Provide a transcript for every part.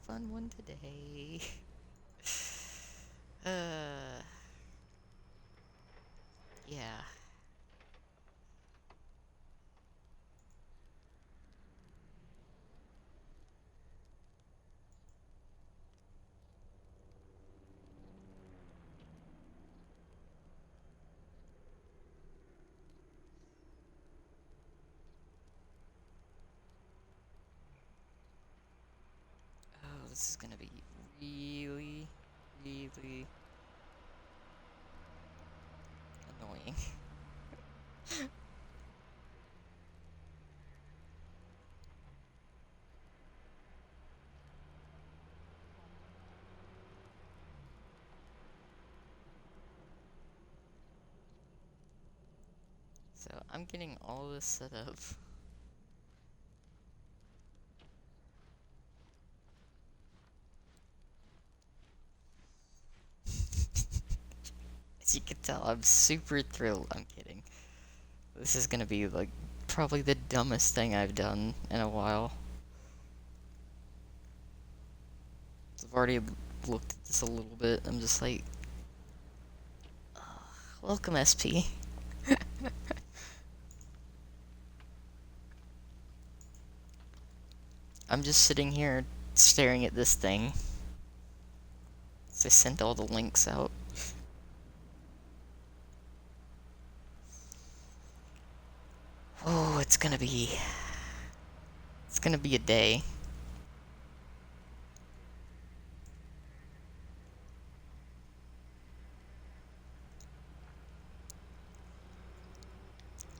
fun one today. uh, yeah. Oh, this is gonna be really, really annoying. So, I'm getting all this set up. As you can tell, I'm super thrilled. I'm kidding. This is gonna be, like, probably the dumbest thing I've done in a while. I've already looked at this a little bit. I'm just like, welcome, SP. I'm just sitting here staring at this thing. So I sent all the links out. Oh, it's gonna be a day.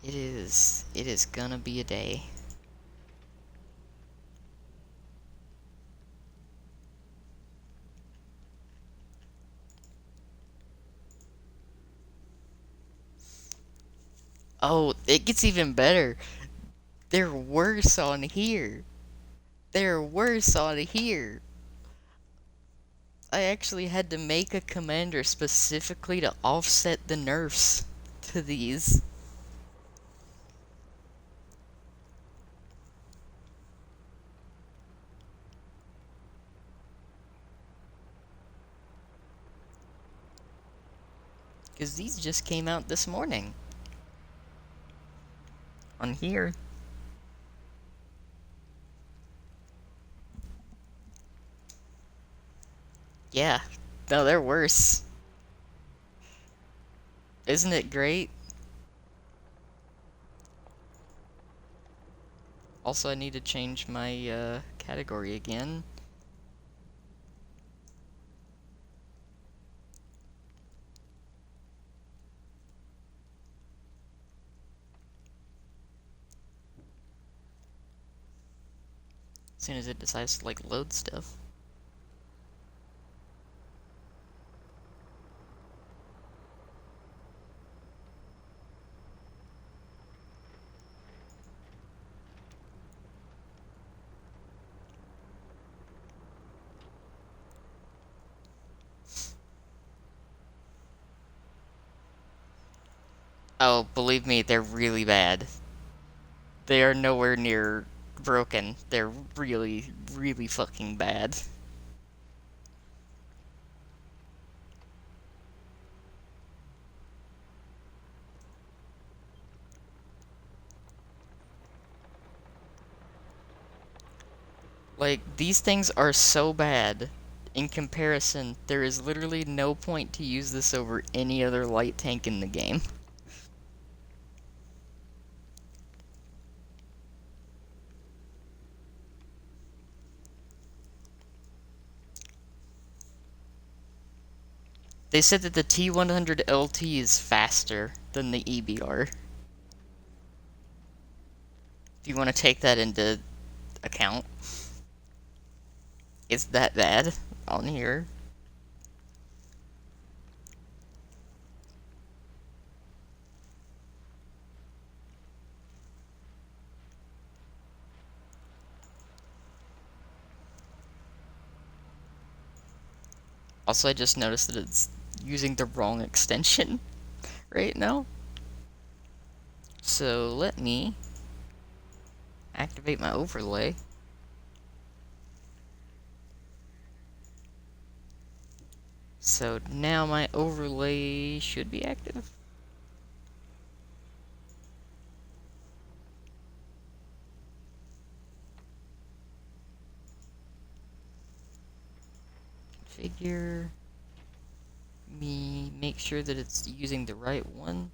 It is gonna be a day. Oh, it gets even better. They're worse on here. They're worse on here. I actually had to make a commander specifically to offset the nerfs to these. Because these just came out this morning. On here. Yeah. No, they're worse. Isn't it great? Also, I need to change my category again. As soon as it decides to, like, load stuff. Oh, believe me, they're really bad. They are nowhere near broken. They're really, really fucking bad. Like, these things are so bad. In comparison, there is literally no point to use this over any other light tank in the game. They said that the T100 LT is faster than the EBR. If you want to take that into account. It's that bad on here. Also, I just noticed that it's using the wrong extension right now. So let me activate my overlay. So now my overlay should be active. Configure. Me make sure that it's using the right one.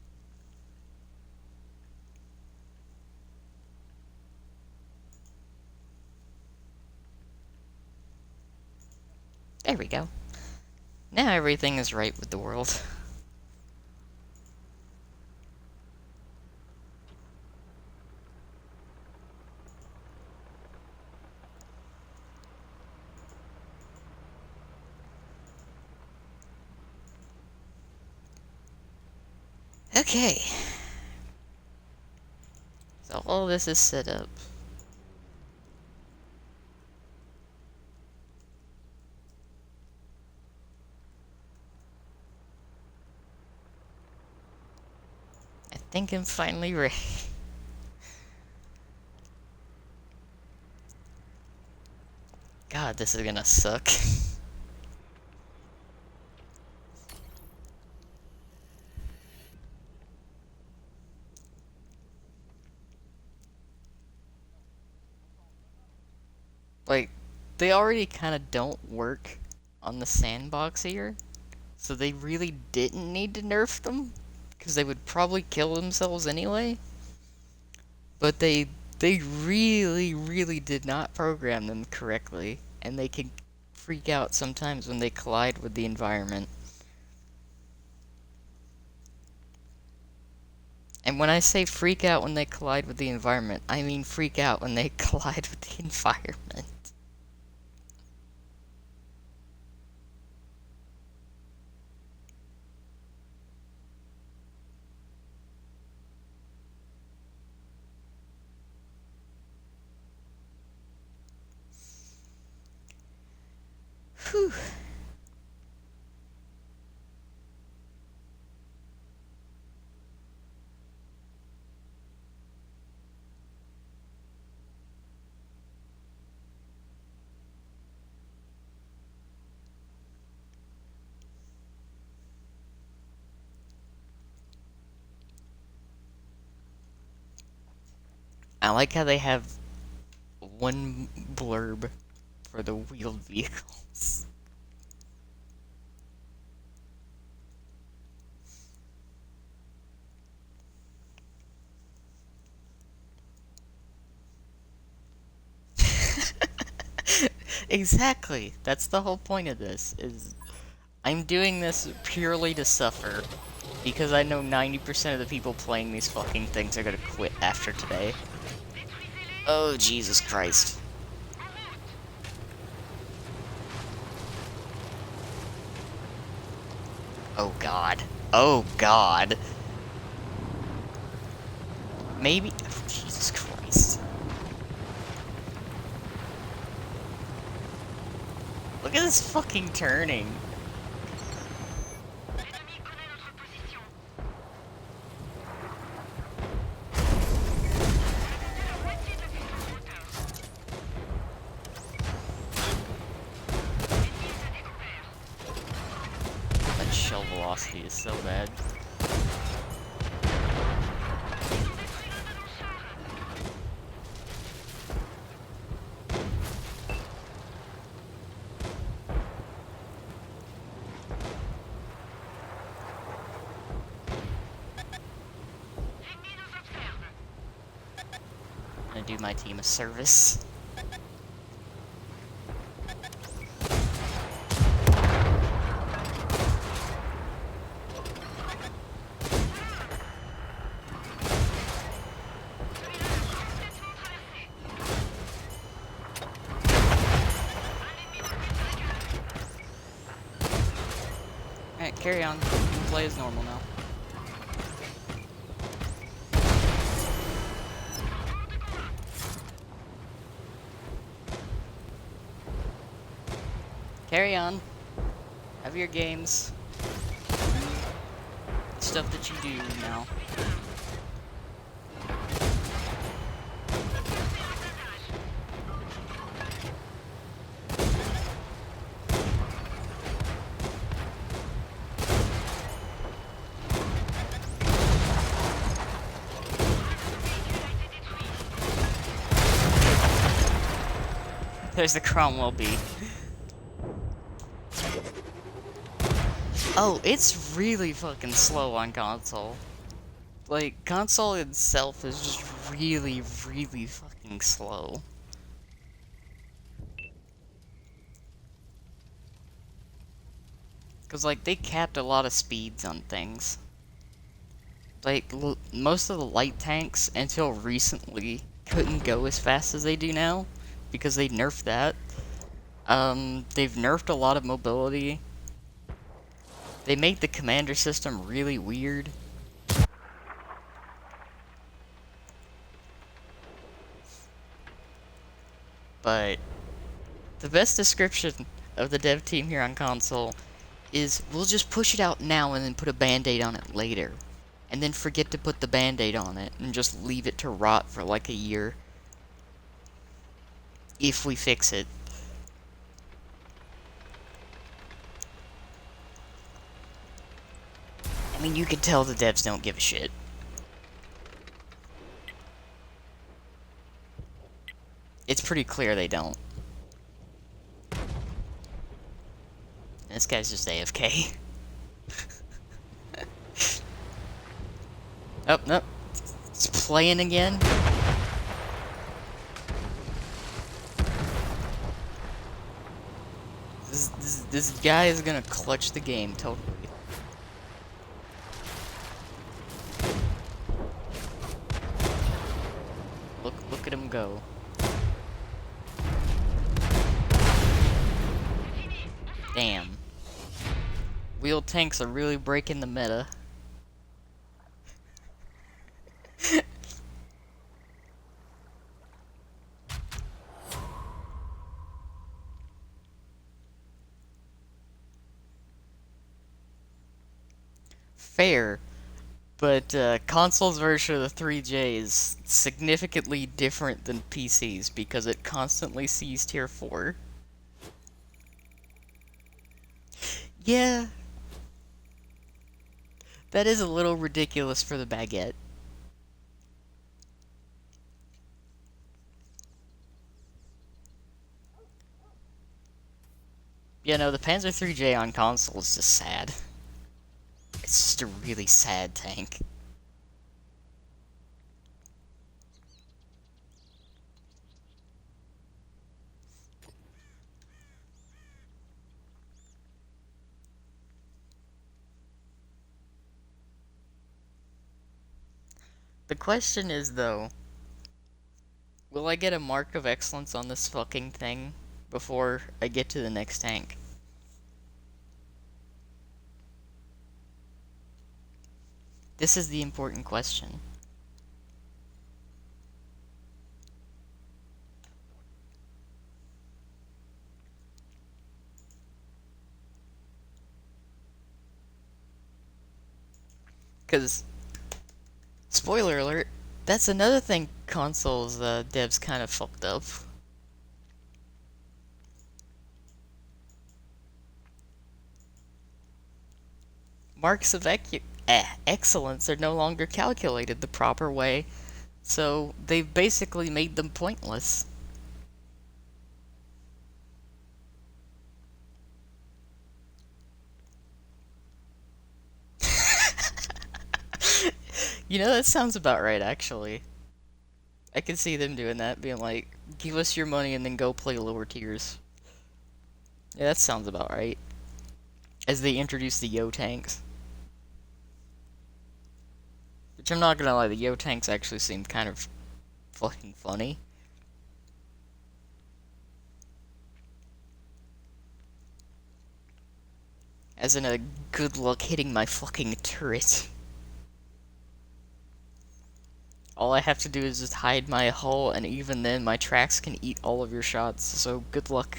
There we go. Now everything is right with the world. Okay. So all this is set up. I think I'm finally ready. God, this is gonna suck. Like, they already kind of don't work on the sandbox here, so they really didn't need to nerf them, because they would probably kill themselves anyway. But they really, really did not program them correctly, and they can freak out sometimes when they collide with the environment. And when I say freak out when they collide with the environment, I mean freak out when they collide with the environment. Whew. I like how they have one blurb for the wheeled vehicles. Exactly. That's the whole point of this, is I'm doing this purely to suffer, because I know 90% of the people playing these fucking things are gonna quit after today. Oh, Jesus Christ. Oh, God. Oh, God. Maybe... Oh, Jesus Christ. Look at this fucking turning. That shell velocity is so bad. I'm gonna do my team a service. Alright, carry on. You can play as normal now. Carry on. Have your games. Stuff that you do now. There's the Cromwell bee. Oh, it's really fucking slow on console. Like, console itself is just really, really fucking slow. Because, like, they capped a lot of speeds on things. Like, most of the light tanks, until recently, couldn't go as fast as they do now. Because they nerfed that. They've nerfed a lot of mobility. They made the commander system really weird. But the best description of the dev team here on console is we'll just push it out now and then put a band-aid on it later. And then forget to put the band-aid on it and just leave it to rot for like a year. If we fix it. I mean, you can tell the devs don't give a shit. It's pretty clear they don't. This guy's just AFK. Oh, no. It's playing again. This guy is gonna clutch the game totally. Look at him go. Damn. Wheeled tanks are really breaking the meta. Fair, but console's version of the 3J is significantly different than PC's because it constantly sees tier 4. Yeah. That is a little ridiculous for the baguette. Yeah, no, the Panzer 3J on console is just sad. It's just a really sad tank. The question is, though, will I get a mark of excellence on this fucking thing before I get to the next tank? This is the important question. Because, spoiler alert, that's another thing consoles devs kind of fucked up. Marks of excellence are no longer calculated the proper way, so they've basically made them pointless. You know, that sounds about right, actually. I can see them doing that, being like, give us your money and then go play lower tiers. Yeah, that sounds about right. As they introduce the Yo tanks. Which I'm not gonna lie, the Yo tanks actually seem kind of fucking funny. As in a good luck hitting my fucking turret. All I have to do is just hide my hull, and even then my tracks can eat all of your shots, so good luck.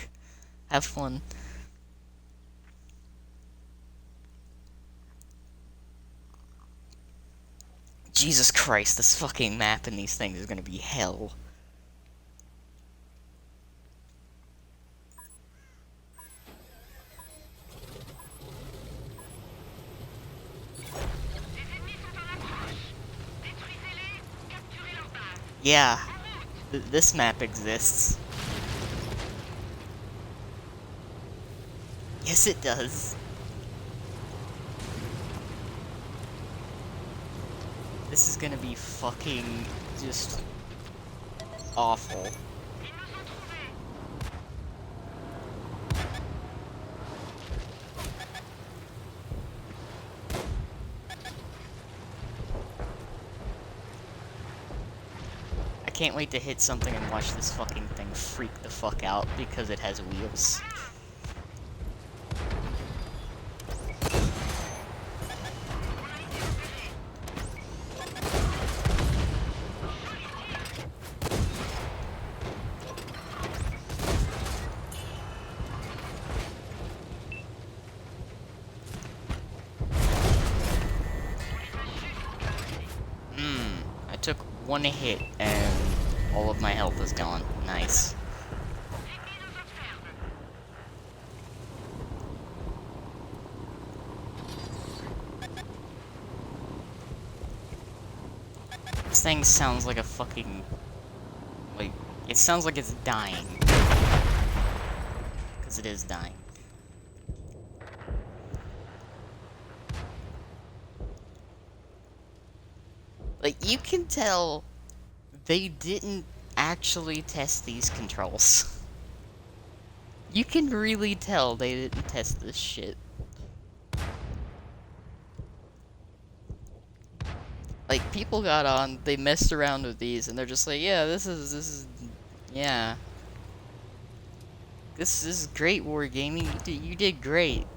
Have fun. Jesus Christ, this fucking map in these things is gonna be hell. Yeah, this map exists. Yes, it does. This is gonna be fucking just awful. I can't wait to hit something and watch this fucking thing freak the fuck out because it has wheels. I took one hit and all of my health is gone. Nice. This thing sounds like a fucking... like, it sounds like it's dying. Because it is dying. Like, you can tell they didn't actually test these controls. You can really tell they didn't test this shit. Like, people got on, they messed around with these, and they're just like, yeah, this is, yeah. This is great, Wargaming, you did great.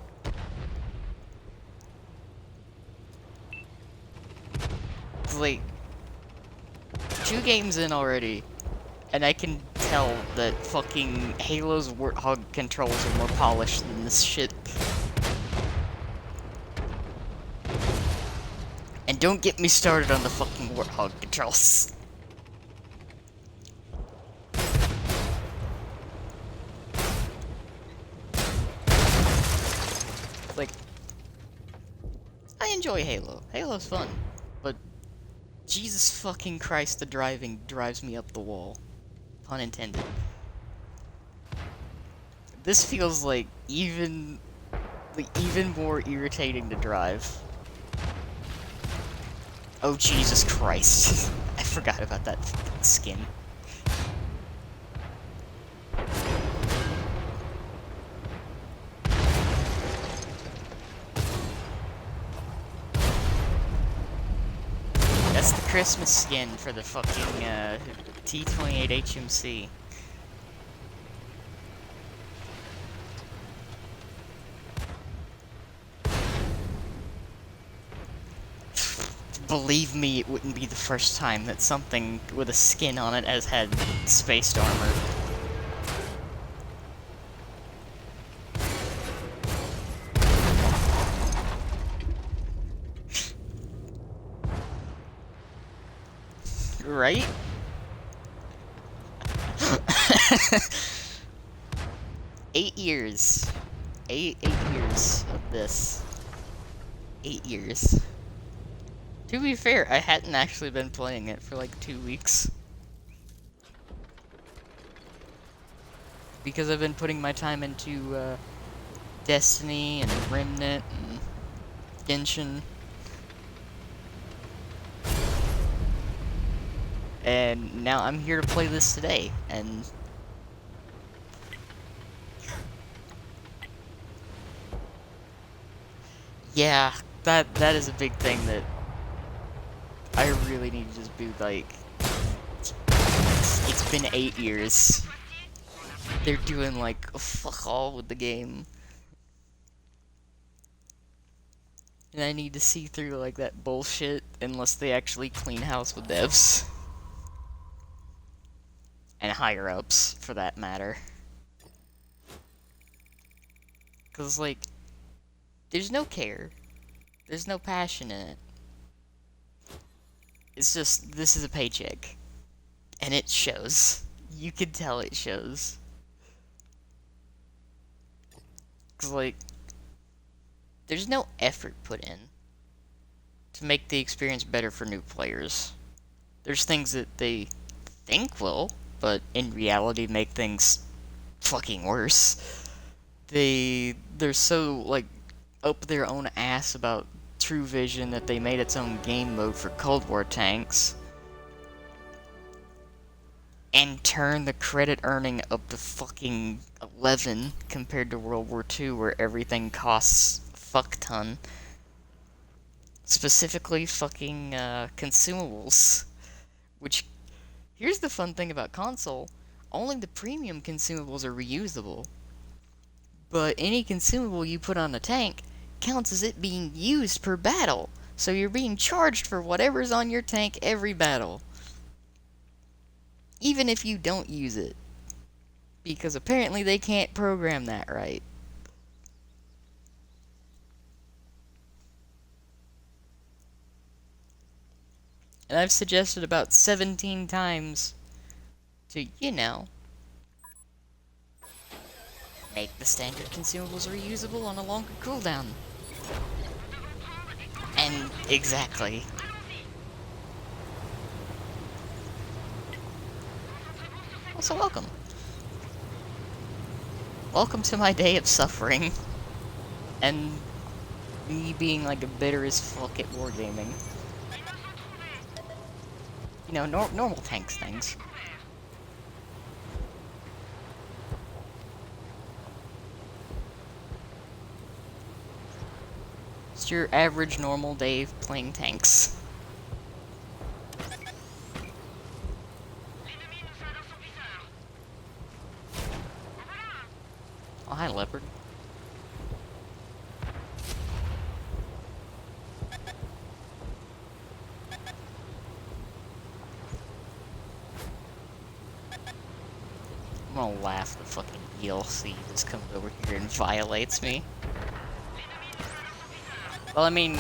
It's like, 2 games in already, and I can tell that fucking Halo's Warthog controls are more polished than this shit. And don't get me started on the fucking Warthog controls. Like, I enjoy Halo. Halo's fun. But, Jesus fucking Christ, the driving drives me up the wall. Pun intended. This feels like even more irritating to drive. Oh, Jesus Christ. I forgot about that fucking skin. That's the Christmas skin for the fucking, T28 HMC. Believe me, it wouldn't be the first time that something with a skin on it has had spaced armor. Right? 8 years. Eight years of this. 8 years. To be fair, I hadn't actually been playing it for like 2 weeks. Because I've been putting my time into, Destiny and Remnant and Genshin. And now I'm here to play this today, and... yeah, that is a big thing that I really need to just be like... it's been 8 years. They're doing, like, fuck all with the game. And I need to see through, like, that bullshit, unless they actually clean house with devs. And higher-ups, for that matter. Because, like, there's no care. There's no passion in it. It's just, this is a paycheck. And it shows. You can tell it shows. Because, like, there's no effort put in to make the experience better for new players. There's things that they think will, but in reality make things fucking worse. they're so like up their own ass about True Vision that they made its own game mode for Cold War tanks and turned the credit earning up to fucking 11 compared to World War II where everything costs a fuck ton. Specifically fucking consumables. Which, here's the fun thing about console, only the premium consumables are reusable. But any consumable you put on a tank counts as it being used per battle. So you're being charged for whatever's on your tank every battle. Even if you don't use it. Because apparently they can't program that right. And I've suggested about 17 times to, make the standard consumables reusable on a longer cooldown. And exactly. Also, welcome. Welcome to my day of suffering. And me being like a bitter as fuck at wargaming. You know, normal tanks things. It's your average normal day of playing tanks. Oh, hi, Leopard. I'm gonna laugh the fucking DLC just comes over here and violates me. Well, I mean...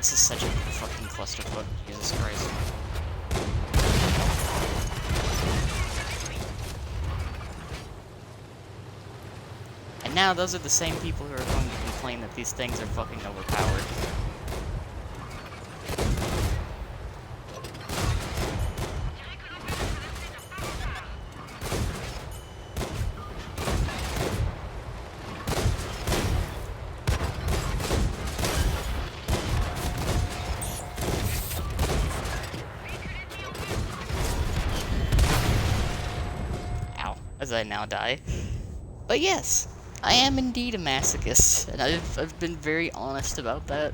This is such a fucking clusterfuck, Jesus Christ. And now those are the same people who are going to complain that these things are fucking overpowered. As I now die. But yes, I am indeed a masochist, and I've been very honest about that.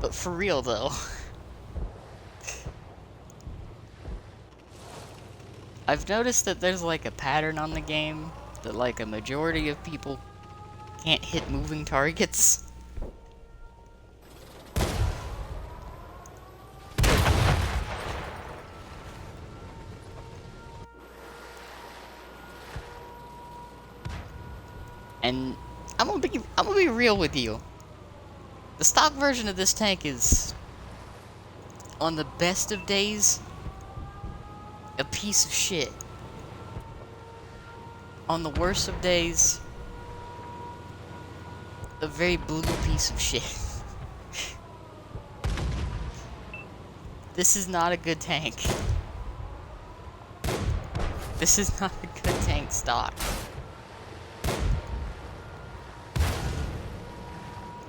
But for real though, I've noticed that there's like a pattern on the game that like a majority of people can't hit moving targets. And I'm gonna be real with you. The stock version of this tank is, on the best of days, a piece of shit. On the worst of days, a very blue piece of shit. This is not a good tank. This is not a good tank stock.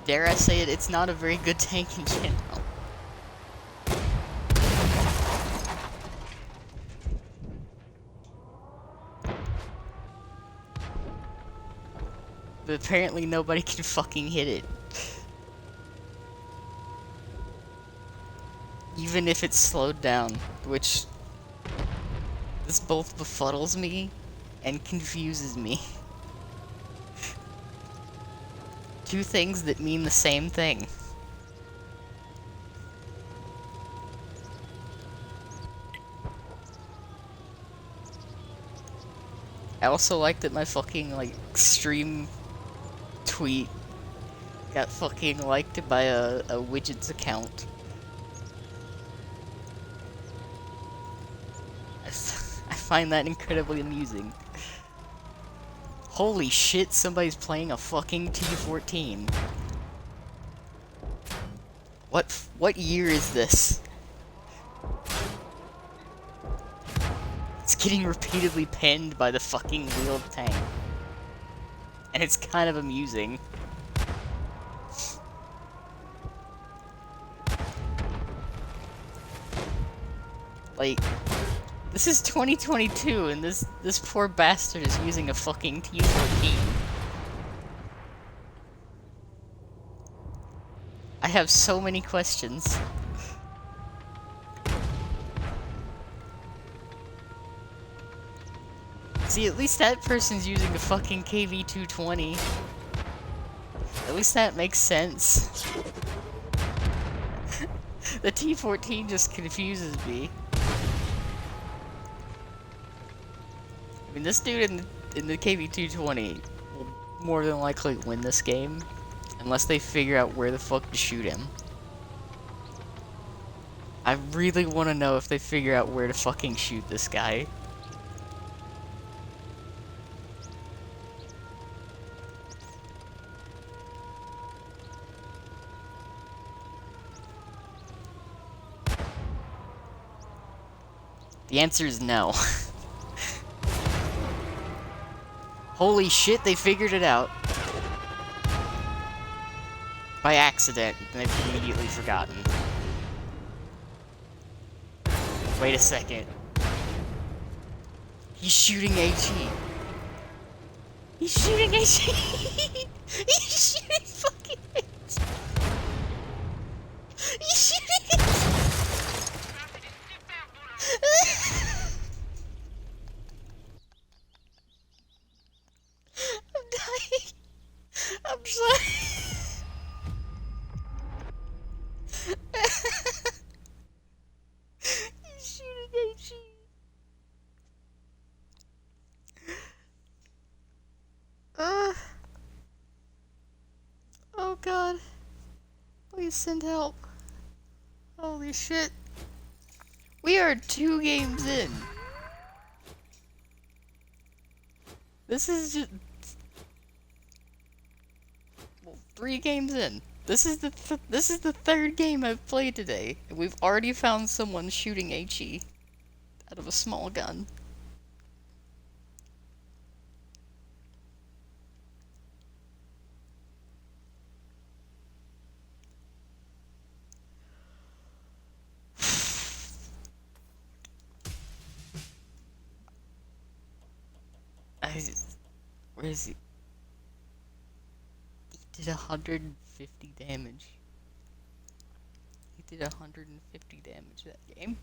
Dare I say it, it's not a very good tank in general. But apparently nobody can fucking hit it. Even if it's slowed down, which this both befuddles me and confuses me. Two things that mean the same thing. I also like that my fucking, like, stream tweet got fucking liked by a widget's account. I find that incredibly amusing. Holy shit, somebody's playing a fucking T14. What year is this? It's getting repeatedly pinned by the fucking wheeled tank. And it's kind of amusing. Like, this is 2022 and this poor bastard is using a fucking T14. I have so many questions. See, at least that person's using a fucking KV-220. At least that makes sense. The T-14 just confuses me. I mean, this dude in the KV-220 will more than likely win this game, unless they figure out where the fuck to shoot him. I really want to know if they figure out where to fucking shoot this guy. The answer is no. Holy shit, they figured it out. By accident, they've immediately forgotten. Wait a second. He's shooting HE. He's shooting HE. He's shooting fucking HE. He's shooting HE. I'm dying. I'm sorry. He's shooting HE. Oh god. Please send help. Holy shit. We are 2 games in. This is just... Well, 3 games in. This is the 3rd game I've played today, and we've already found someone shooting HE out of a small gun. Where is he? He did 150 damage. He did 150 damage that game.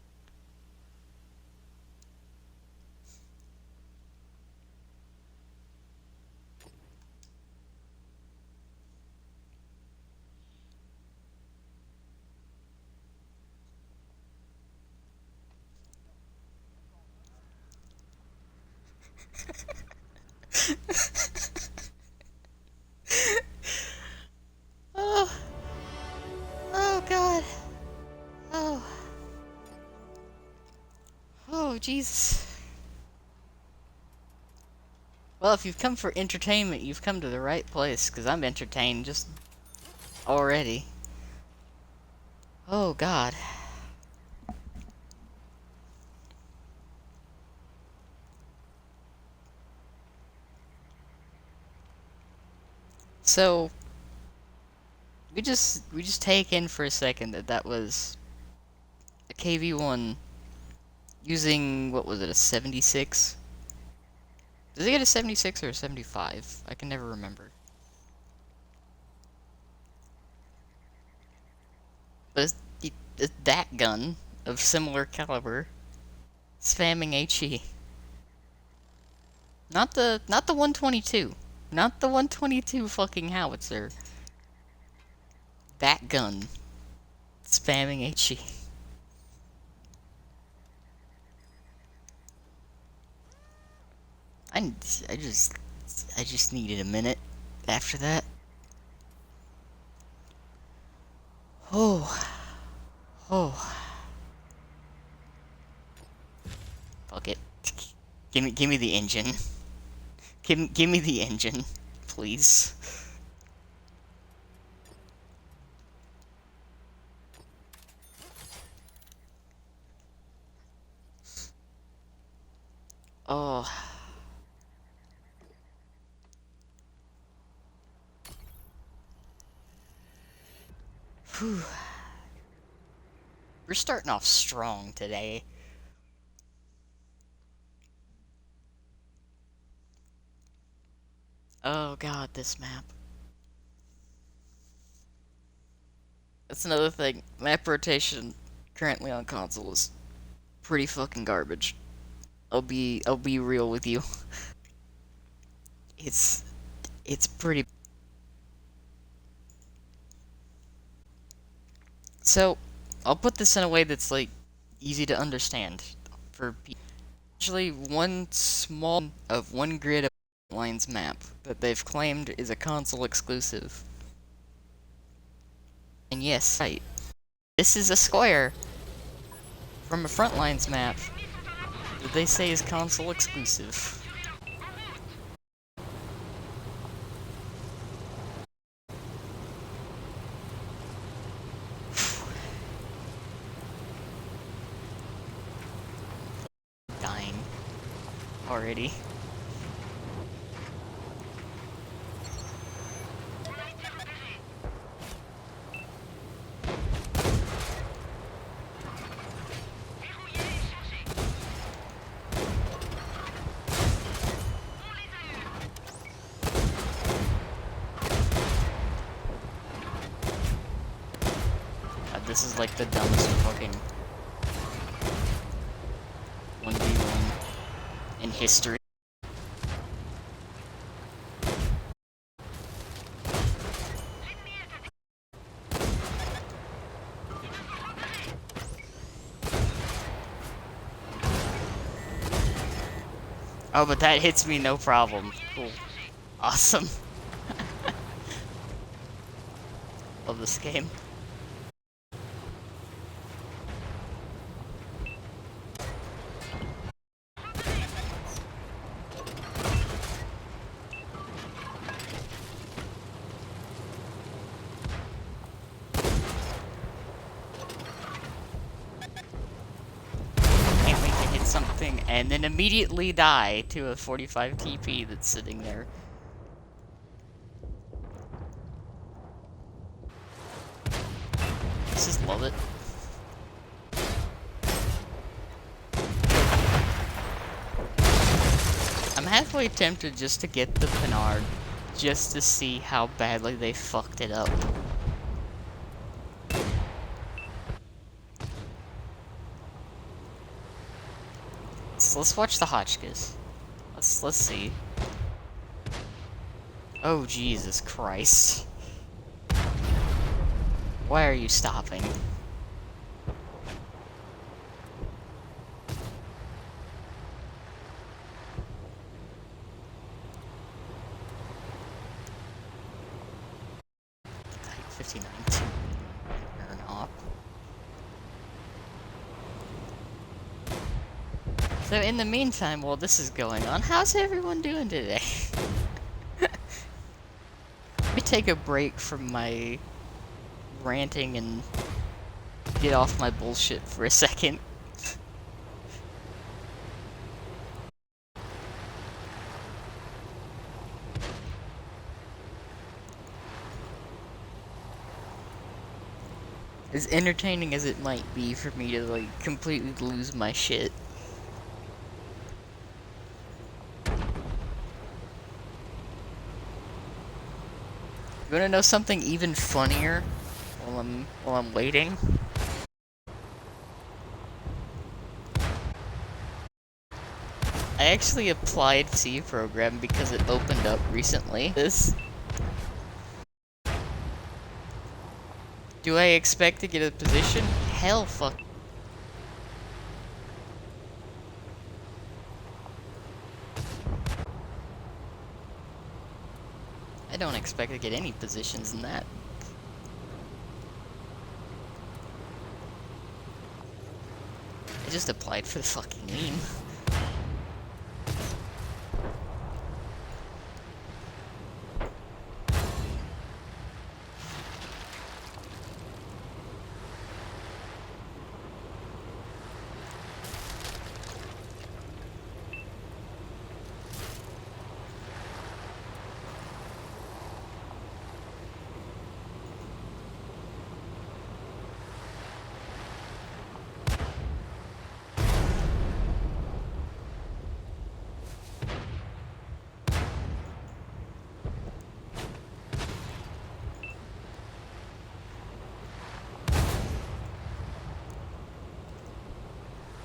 Oh. Oh god. Oh. Oh Jesus. Well, if you've come for entertainment, you've come to the right place, because I'm entertained just already. Oh god. So we just take in for a second that that was a KV-1 using, what was it, a 76? Does he get a 76 or a 75? I can never remember. But it's that gun of similar caliber spamming HE. Not the 122. Not the 122 fucking howitzer. That gun spamming HE. I, I just, I just needed a minute after that. Oh, oh, fuck it. Give me the engine. Give me the engine, please. Oh. Whew. We're starting off strong today. Oh god, this map. That's another thing. Map rotation currently on console is pretty fucking garbage. I'll be real with you. It's it's pretty. So, I'll put this in a way that's like easy to understand for people. Actually, one small of one grid of lines map that they've claimed is a console exclusive. And yes, right. This is a square from a Frontlines map that they say is console exclusive. Dying already. This is like the dumbest fucking 1v1 in history. Oh, but that hits me no problem. Cool. Awesome. Love this game. Can't wait to hit something and then immediately die to a 45 TP that's sitting there. Just love it. I'm halfway tempted just to get the Pinard, just to see how badly they fucked it up. So let's watch the Hotchkiss. Let's see. Oh Jesus Christ. Why are you stopping? Type 59 turn off. So in the meantime, while this is going on, how's everyone doing today? Let me take a break from my ranting and get off my bullshit for a second. As entertaining as it might be for me to, like, completely lose my shit. You wanna know something even funnier while I'm waiting? I actually applied C program because it opened up recently. Do I expect to get a position? Hell fuck. I don't expect to get any positions in that. I just applied for the fucking meme.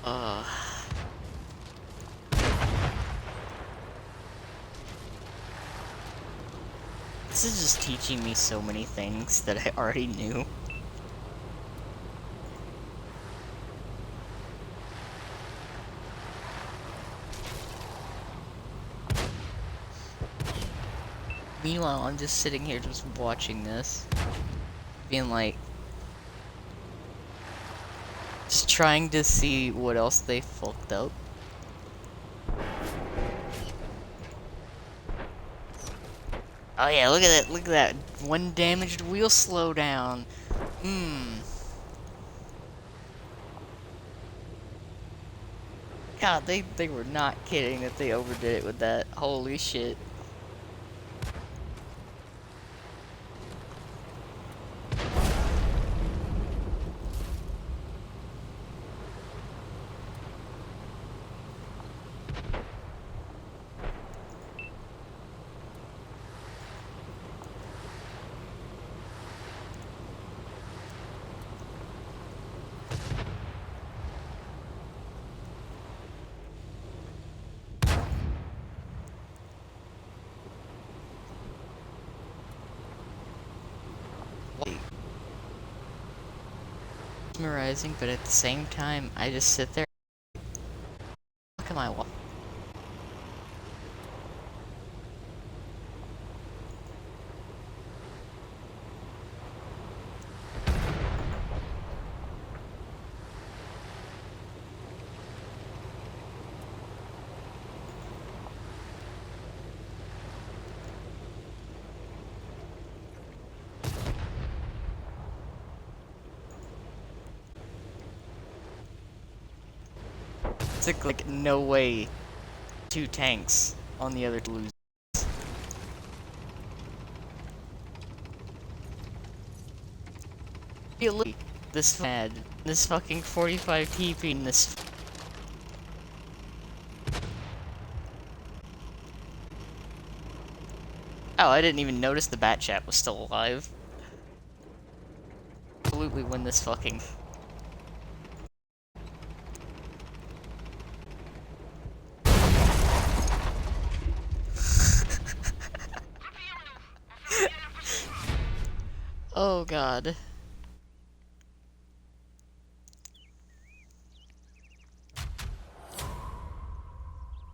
Uh... This is just teaching me so many things that I already knew. Meanwhile, I'm just sitting here just watching this. Being like... just trying to see what else they fucked up. Oh yeah, look at that, one damaged wheel slowdown. God, they were not kidding that they overdid it with that. Holy shit. Mesmerizing, but at the same time, I just sit there. Look at my wall. It's like no way 2 tanks on the other to lose. This mad. This fucking 45 TP in this. Oh, I didn't even notice the bat chat was still alive. Absolutely win this fucking. Oh god.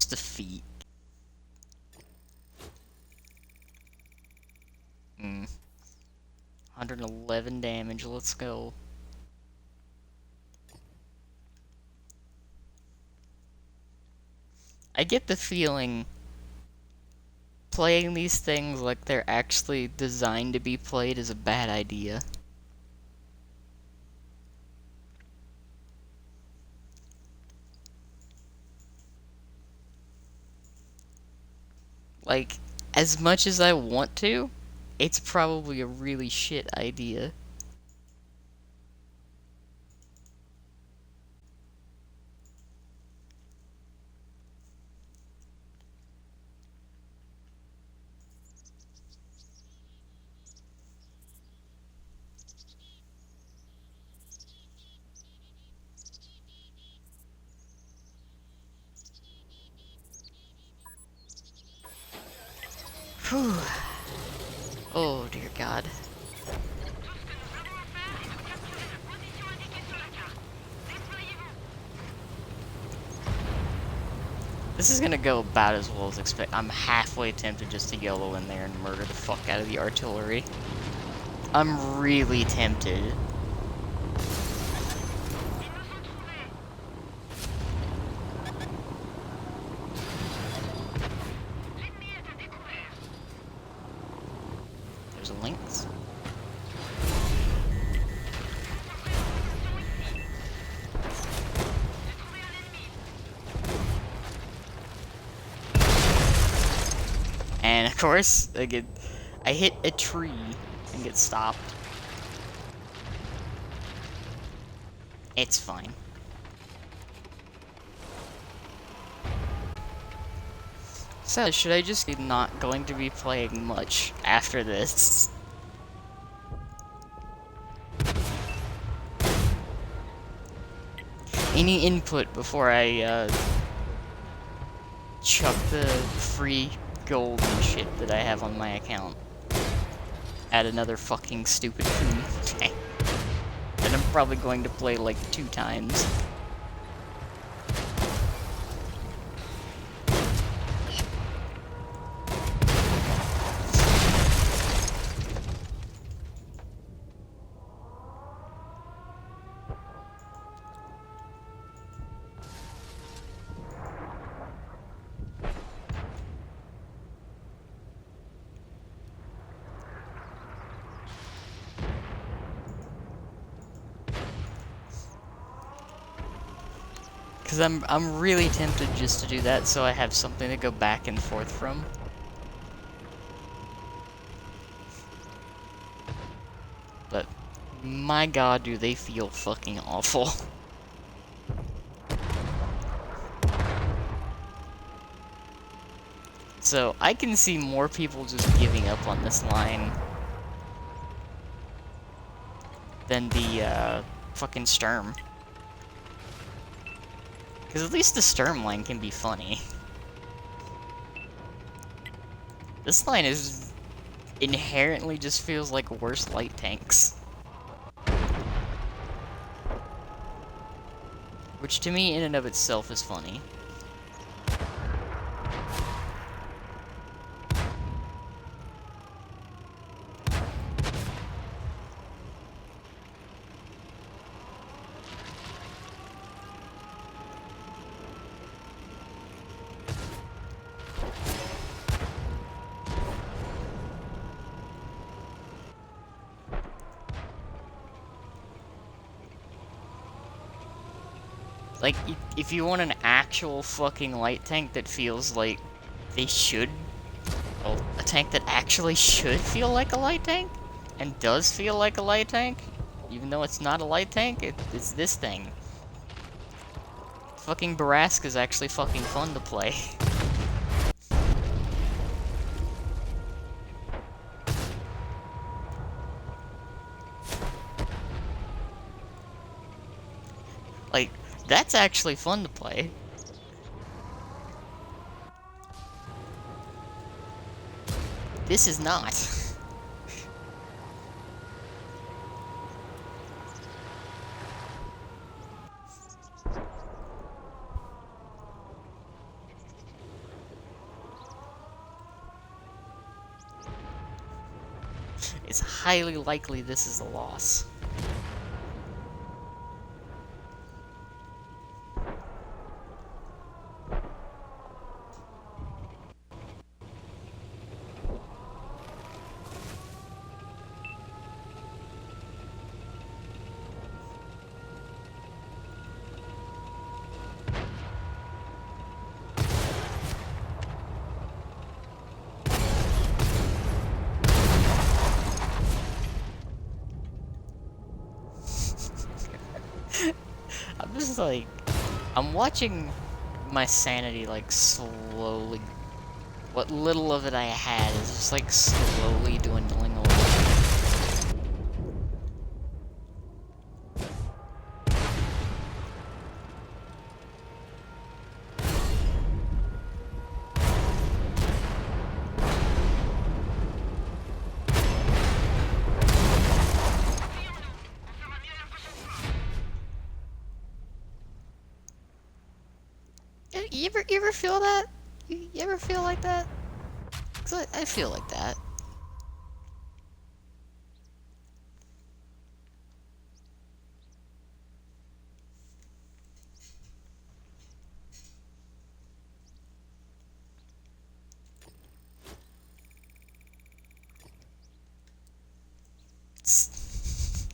Defeat. 111 damage, let's go. I get the feeling playing these things like they're actually designed to be played is a bad idea. Like, as much as I want to, it's probably a really shit idea. Whew. Oh, dear God. This is gonna go about as well as expected. I'm halfway tempted just to yellow in there and murder the fuck out of the artillery. I'm really tempted. There's a lynx. And of course, I hit a tree and get stopped. It's fine. So, should I just be not going to be playing much after this? Any input before I, chuck the free gold and shit that I have on my account? Add another fucking stupid coup. And I'm probably going to play like 2 times. Because I'm really tempted just to do that so I have something to go back and forth from. But my god, do they feel fucking awful. So I can see more people just giving up on this line than the fucking Sturm. Because at least the Sturm line can be funny. This line is inherently just feels like worse light tanks. Which to me in and of itself is funny. Like, if you want an actual fucking light tank that feels like they should... Well, a tank that actually should feel like a light tank, and does feel like a light tank, even though it's not a light tank, it's this thing. Fucking Barask is actually fucking fun to play. Like, that's actually fun to play. This is not. It's highly likely this is a loss. I'm just like, I'm watching my sanity like slowly, what little of it I had is just like slowly dwindling away. You ever feel that? You ever feel like that? 'Cause I feel like that. It's,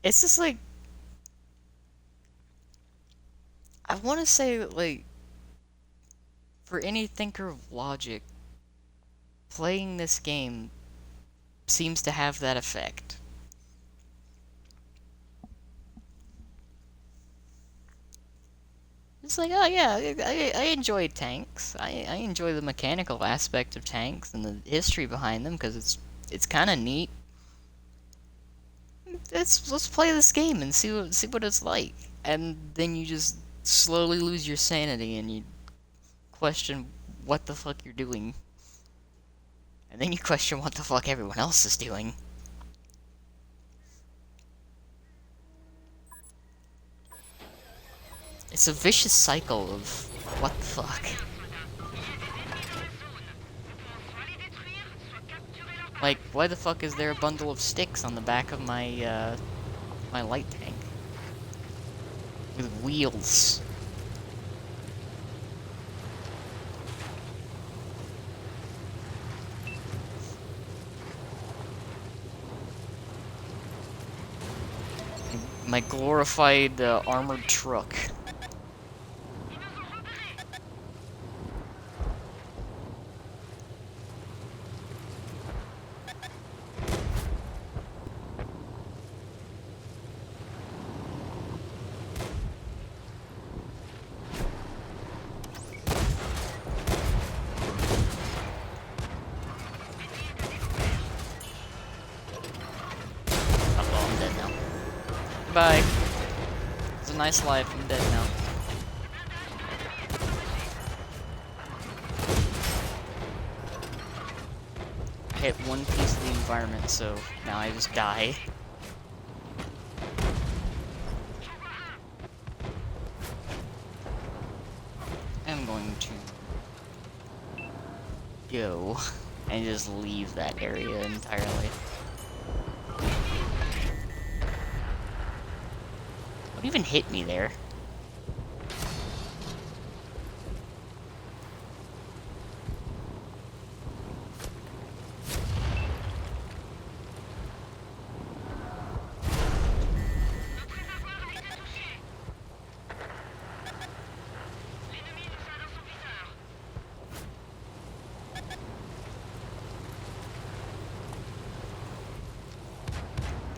it's just like I want to say like for any thinker of logic, playing this game seems to have that effect. It's like, oh yeah, I enjoy tanks. I enjoy the mechanical aspect of tanks and the history behind them because it's kind of neat. Let's play this game and see what it's like. And then you just slowly lose your sanity and you question what the fuck you're doing. And then you question what the fuck everyone else is doing. It's a vicious cycle of what the fuck. Like, why the fuck is there a bundle of sticks on the back of my light tank? With wheels. My glorified armored truck. Uh-oh, I'm dead now. Goodbye. It's a nice life, I'm dead now. I hit one piece of the environment, so now I just die. I'm going to go and just leave that area entirely. What even hit me there?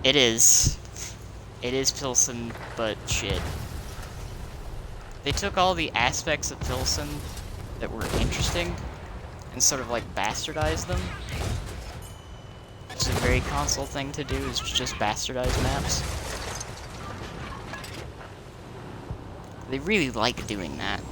It is. It is Pilsen, but shit. They took all the aspects of Pilsen that were interesting and sort of like bastardized them. It's a very console thing to do, is just bastardize maps. They really like doing that.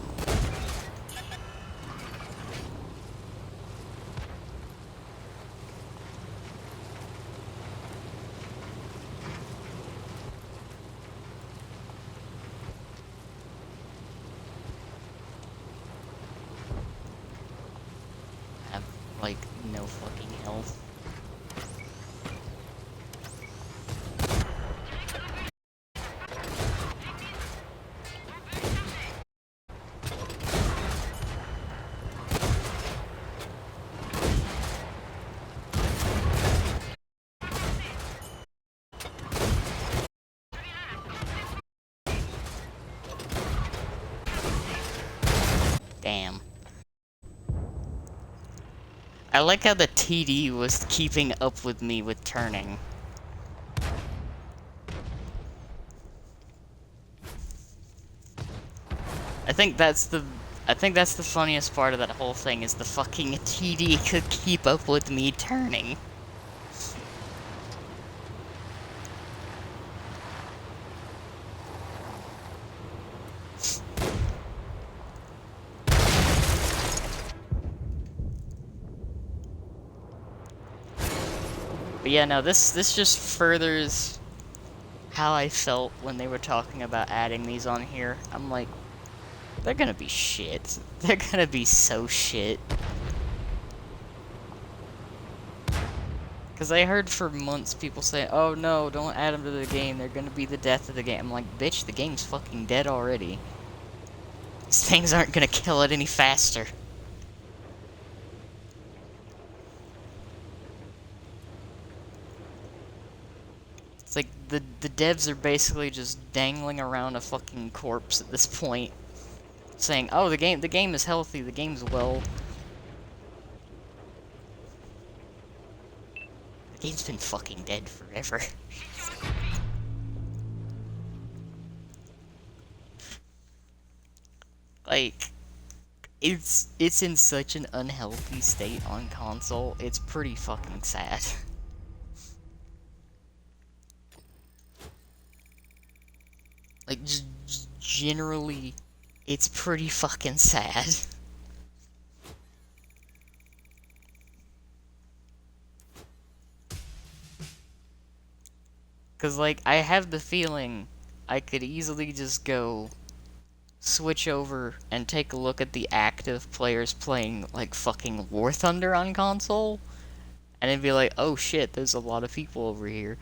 Have, like, no fucking health. Damn. I like how the TD was keeping up with me with turning. I think that's the funniest part of that whole thing is the fucking TD could keep up with me turning. But yeah, no, this just furthers how I felt when they were talking about adding these on here. I'm like, They're gonna be shit. They're gonna be so shit. Because I heard for months people say, oh no, don't add them to the game, they're gonna be the death of the game. I'm like, bitch, the game's fucking dead already. These things aren't gonna kill it any faster. It's like, the devs are basically just dangling around a fucking corpse at this point. Saying, oh, the game is healthy, the game's well. The game's been fucking dead forever. Like, it's in such an unhealthy state on console, it's pretty fucking sad. Like, generally, it's pretty fucking sad. Cause, like, I have the feeling I could easily just go switch over and take a look at the active players playing, like, fucking War Thunder on console, and then be like, oh shit, there's a lot of people over here.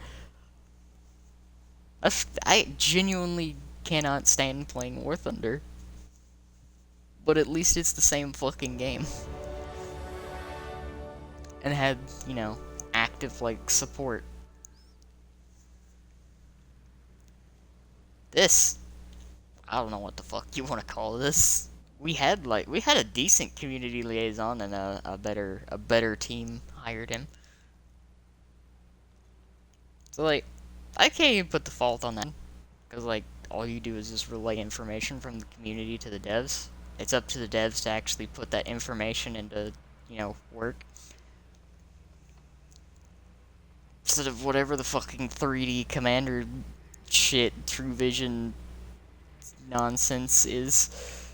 I genuinely cannot stand playing War Thunder. But at least it's the same fucking game. And had, you know, active, like, support. This, I don't know what the fuck you want to call this. We had a decent community liaison and a better team hired him. So, like, I can't even put the fault on that. Because, like, all you do is just relay information from the community to the devs. It's up to the devs to actually put that information into, you know, work. Instead of whatever the fucking 3D commander shit, True Vision nonsense is.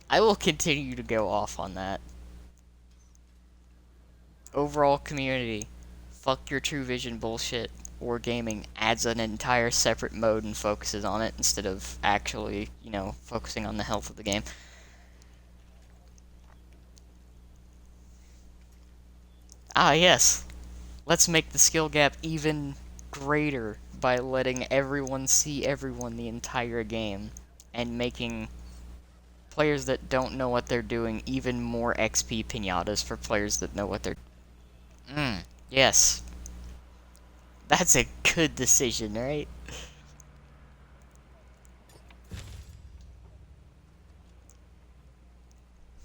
I will continue to go off on that. Overall community, fuck your True Vision bullshit. Wargaming adds an entire separate mode and focuses on it instead of actually, you know, focusing on the health of the game. Ah, yes. Let's make the skill gap even greater by letting everyone see everyone the entire game and making players that don't know what they're doing even more XP pinatas for players that know what they're doing. Yes. That's a good decision, right?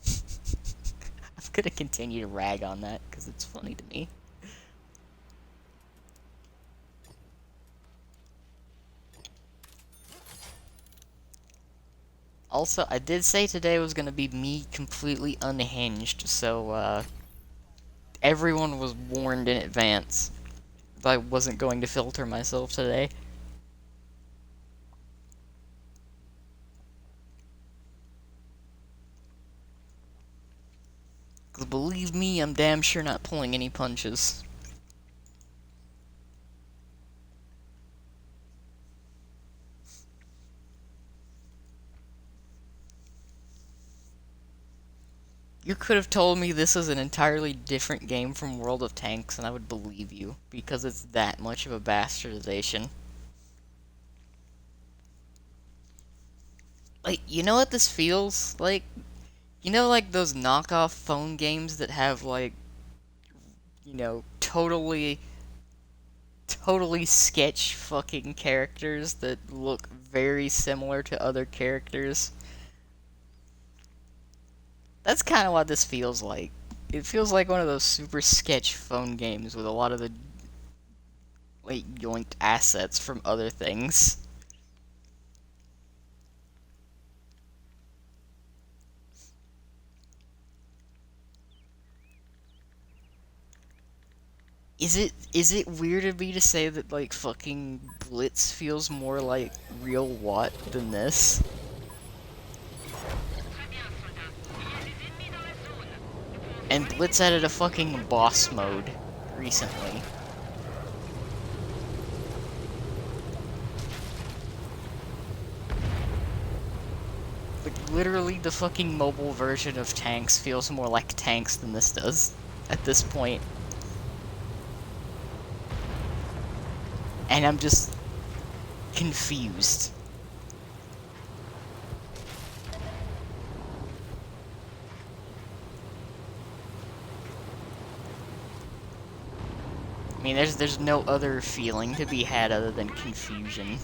I'm gonna continue to rag on that because it's funny to me. Also, I did say today was gonna be me completely unhinged, so, everyone was warned in advance that I wasn't going to filter myself today. Because believe me, I'm damn sure not pulling any punches. You could have told me this is an entirely different game from World of Tanks, and I would believe you, because it's that much of a bastardization. Like, you know what this feels like? You know, like, those knockoff phone games that have, like, you know, totally sketch fucking characters that look very similar to other characters? That's kind of what this feels like. It feels like one of those super sketch phone games with a lot of the, like, yoinked assets from other things. Is it weird of me to say that, like, fucking Blitz feels more like real Watt than this? And Blitz added a fucking boss mode recently. literally the fucking mobile version of tanks feels more like tanks than this does at this point. And I'm just confused. I mean, there's no other feeling to be had other than confusion.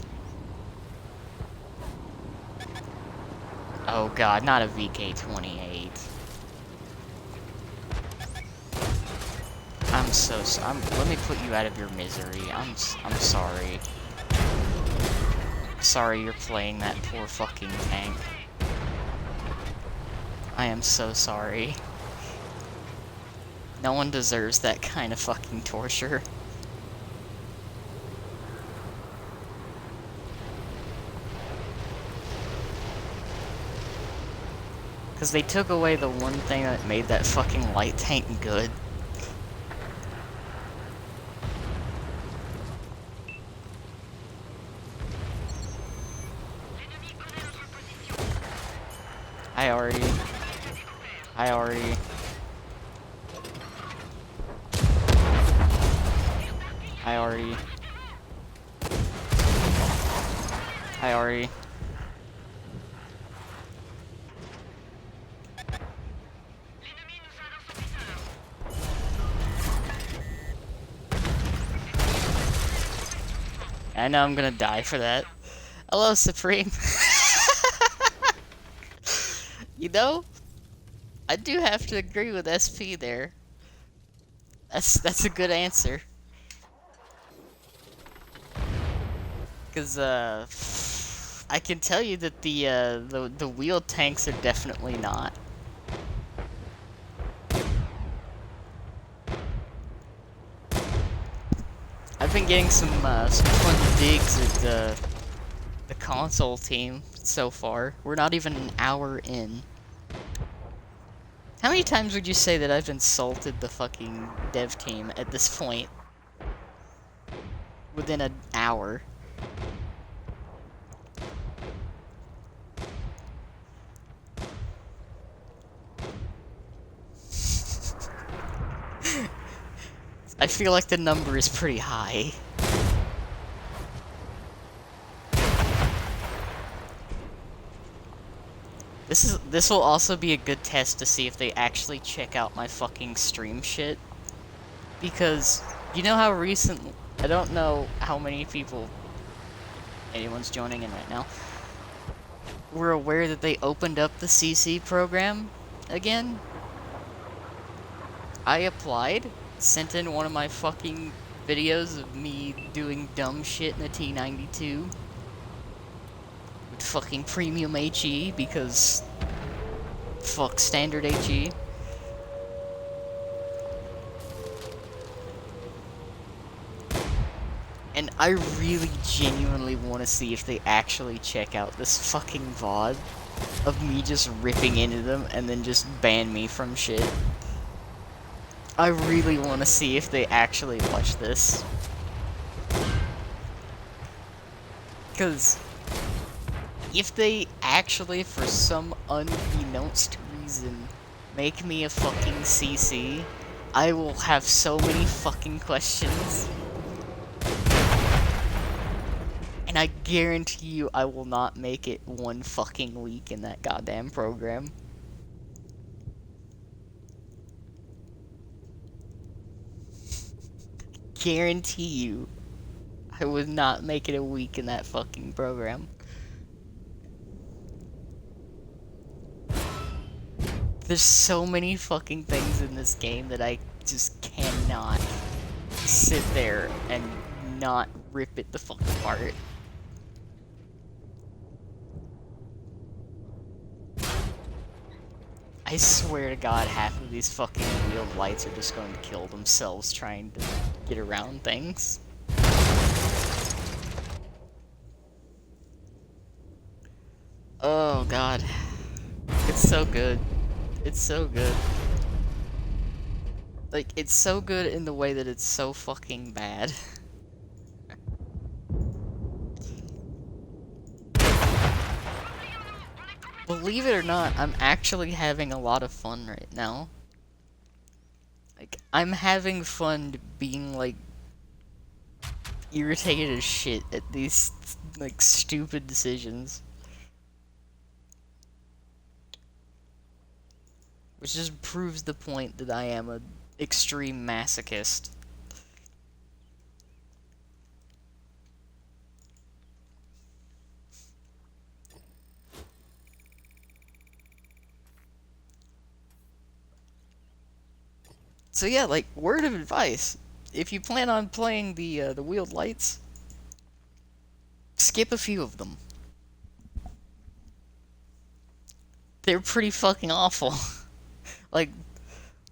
Oh god, not a VK-28. I'm so let me put you out of your misery. I'm sorry. Sorry you're playing that poor fucking tank. I am so sorry. No one deserves that kind of fucking torture. Because they took away the one thing that made that fucking light tank good. I already. I already. I know I'm gonna die for that. Hello, Supreme. You know, I do have to agree with SP there. That's a good answer. Cause I can tell you that the wheel tanks are definitely not. I've been getting some fun digs at the console team so far. We're not even an hour in. How many times would you say that I've insulted the fucking dev team at this point? Within an hour. I feel like the number is pretty high. This will also be a good test to see if they actually check out my fucking stream shit. Because, you know how recent... I don't know how many people... anyone's joining in right now. We're aware that they opened up the CC program again. I applied, sent in one of my fucking videos of me doing dumb shit in a T92. With fucking premium HE, because... fuck standard HE. And I really genuinely want to see if they actually check out this fucking VOD of me just ripping into them and then just ban me from shit. I really want to see if they actually watch this. Because if they actually, for some unbeknownst reason, make me a fucking CC, I will have so many fucking questions. And I guarantee you I will not make it one fucking week in that goddamn program. Guarantee you I would not make it a week in that fucking program. There's so many fucking things in this game that I just cannot sit there and not rip it the fuck apart. I swear to God, half of these fucking wheeled lights are just going to kill themselves trying to get around things. Oh God. It's so good. It's so good. Like, it's so good in the way that it's so fucking bad. believe it or not, I'm actually having a lot of fun right now. Like, I'm having fun being, like, irritated as shit at these, like, stupid decisions. Which just proves the point that I am a extreme masochist. So yeah, like, word of advice. If you plan on playing the wheeled lights, skip a few of them. They're pretty fucking awful. like,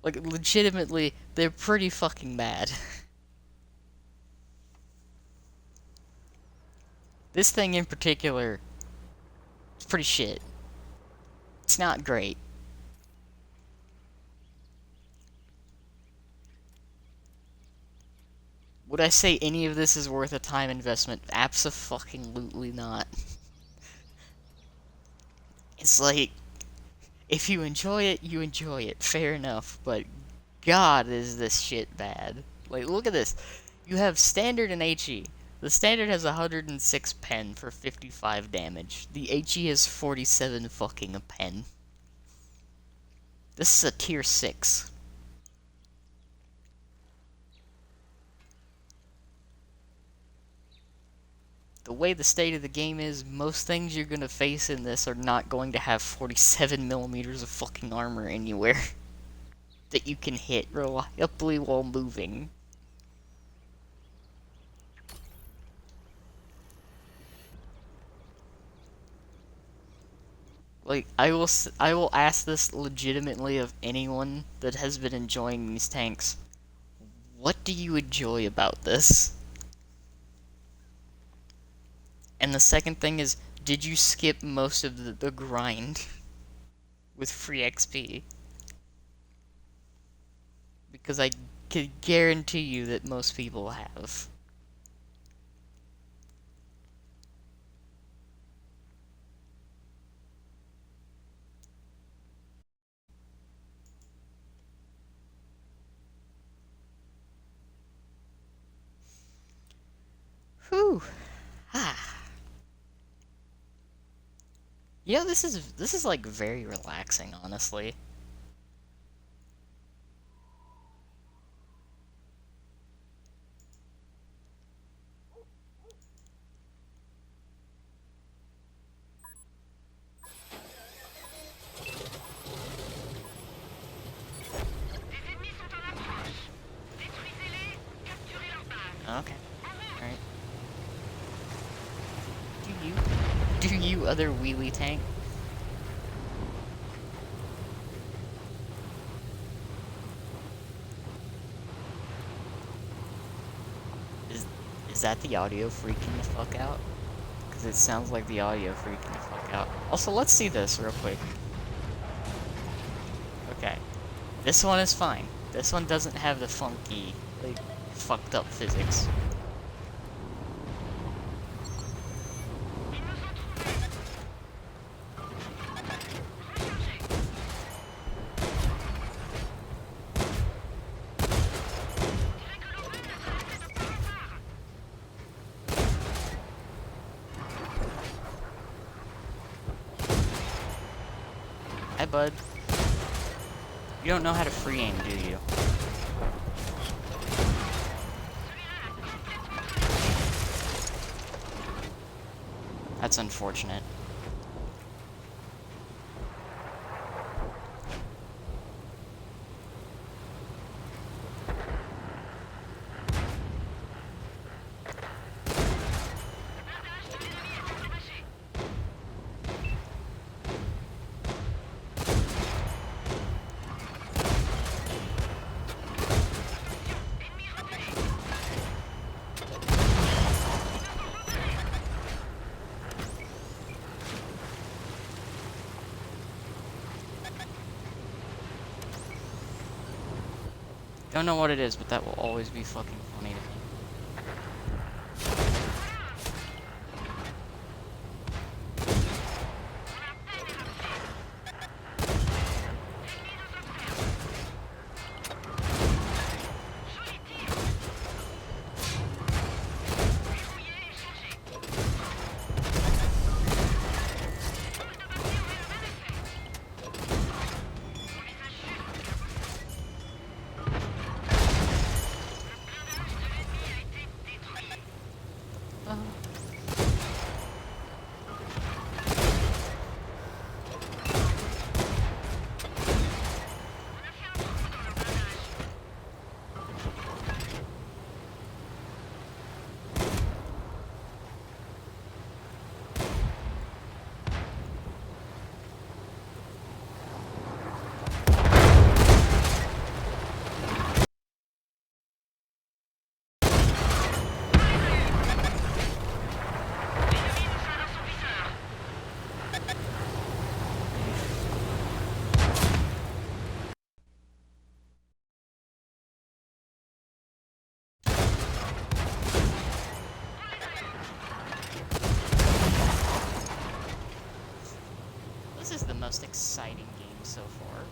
like, legitimately, they're pretty fucking bad. This thing in particular is pretty shit. It's not great. Would I say any of this is worth a time investment? Abso-fucking-lutely not. It's like, if you enjoy it, you enjoy it. Fair enough, but God, is this shit bad. Like, look at this. You have Standard and HE. The Standard has 106 pen for 55 damage. The HE has 47 fucking a pen. This is a tier 6. The way the state of the game is, most things you're gonna face in this are not going to have 47 millimeters of fucking armor anywhere that you can hit reliably while moving. Like, I will ask this legitimately of anyone that has been enjoying these tanks. What do you enjoy about this? And the second thing is, did you skip most of the grind with free XP? Because I can guarantee you that most people have. Whew. Ah. You know, this is like very relaxing, honestly. Okay. Alright. Do you other wheelie tank? Is is that the audio freaking the fuck out? Because it sounds like the audio freaking the fuck out. Also, let's see this real quick. Okay. This one is fine. This one doesn't have the funky, like, fucked up physics. Hi, bud. You don't know how to free aim, do you? That's unfortunate. Don't know what it is, but that will always be fucking funny to me. most exciting game so far.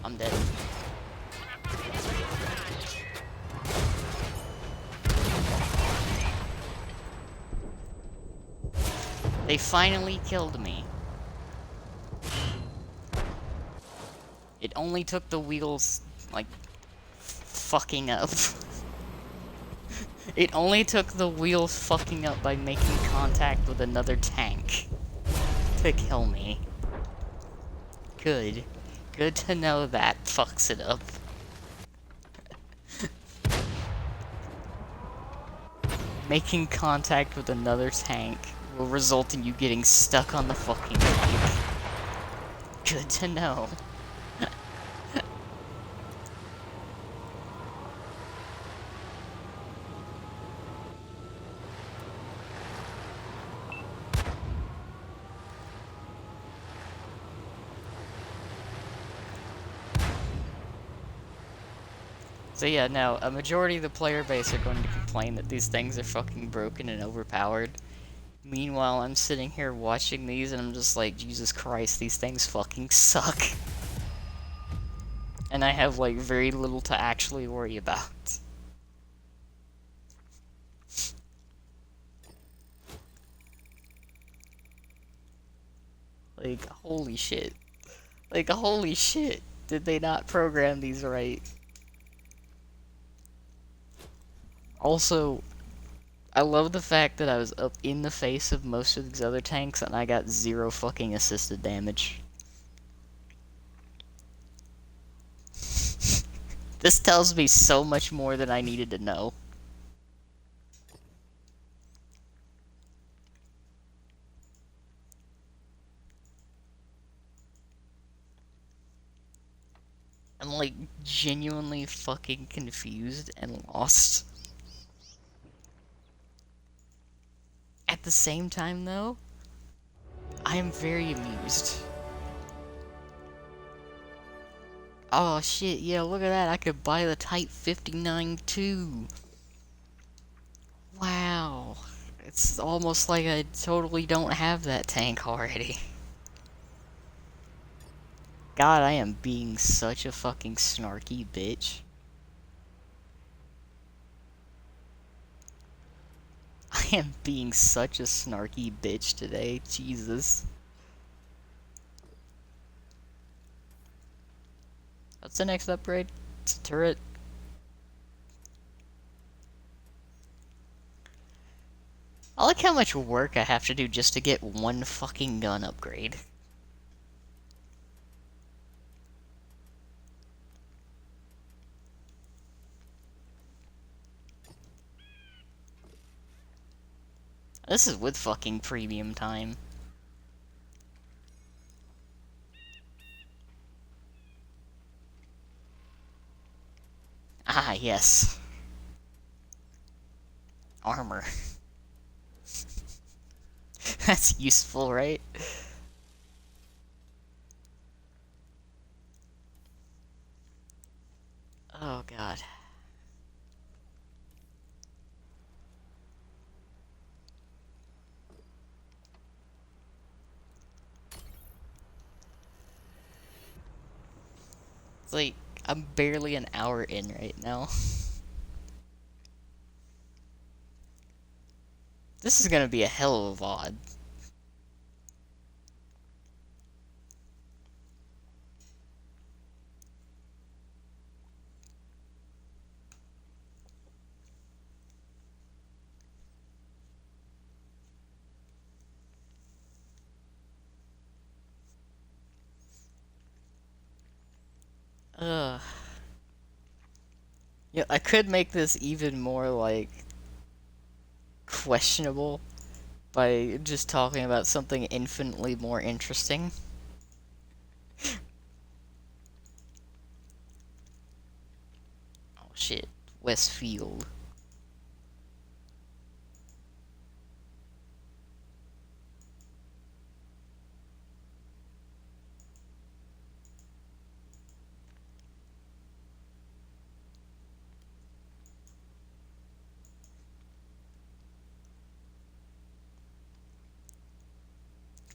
I'm dead. They finally killed me. It only took the wheels, like, fucking up. It only took the wheels fucking up by making contact with another tank to kill me. Good. Good to know that fucks it up. Making contact with another tank will result in you getting stuck on the fucking tank. Good to know. So yeah, no, a majority of the player base are going to complain that these things are fucking broken and overpowered. Meanwhile, I'm sitting here watching these and I'm just like, Jesus Christ, these things fucking suck. And I have, like, very little to actually worry about. Like, holy shit. Like, holy shit. Did they not program these right? Also, I love the fact that I was up in the face of most of these other tanks and I got 0 fucking assisted damage. This tells me so much more than I needed to know. I'm, like, genuinely fucking confused and lost. At the same time, though, I am very amused. Oh shit, yeah, look at that, I could buy the Type 59 too. Wow. It's almost like I totally don't have that tank already. God, I am being such a fucking snarky bitch. I am being such a snarky bitch today, Jesus. What's the next upgrade? It's a turret. I like how much work I have to do just to get one fucking gun upgrade. This is with fucking premium time. Ah, yes. Armor. That's useful, right? Oh, God. It's like, I'm barely an hour in right now. This is gonna be a hell of a VOD. Ugh. Yeah, I could make this even more, like, questionable by just talking about something infinitely more interesting. Oh shit, Westfield.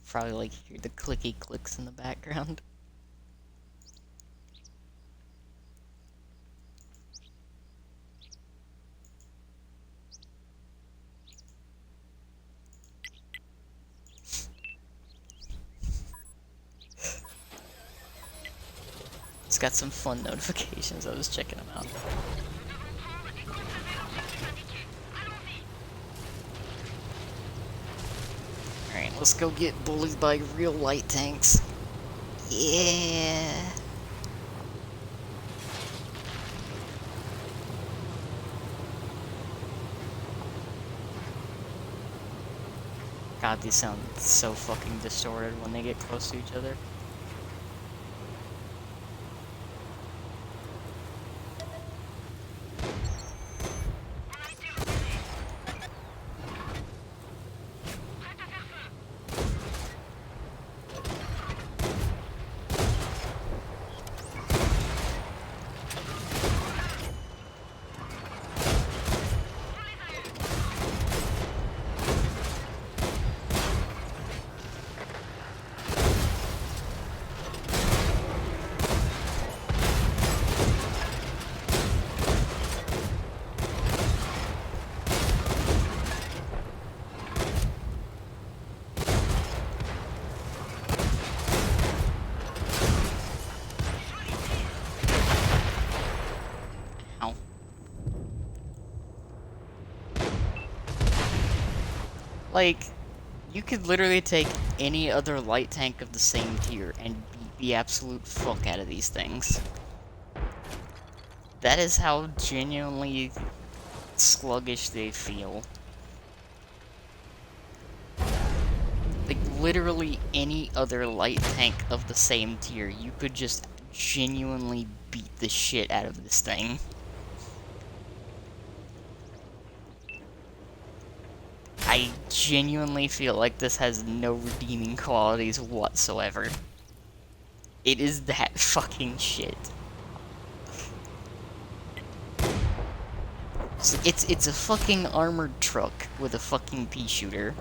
Probably like hear the clicky clicks in the background. It's got some fun notifications. I was checking them out. Alright, let's go get bullied by real light tanks. Yeah. God, these sound so fucking distorted when they get close to each other. Ow. Like, you could literally take any other light tank of the same tier and beat the absolute fuck out of these things. That is how genuinely sluggish they feel. Like, literally any other light tank of the same tier, you could just genuinely beat the shit out of this thing. I genuinely feel like this has no redeeming qualities whatsoever. It is that fucking shit. It's a fucking armored truck with a fucking pea shooter.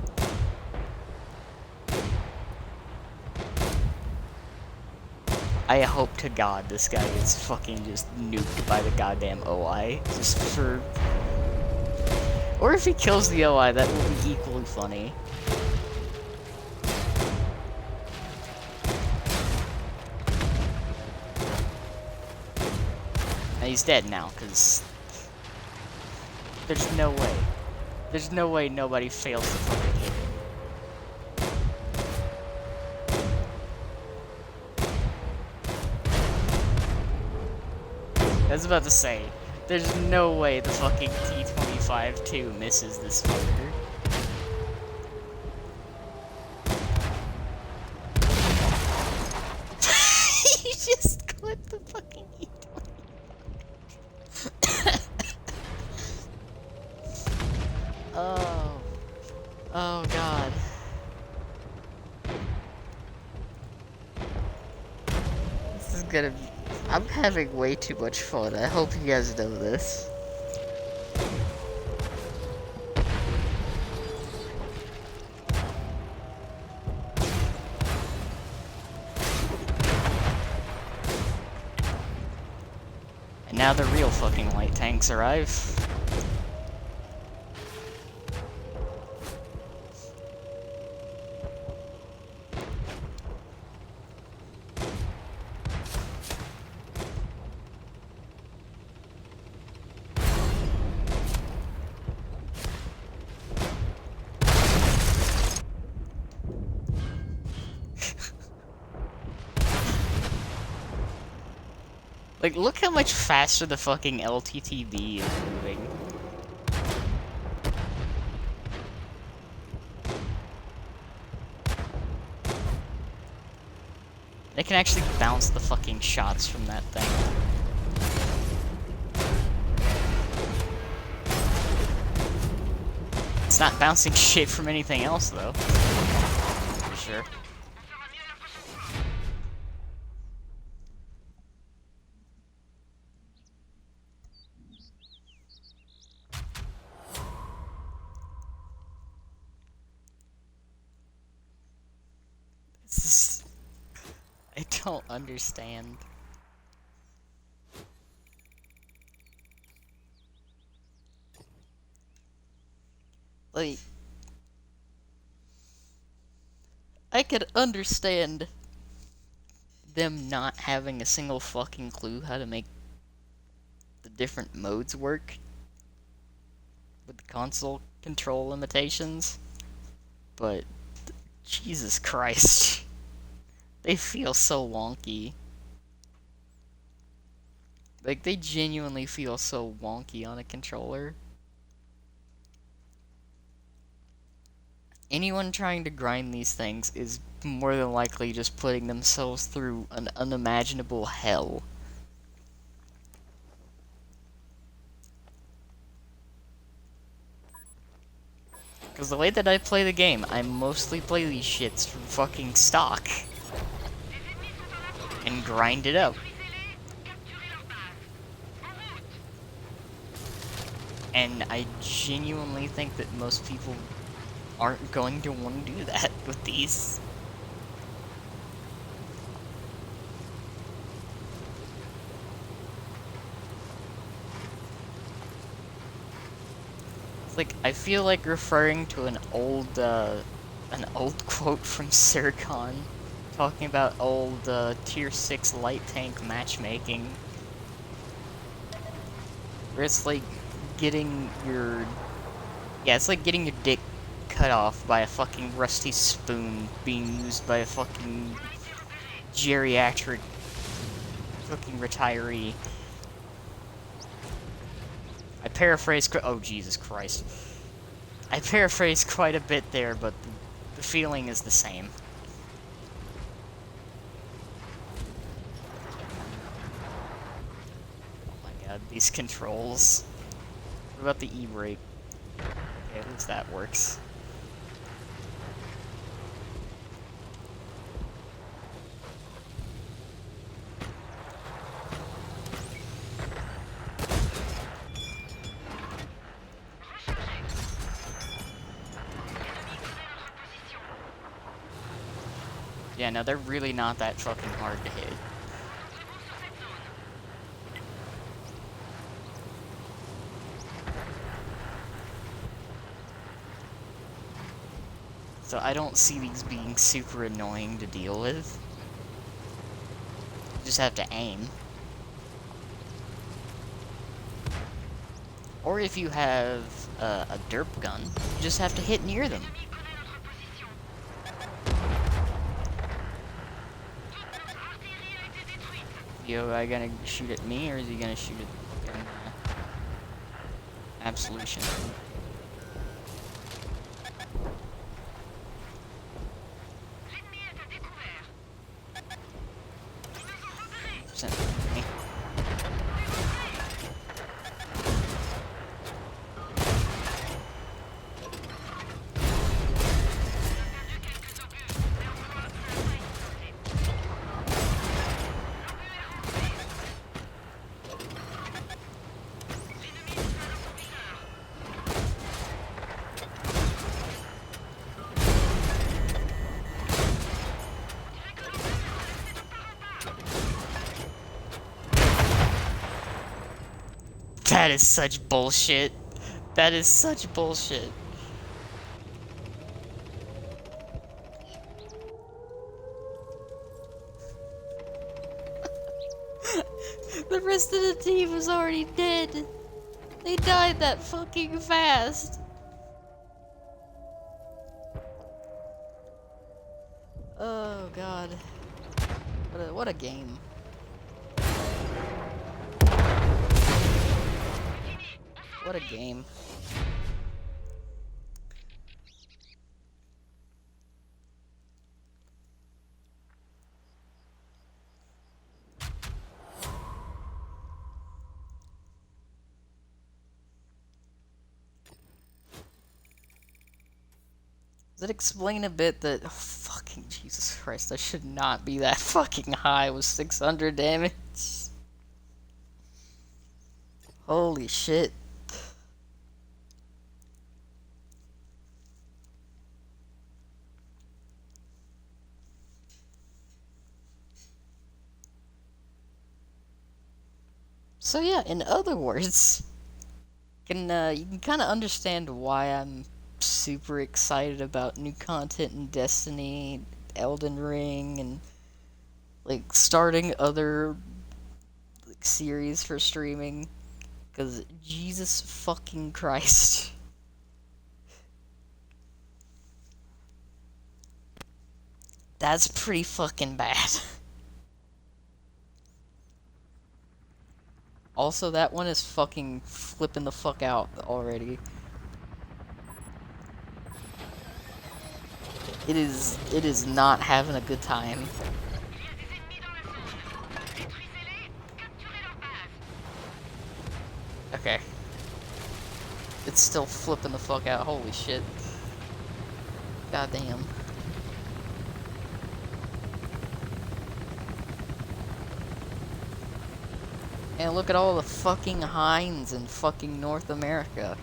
I hope to God this guy is fucking just nuked by the goddamn OI. Just for... Or if he kills the OI, that will be equally funny. And he's dead now, because... There's no way. There's no way nobody fails to fucking hit him. I was about to say, there's no way the fucking T-25-2 misses this fucker. He just clipped the fucking T-25. Oh. Oh, God. This is gonna be... I'm having way too much fun. I hope you guys know this. And now the real fucking light tanks arrive. Like, look how much faster the fucking LTTB is moving. I can actually bounce the fucking shots from that thing. It's not bouncing shit from anything else, though. For sure. It's just, I don't understand. Like, I could understand them not having a single fucking clue how to make the different modes work with the console control limitations, but Jesus Christ, they feel so wonky. Like, they genuinely feel so wonky on a controller. Anyone trying to grind these things is more than likely just putting themselves through an unimaginable hell. Because the way that I play the game, I mostly play these shits from fucking stock. And grind it up. And I genuinely think that most people aren't going to want to do that with these. It's like, I feel like referring to an old quote from Sircon, talking about old, Tier 6 light tank matchmaking. Where it's like getting your... Yeah, it's like getting your dick cut off by a fucking rusty spoon being used by a fucking geriatric fucking retiree. I paraphrased... Oh, Jesus Christ. I paraphrased quite a bit there, but the feeling is the same. Oh my god, these controls. What about the E-brake? Okay, at least that works. Yeah, no, they're really not that fucking hard to hit. So I don't see these being super annoying to deal with. You just have to aim. Or if you have a derp gun, you just have to hit near them. Yo, guy gonna shoot at me, or is he gonna shoot at Absolution? That is such bullshit. That is such bullshit. The rest of the team was already dead. They died that fucking fast. Oh god. What a game. What a game. Does it explain a bit that... Oh, fucking Jesus Christ, I should not be that fucking high with 600 damage. Holy shit. So yeah, in other words, you can kind of understand why I'm super excited about new content in Destiny, Elden Ring, and like starting other like series for streaming. Cause Jesus fucking Christ, that's pretty fucking bad. Also, that one is fucking flipping the fuck out already. It is not having a good time. Okay. It's still flipping the fuck out. Holy shit. Goddamn. And look at all the fucking hinds in fucking North America.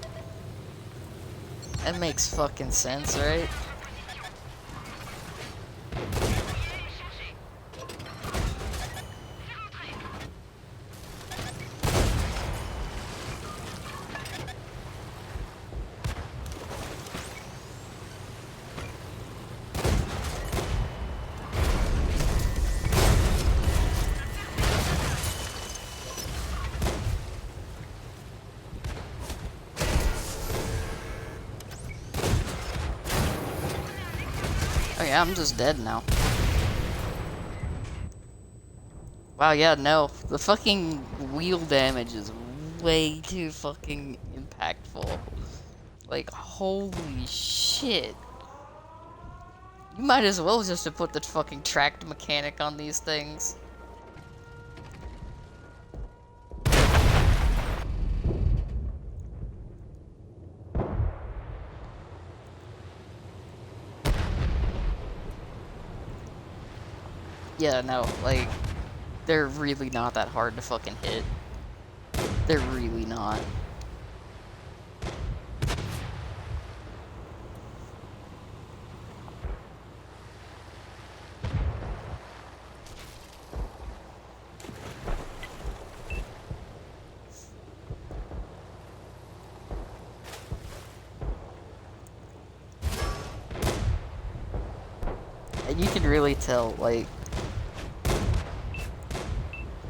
That makes fucking sense, right? Oh yeah, I'm just dead now. Wow, yeah, no. The fucking wheel damage is way too fucking impactful. Like, holy shit. You might as well just have put the fucking tracked mechanic on these things. Yeah, no, like, they're really not that hard to fucking hit. They're really not. And you can really tell, like,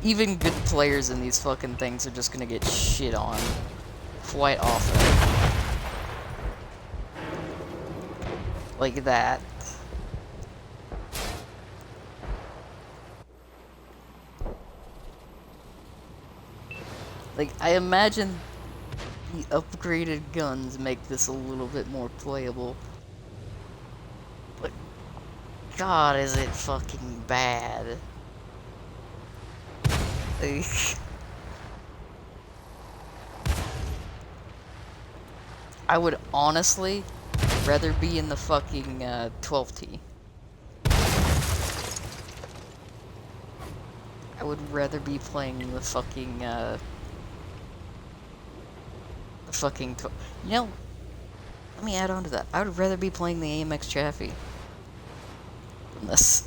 even good players in these fucking things are just gonna get shit on quite often. Like that. Like, I imagine the upgraded guns make this a little bit more playable. But, God, is it fucking bad. Like... I would honestly rather be in the fucking 12T. I would rather be playing the fucking you know, let me add on to that. I would rather be playing the AMX Chaffee than this.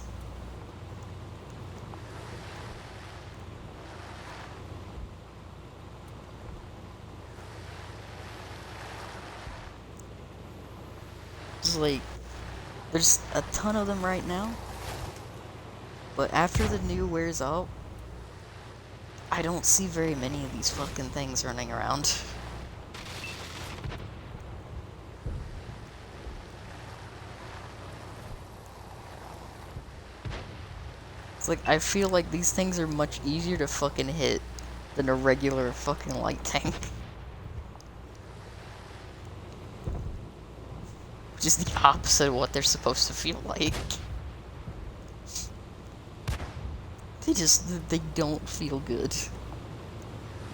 It's like, there's a ton of them right now, but after the new wears out, I don't see very many of these fucking things running around. It's like, I feel like these things are much easier to fucking hit than a regular fucking light tank. Which is the opposite of what they're supposed to feel like. They don't feel good.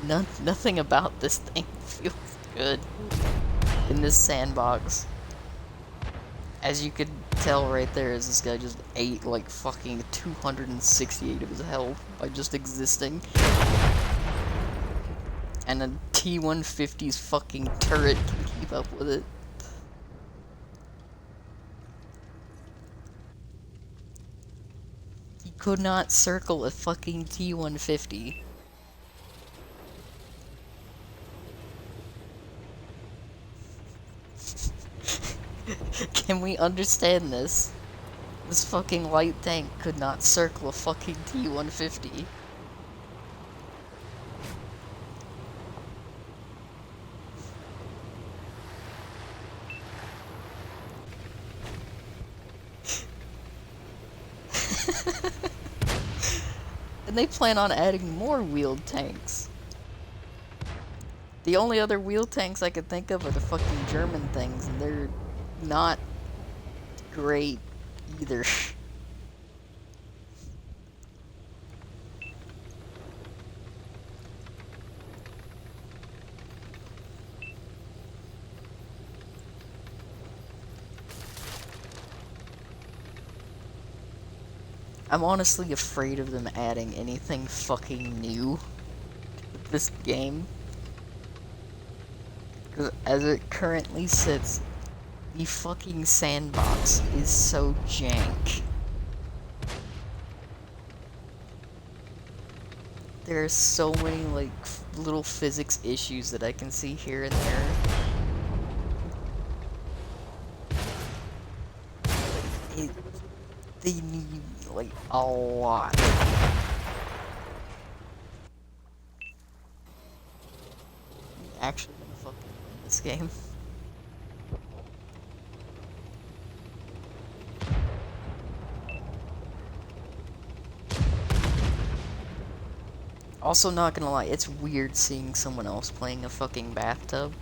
Nothing about this thing feels good in this sandbox. As you could tell right there, is this guy just ate like fucking 268 of his health by just existing. And a T-150's fucking turret can keep up with it. He could not circle a fucking T-150. Can we understand this? This fucking light tank could not circle a fucking T-150. And they plan on adding more wheeled tanks. The only other wheeled tanks I could think of are the fucking German things, and they're not great either. I'm honestly afraid of them adding anything fucking new to this game. Because as it currently sits, the fucking sandbox is so jank. There are so many, like, little physics issues that I can see here and there. They need, like, a lot. I'm actually gonna fucking win this game. Also, not gonna lie, it's weird seeing someone else playing a fucking bathtub,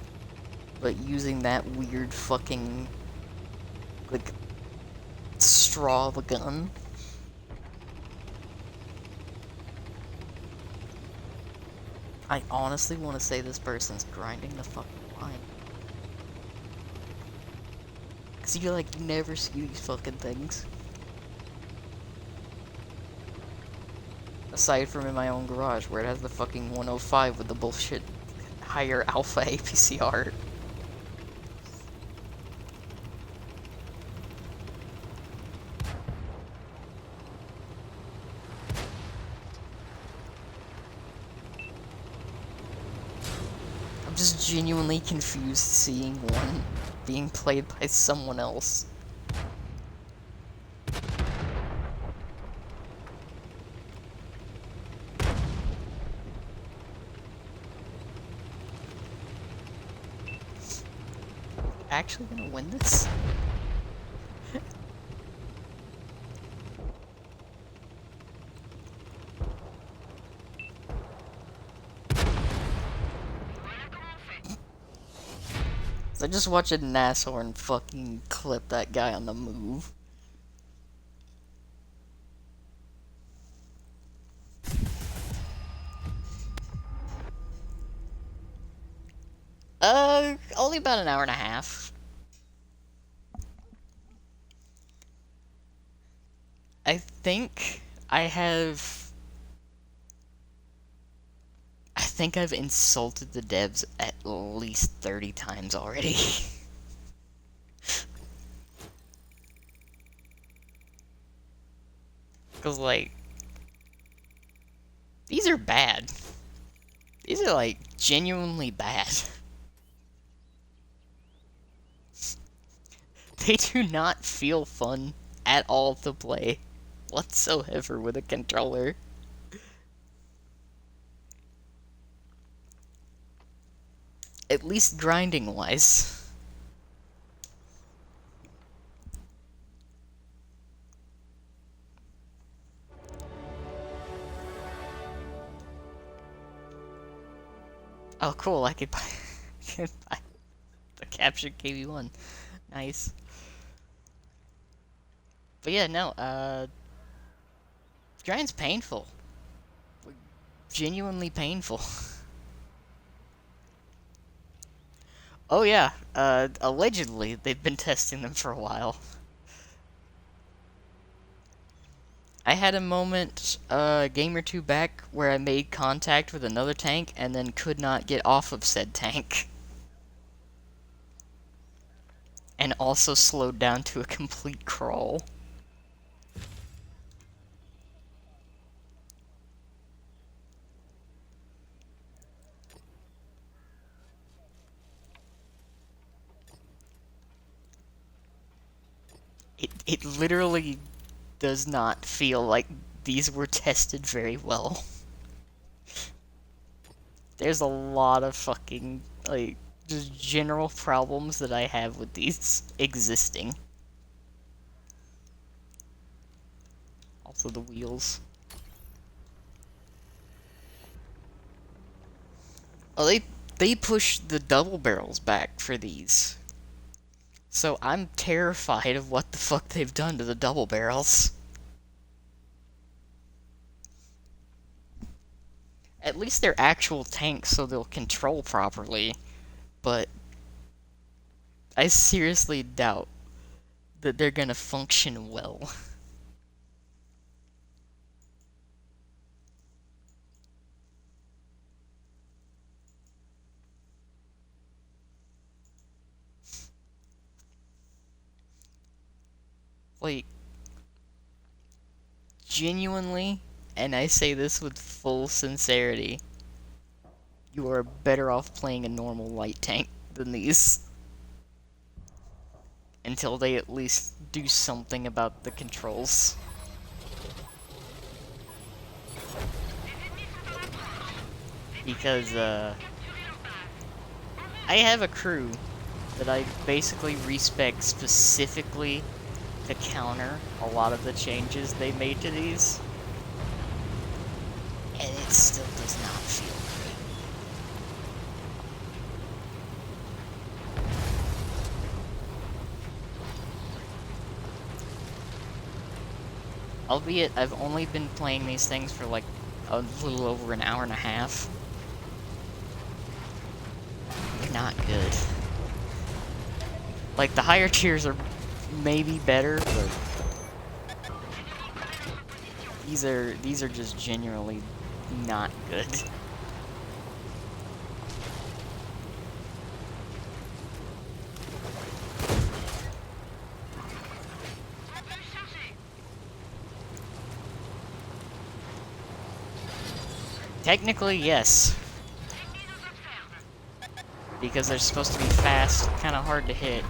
but using that weird fucking, like, straw of a gun. I honestly want to say this person's grinding the fucking line. Cause you, like, never see these fucking things. Aside from in my own garage, where it has the fucking 105 with the bullshit higher alpha APCR. I'm just genuinely confused seeing one being played by someone else. Actually gonna win this? So I just watched a Nashorn fucking clip that guy on the move. Only about an hour and a half. I think I've insulted the devs at least 30 times already. Cause like, these are bad. These are like genuinely bad. They do not feel fun at all to play whatsoever with a controller. At least grinding wise. Oh cool, I could buy, could buy the captured KV-1. Nice. But yeah, no, grind's painful. Genuinely painful. Oh yeah, allegedly they've been testing them for a while. I had a moment a game or two back where I made contact with another tank and then could not get off of said tank. And also slowed down to a complete crawl. It literally does not feel like these were tested very well. There's a lot of fucking, like, just general problems that I have with these existing. Also the wheels. Oh, they pushed the double barrels back for these. So I'm terrified of what the fuck they've done to the double barrels. At least they're actual tanks so they'll control properly, but I seriously doubt that they're gonna function well. Like, genuinely, and I say this with full sincerity, you are better off playing a normal light tank than these. Until they at least do something about the controls. Because, I have a crew that I basically respec specifically to counter a lot of the changes they made to these. And it still does not feel good. Albeit, I've only been playing these things for like a little over an hour and a half. They're not good. Like, the higher tiers are maybe better, but these are just genuinely not good. Technically, yes. Because they're supposed to be fast, kind of hard to hit.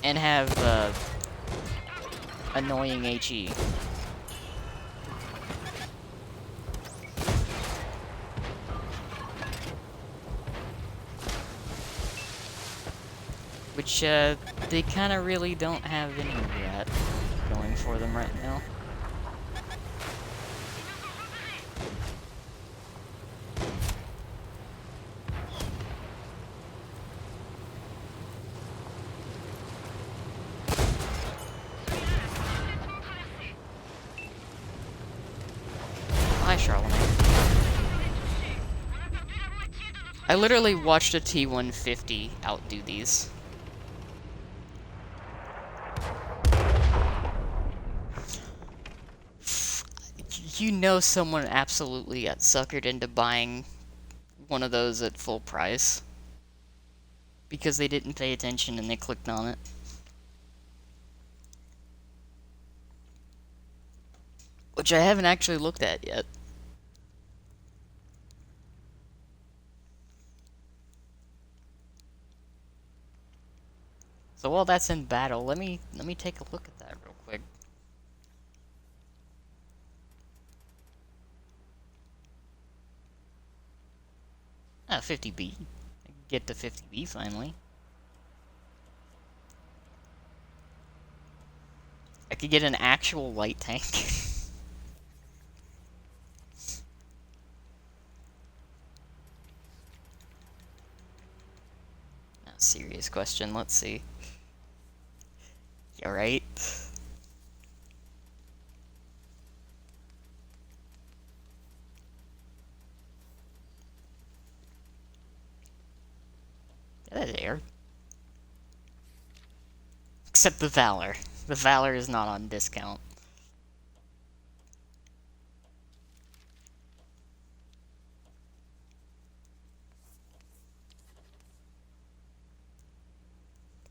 And have, annoying HE. Which, they kind of really don't have any of that going for them right now. Hi, Charlemagne. I literally watched a T-150 outdo these. You know someone absolutely got suckered into buying one of those at full price. Because they didn't pay attention and they clicked on it. Which I haven't actually looked at yet. So while that's in battle, let me take a look at that real quick. Ah, 50B. I can get to 50B finally. I could get an actual light tank. No, serious question, let's see. You alright? There. Except the Valor. The Valor is not on discount.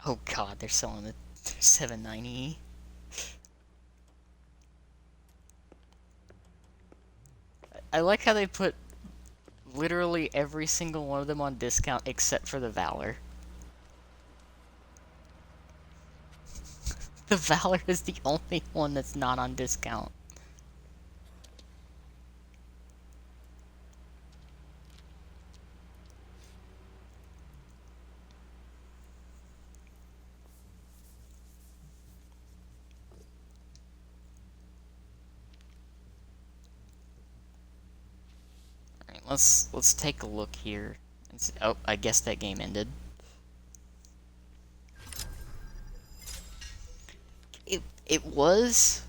Oh god, they're selling the 790. I like how they put literally every single one of them on discount except for the Valor. The Valor is the only one that's not on discount. Alright, let's take a look here. And see. Oh, I guess that game ended. It was,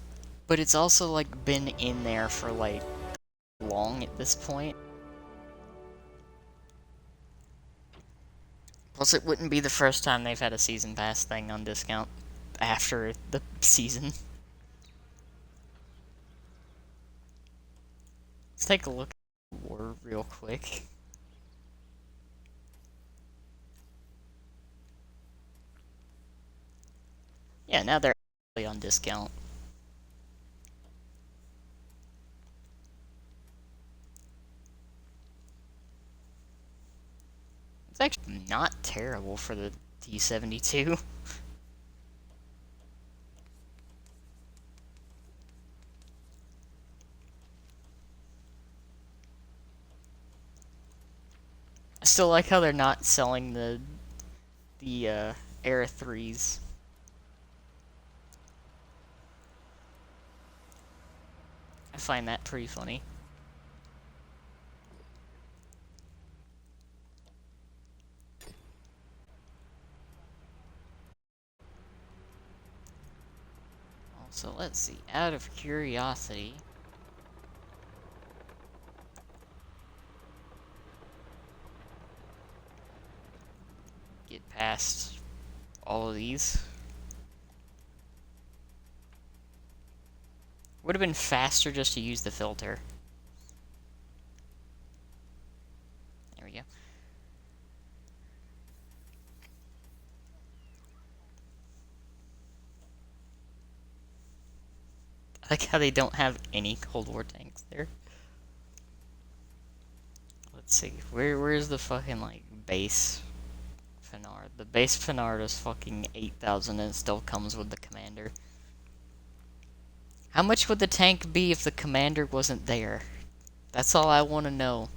but it's also like been in there for like long at this point. Plus, it wouldn't be the first time they've had a season pass thing on discount after the season. Let's take a look at War real quick. Yeah, now they're actually on discount. It's actually not terrible for the T-72. I still like how they're not selling the Air 3s. I find that pretty funny. Also, let's see, out of curiosity, get past all of these. Would have been faster just to use the filter. There we go. I like how they don't have any Cold War tanks there. Let's see, where's the fucking, like, base Finard? The base Finard is fucking 8,000 and it still comes with the commander. How much would the tank be if the commander wasn't there? That's all I want to know.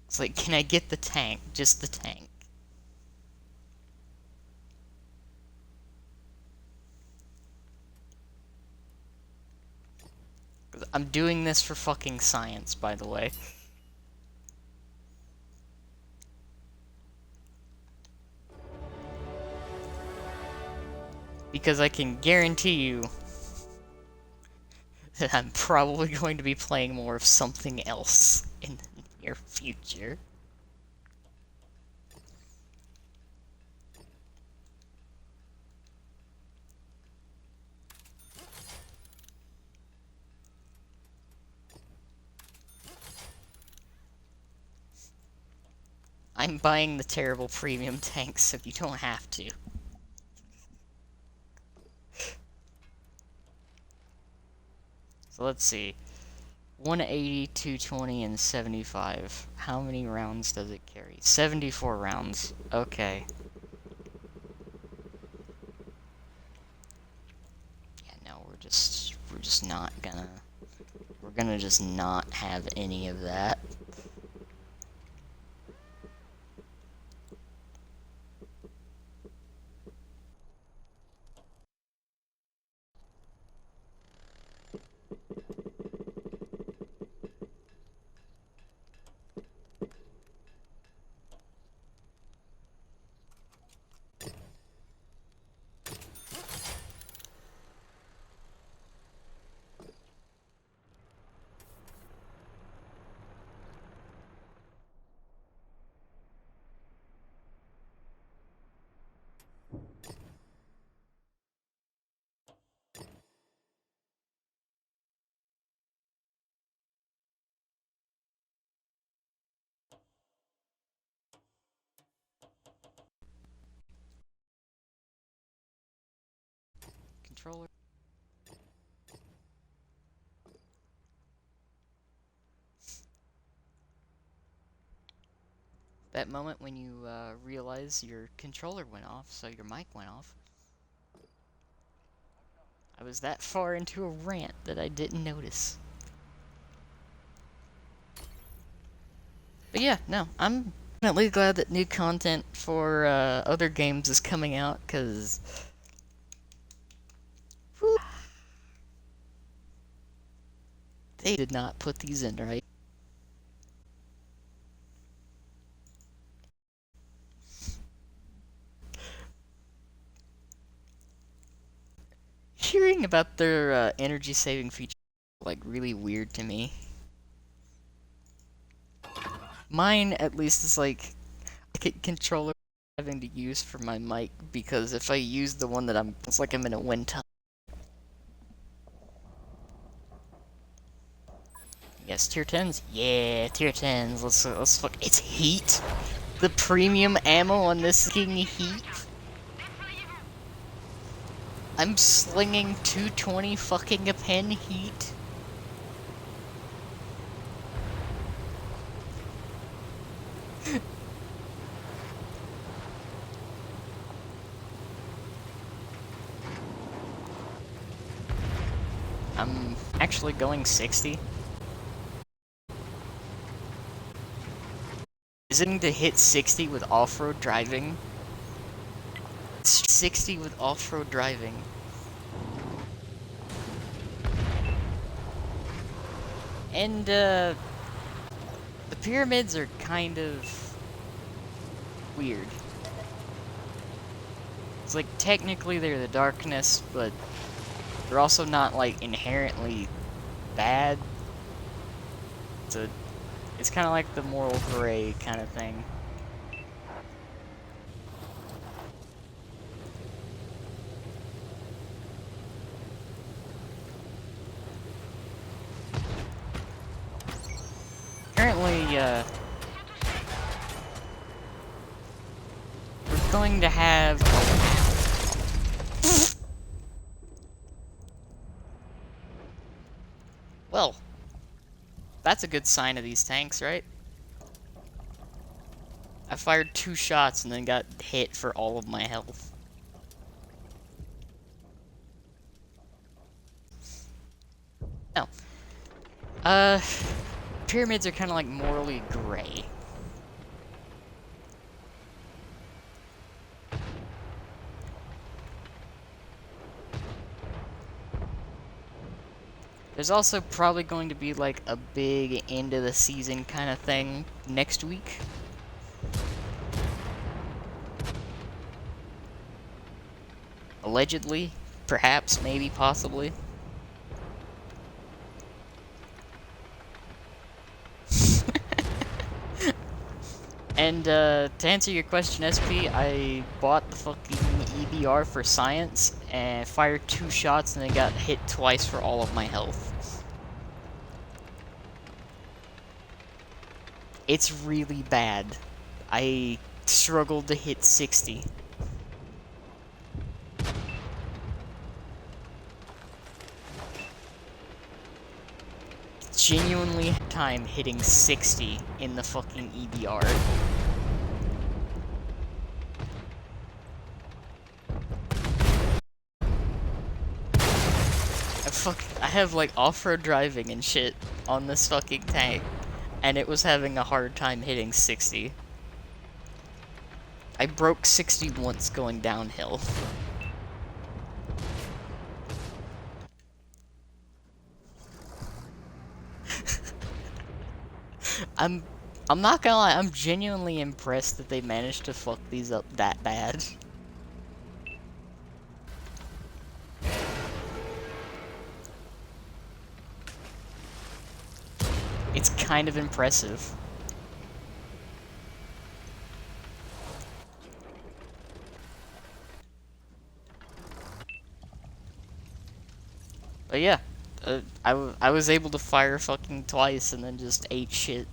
It's like, can I get the tank? Just the tank. I'm doing this for fucking science, by the way. Because I can guarantee you that I'm probably going to be playing more of something else in the near future. I'm buying the terrible premium tanks so you don't have to. So let's see. 180, 220, and 75. How many rounds does it carry? 74 rounds. Okay. Yeah, no, we're just not gonna... We're gonna just not have any of that. controller. That moment when you realize your controller went off, so your mic went off. I was that far into a rant that I didn't notice. But yeah, no, I'm definitely glad that new content for other games is coming out, because they did not put these in right. Hearing about their energy saving feature like really weird to me. Mine at least is like a controller having to use for my mic, because if I use the one that it's like I'm in a wind tunnel. Yes, tier 10s? Yeah, tier 10s. Let's fuck. It's heat. The premium ammo on this fucking heat. I'm slinging 220 fucking a pen heat. I'm actually going 60. Is it going to hit 60 with off-road driving? 60 with off-road driving. And, the pyramids are kind of weird. It's like, technically they're the darkness, but they're also not, like, inherently bad. It's kind of like the moral gray kind of thing. Currently, we're going to have... Well, that's a good sign of these tanks, right? I fired 2 shots and then got hit for all of my health. No. Pyramids are kind of like morally gray. There's also probably going to be like a big end of the season kind of thing next week. Allegedly, perhaps, maybe, possibly. And, to answer your question, SP, I bought the fucking EBR for science, and fired 2 shots, and then got hit twice for all of my health. It's really bad. I struggled to hit 60. Genuinely time hitting 60 in the fucking EBR. I have like off-road driving and shit on this fucking tank, and it was having a hard time hitting 60. I broke 60 once going downhill. I'm not gonna lie, I'm genuinely impressed that they managed to fuck these up that bad. It's kind of impressive. But yeah, I was able to fire fucking twice and then just ate shit.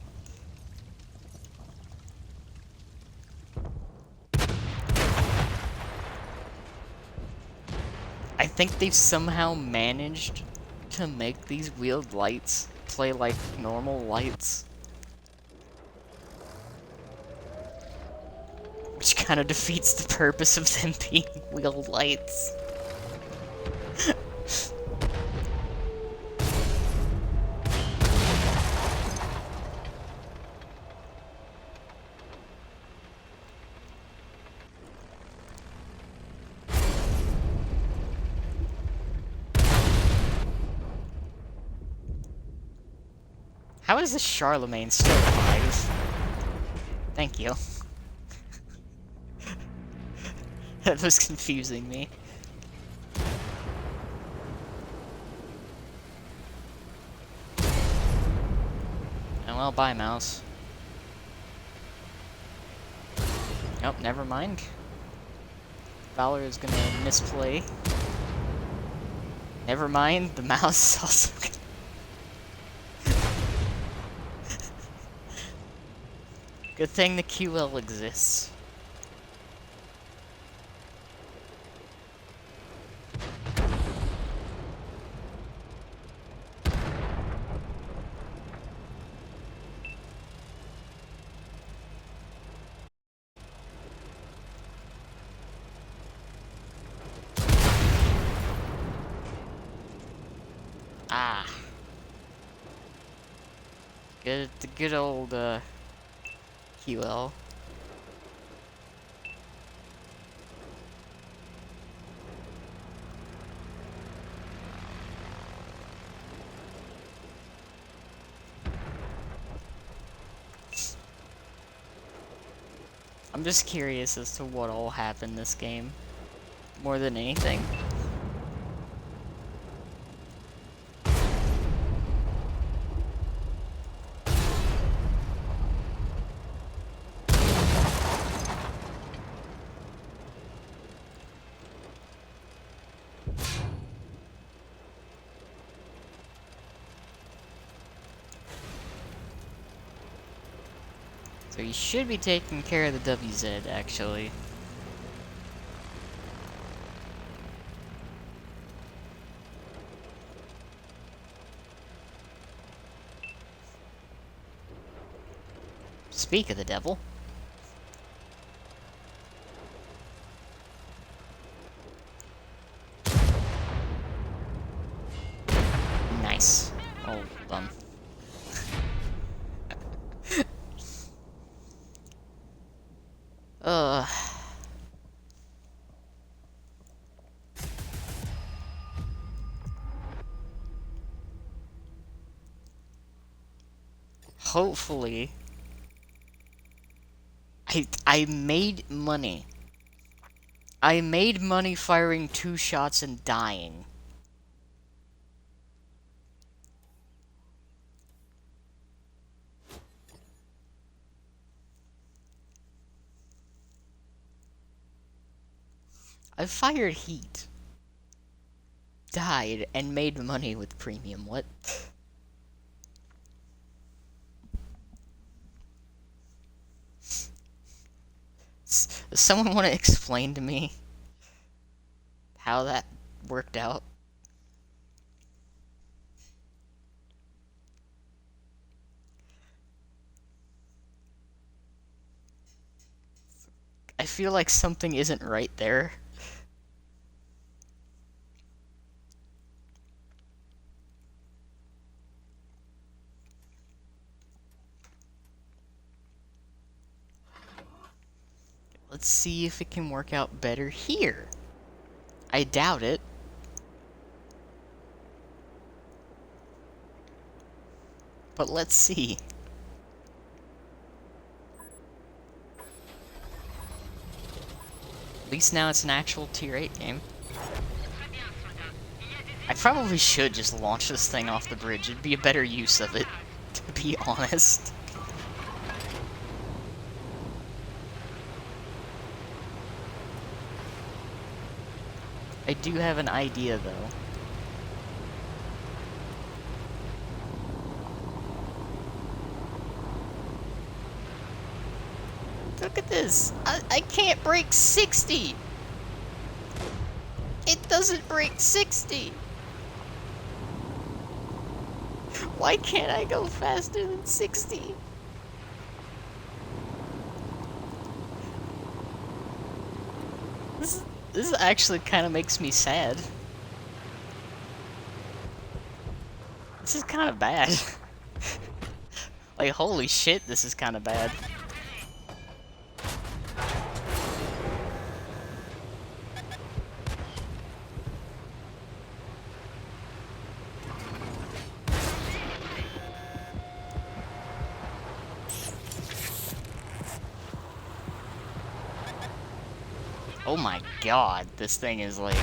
I think they've somehow managed to make these wheeled lights play like normal lights. Which kind of defeats the purpose of them being wheeled lights. How is this Charlemagne still alive? Thank you. That was confusing me. Oh well, bye, mouse. Nope, never mind. Valor is gonna misplay. Never mind, the mouse is also gonna... Good thing the QL exists. Ah. Good, the good old, QL. I'm just curious as to what all happened this game, more than anything. So you should be taking care of the WZ, actually. Speak of the devil. Nice. Oh, bum. Ugh. Hopefully, I made money. I made money firing 2 shots and dying. I fired heat, died, and made money with premium. What? Does someone want to explain to me how that worked out? I feel like something isn't right there. Let's see if it can work out better here. I doubt it. But let's see. At least now it's an actual tier 8 game. I probably should just launch this thing off the bridge. It'd be a better use of it, to be honest. I do have an idea, though. Look at this! I can't break 60! It doesn't break 60? Why can't I go faster than 60? This actually kind of makes me sad. This is kind of bad. Like, holy shit, this is kind of bad. Oh my god, this thing is like...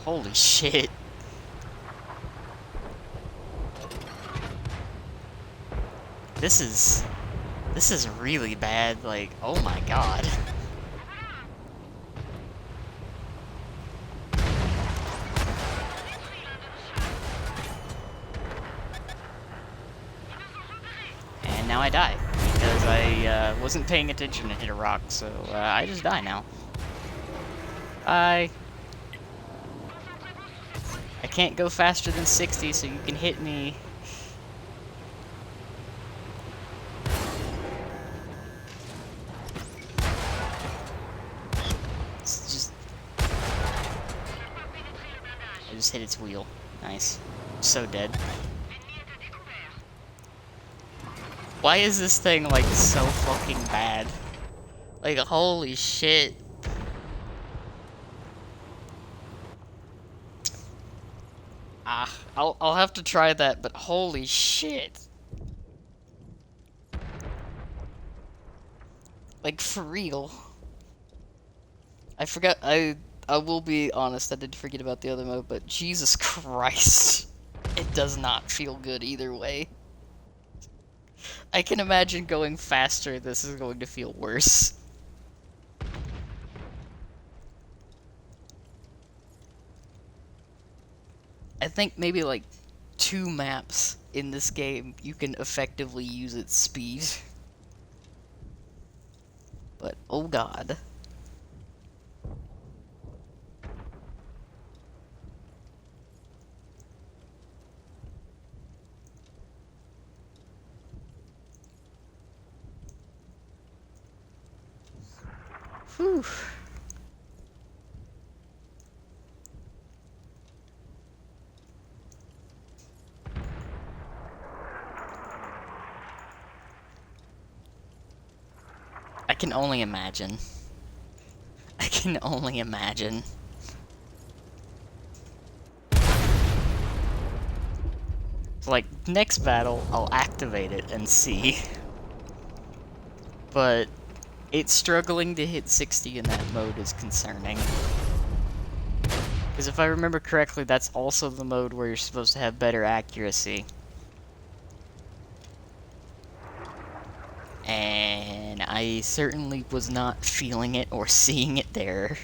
Holy shit. This is really bad, like, oh my god. And now I die, because I wasn't paying attention and hit a rock, so I just die now. I can't go faster than 60, so you can hit me. It's just... I just hit its wheel. Nice. So dead. Why is this thing, like, so fucking bad? Like, holy shit. I'll have to try that, but holy shit. Like, for real. I forgot, I will be honest, I did forget about the other mode, but Jesus Christ. It does not feel good either way. I can imagine going faster, this is going to feel worse. I think maybe like 2 maps in this game you can effectively use its speed. But oh god. Whew. I can only imagine. I can only imagine. Like, next battle, I'll activate it and see. But it's struggling to hit 60 in that mode is concerning. Because if I remember correctly, that's also the mode where you're supposed to have better accuracy. And I certainly was not feeling it or seeing it there.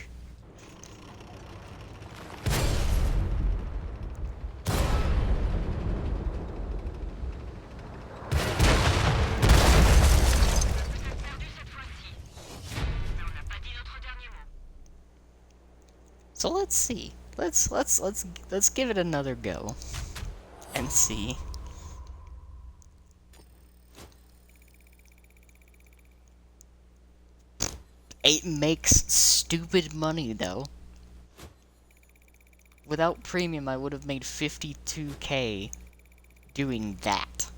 So let's see. Let's give it another go and see. It makes stupid money though. Without premium, I would have made 52K doing that.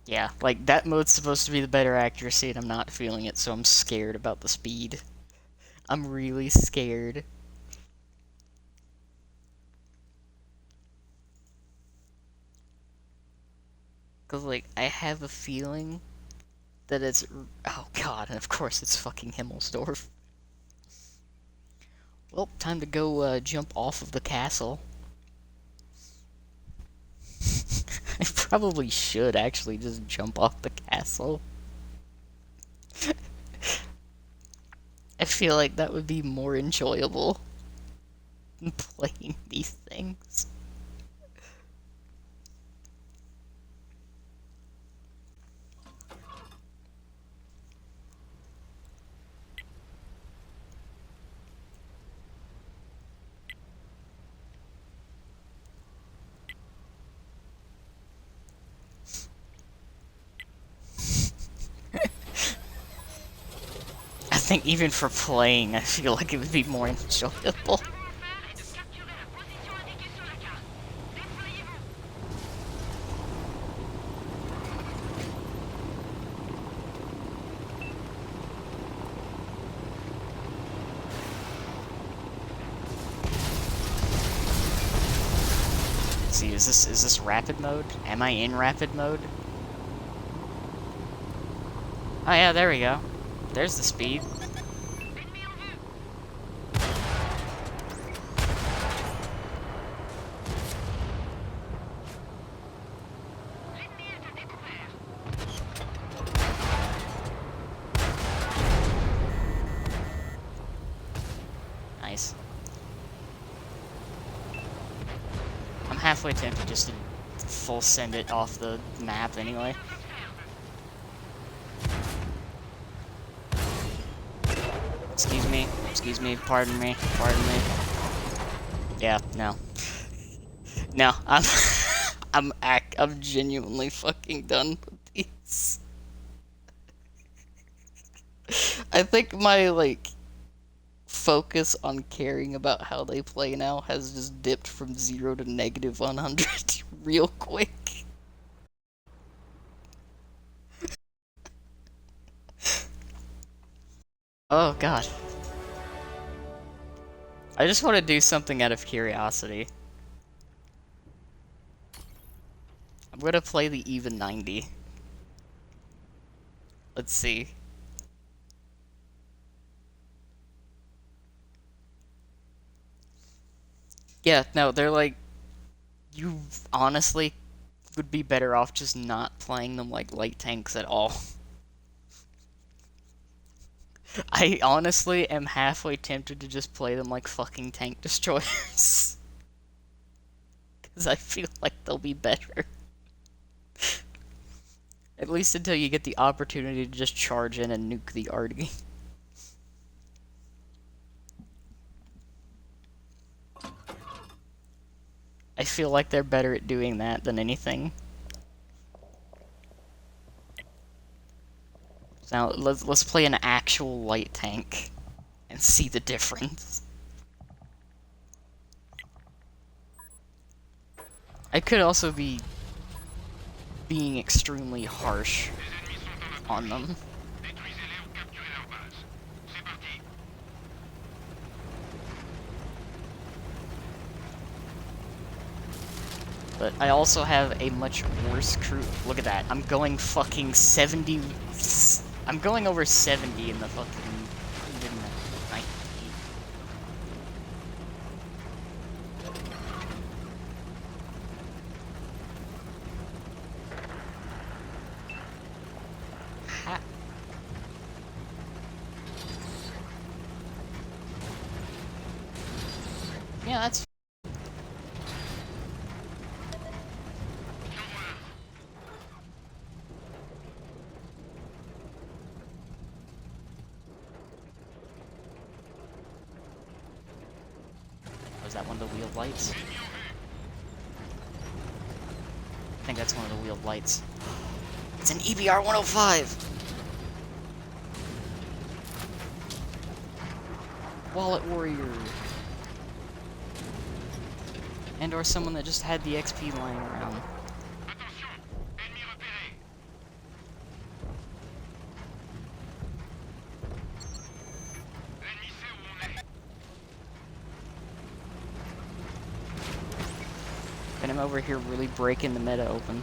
Yeah, like, that mode's supposed to be the better accuracy, and I'm not feeling it, so I'm scared about the speed. I'm really scared. Because, like, I have a feeling that it's... Oh, God, and of course it's fucking Himmelsdorf. Well, time to go, jump off of the castle. I probably should actually just jump off the castle. I feel like that would be more enjoyable than playing these things. think even for playing, I feel like it would be more enjoyable. See, is this rapid mode? Am I in rapid mode? Oh yeah, there we go. There's the speed. Nice. I'm halfway tempted just to full send it off the map anyway. Excuse me, pardon me. Yeah, no. No, I'm genuinely fucking done with these. I think my, like, focus on caring about how they play now has just dipped from 0 to negative 100 real quick. Oh god. I just want to do something out of curiosity. I'm gonna play the even 90. Let's see. Yeah, no, they're like, you honestly would be better off just not playing them like light tanks at all. I honestly am halfway tempted to just play them like fucking tank destroyers. Because I feel like they'll be better. At least until you get the opportunity to just charge in and nuke the arty. I feel like they're better at doing that than anything. So now let's play an actual light tank and see the difference. I could also be being extremely harsh on them. But I also have a much worse crew. Look at that. I'm going fucking 70... I'm going over 70 in the fucking... even the 90. Ha. Yeah, that's... Was that one of the wheeled lights? I think that's one of the wheeled lights. It's an EBR 105! Wallet Warrior! And or someone that just had the XP lying around. And I'm over here really breaking the meta open.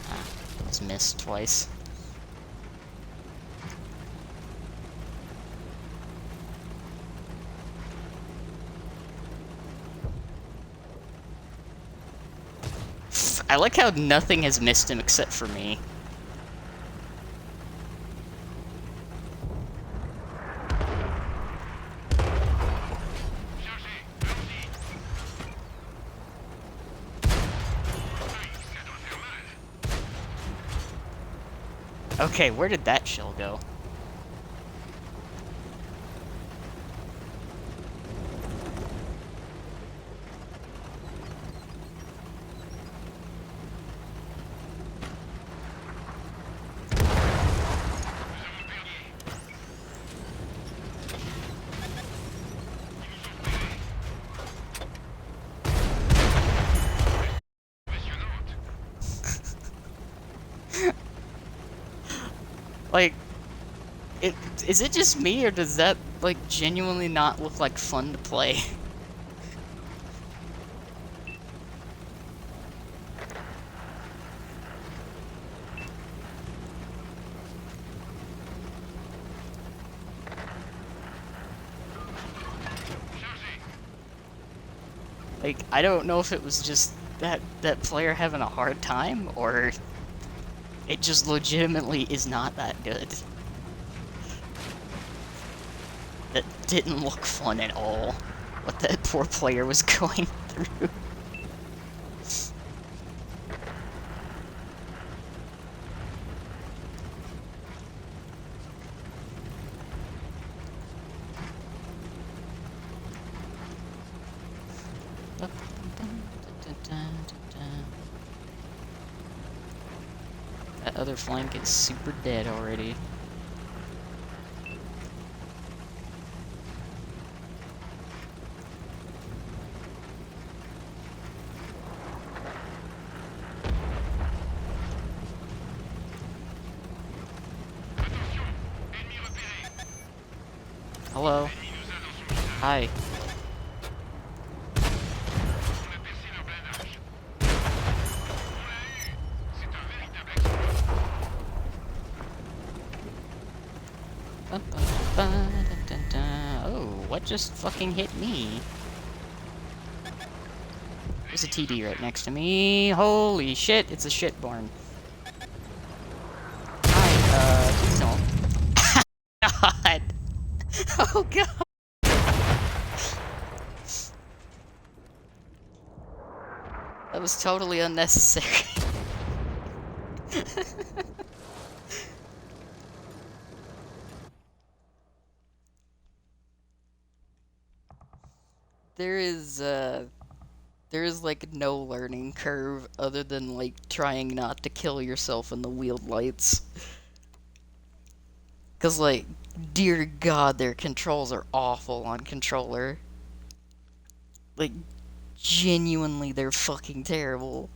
Ah, was missed twice. I like how nothing has missed him except for me. Okay, where did that shell go? Is it just me, or does that, like, genuinely not look like fun to play? Like, I don't know if it was just that player having a hard time, or it just legitimately is not that good. That didn't look fun at all, what that poor player was going through. That other flank is super dead already. Hello. Hi. Oh, what just fucking hit me? There's a TD right next to me. Holy shit, it's a shitborn. Hi, please don't. God. Oh god. That was totally unnecessary. There is, there is, like, no learning curve other than, like, trying not to kill yourself in the wheeled lights. Because, like, dear god, their controls are awful on controller. Like, genuinely, they're fucking terrible.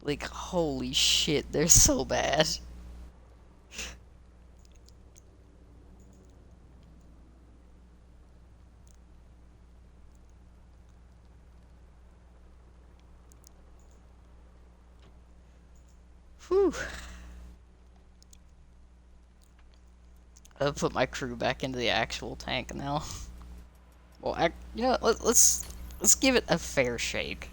Like, holy shit, they're so bad. Whew. I'll put my crew back into the actual tank now. Well, you know, let's give it a fair shake.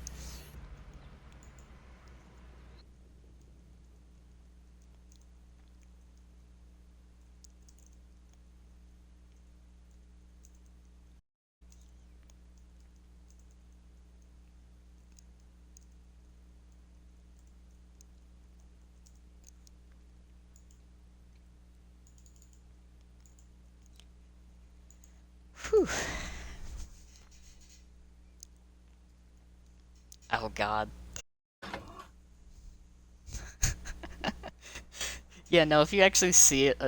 Whew. Oh god. Yeah, no, if you actually see it,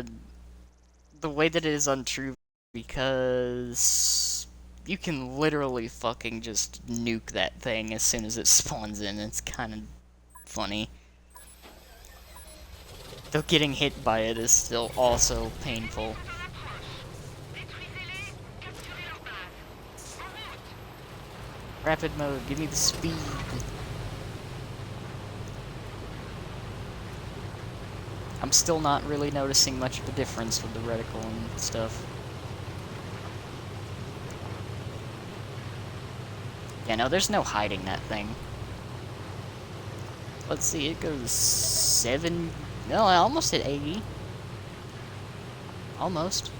the way that it is untrue, because you can literally fucking just nuke that thing as soon as it spawns in. It's kind of funny. Though getting hit by it is still also painful. Rapid mode, give me the speed. I'm still not really noticing much of a difference with the reticle and stuff. Yeah, no, there's no hiding that thing. Let's see, it goes 7... No, I almost hit 80. Almost.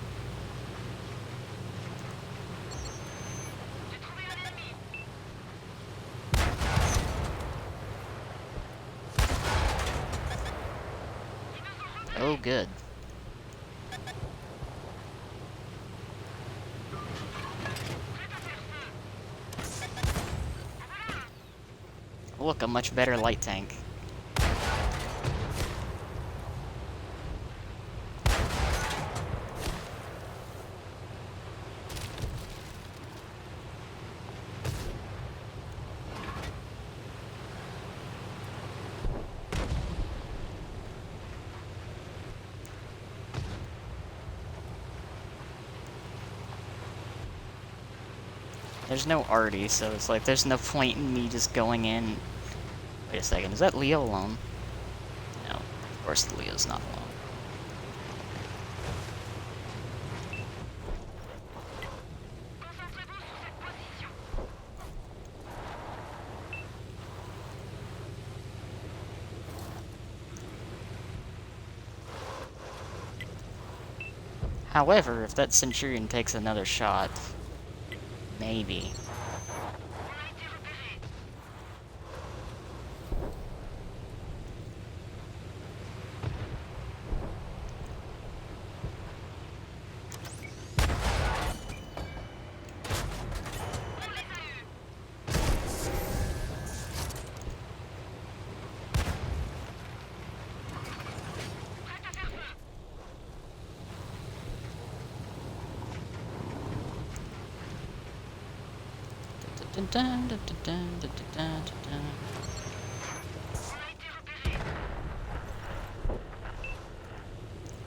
Oh, good. Look, a much better light tank. There's no arty, so it's like there's no point in me just going in. Wait a second, is that Leo alone? No, of course Leo's not alone. However, if that Centurion takes another shot, maybe.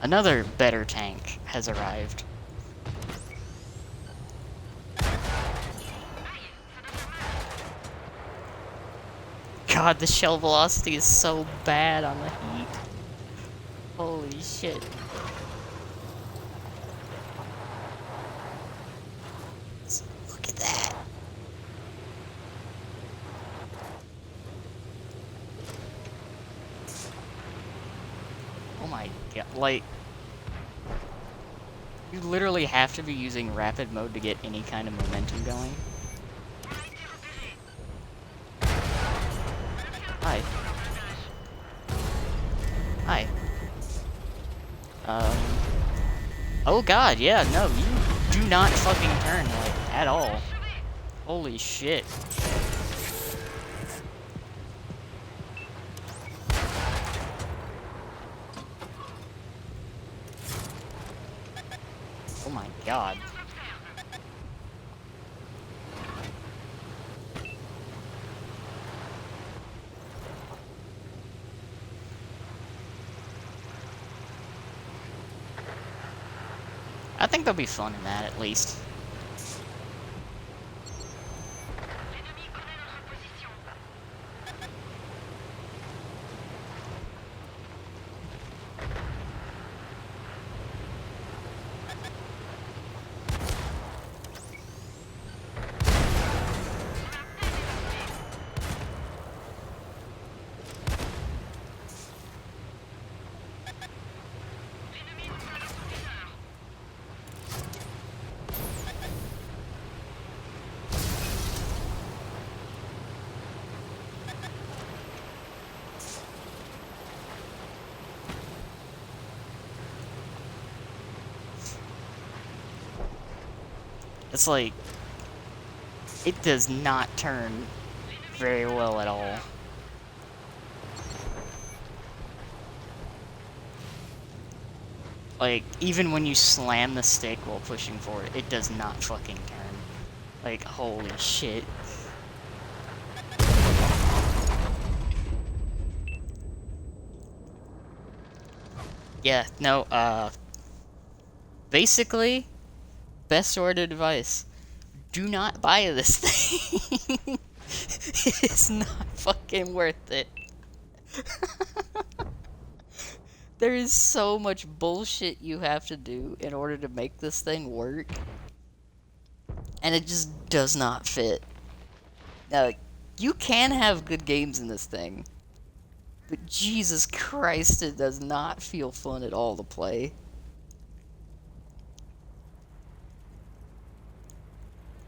Another better tank has arrived. God, the shell velocity is so bad on the heat. Holy shit. Look at that. Oh my god, like... You literally have to be using rapid mode to get any kind of momentum going. Hi. Hi. Oh god, yeah, no, you do not fucking turn, like, at all. Holy shit. Oh my god. I think there'll be fun in that, at least. It's like... It does not turn very well at all. Like, even when you slam the stick while pushing forward, it does not fucking turn. Like, holy shit. Yeah, no, basically, best order device. Do not buy this thing. It is not fucking worth it. There is so much bullshit you have to do in order to make this thing work. And it just does not fit. Now, you can have good games in this thing. But Jesus Christ, it does not feel fun at all to play.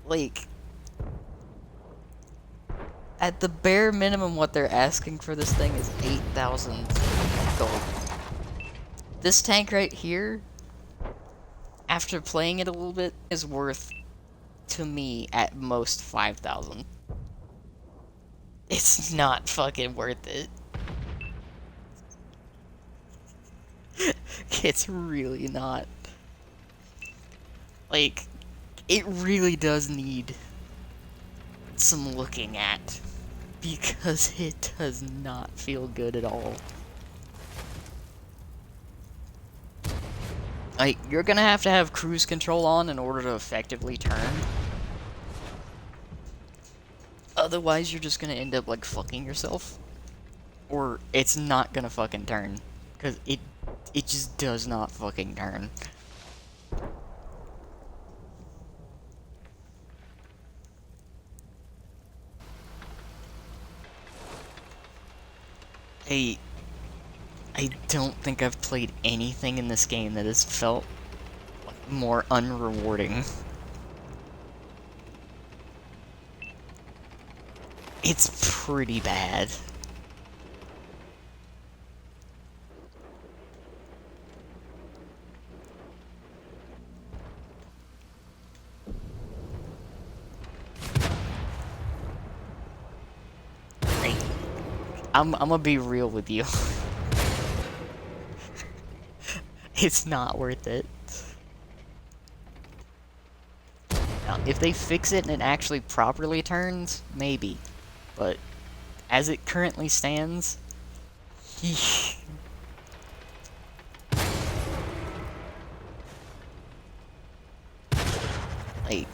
Like, at the bare minimum, what they're asking for this thing is 8,000 gold. This tank right here, after playing it a little bit, is worth, to me, at most 5,000. It's not fucking worth it. It's really not. Like, it really does need some looking at, because it does not feel good at all. Like, you're gonna have to have cruise control on in order to effectively turn. Otherwise, you're just gonna end up like fucking yourself, or it's not gonna fucking turn, cause it just does not fucking turn. I I don't think I've played anything in this game that has felt more unrewarding. It's pretty bad. Like, I'm gonna be real with you. It's not worth it. Now, if they fix it and it actually properly turns, maybe. But as it currently stands, like,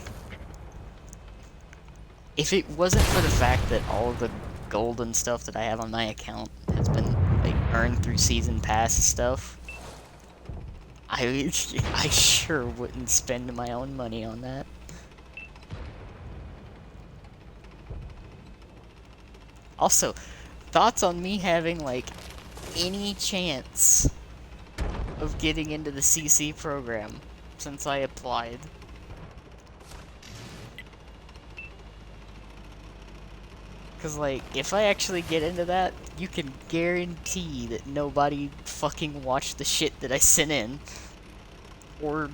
if it wasn't for the fact that all of the gold and stuff that I have on my account has been like earned through season pass stuff, I I sure wouldn't spend my own money on that. Also, thoughts on me having like any chance of getting into the CC program since I applied? Because, like, if I actually get into that, you can guarantee that nobody fucking watched the shit that I sent in. Or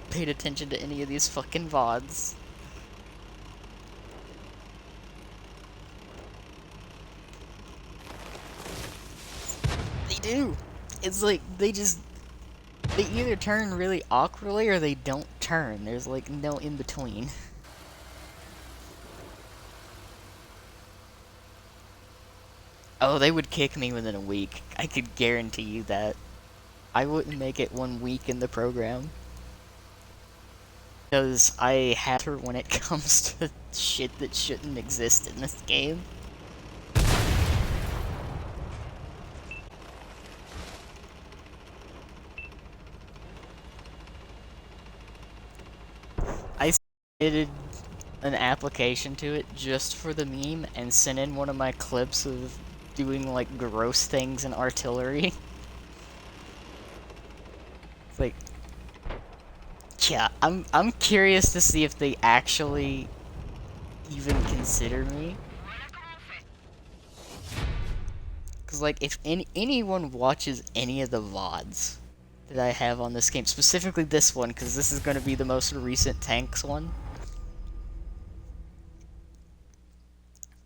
paid attention to any of these fucking VODs. They do! It's like, they either turn really awkwardly or they don't turn. There's, like, no in between. Oh, they would kick me within a week. I could guarantee you that. I wouldn't make it 1 week in the program. Because I have her when it comes to shit that shouldn't exist in this game. I submitted an application to it just for the meme and sent in one of my clips of doing like gross things in artillery. It's like, yeah, I'm curious to see if they actually even consider me. Cause like if anyone watches any of the VODs that I have on this game, specifically this one, because this is going to be the most recent tanks one.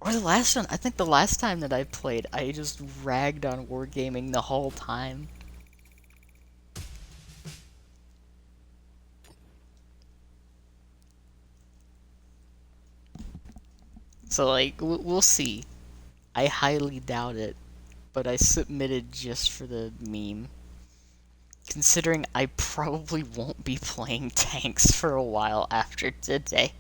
Or the last one. I think the last time that I played, I just ragged on Wargaming the whole time. So, like, we'll see. I highly doubt it, but I submitted just for the meme. Considering I probably won't be playing tanks for a while after today.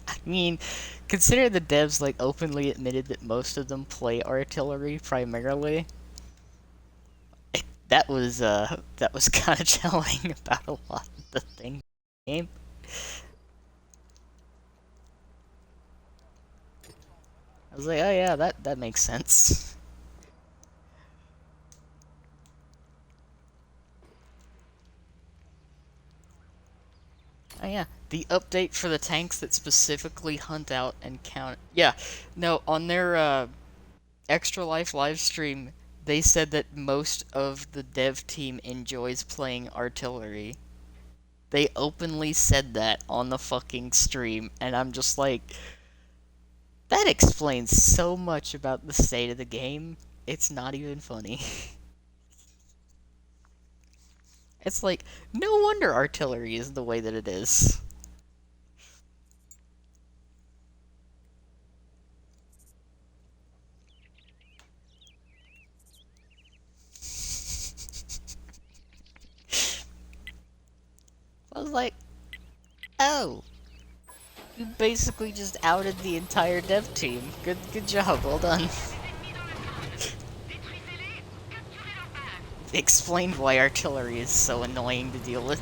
I mean, consider the devs like openly admitted that most of them play artillery primarily. That was kind of telling about a lot of the things in the game. I was like, oh yeah, that makes sense. Oh yeah, the update for the tanks that specifically hunt out and count. Yeah, no, on their Extra Life live stream, they said that most of the dev team enjoys playing artillery. They openly said that on the fucking stream, and I'm just like, that explains so much about the state of the game. It's not even funny. It's like, no wonder artillery is the way that it is. was like, oh, you basically just outed the entire dev team. Good job, well done. Explained why artillery is so annoying to deal with.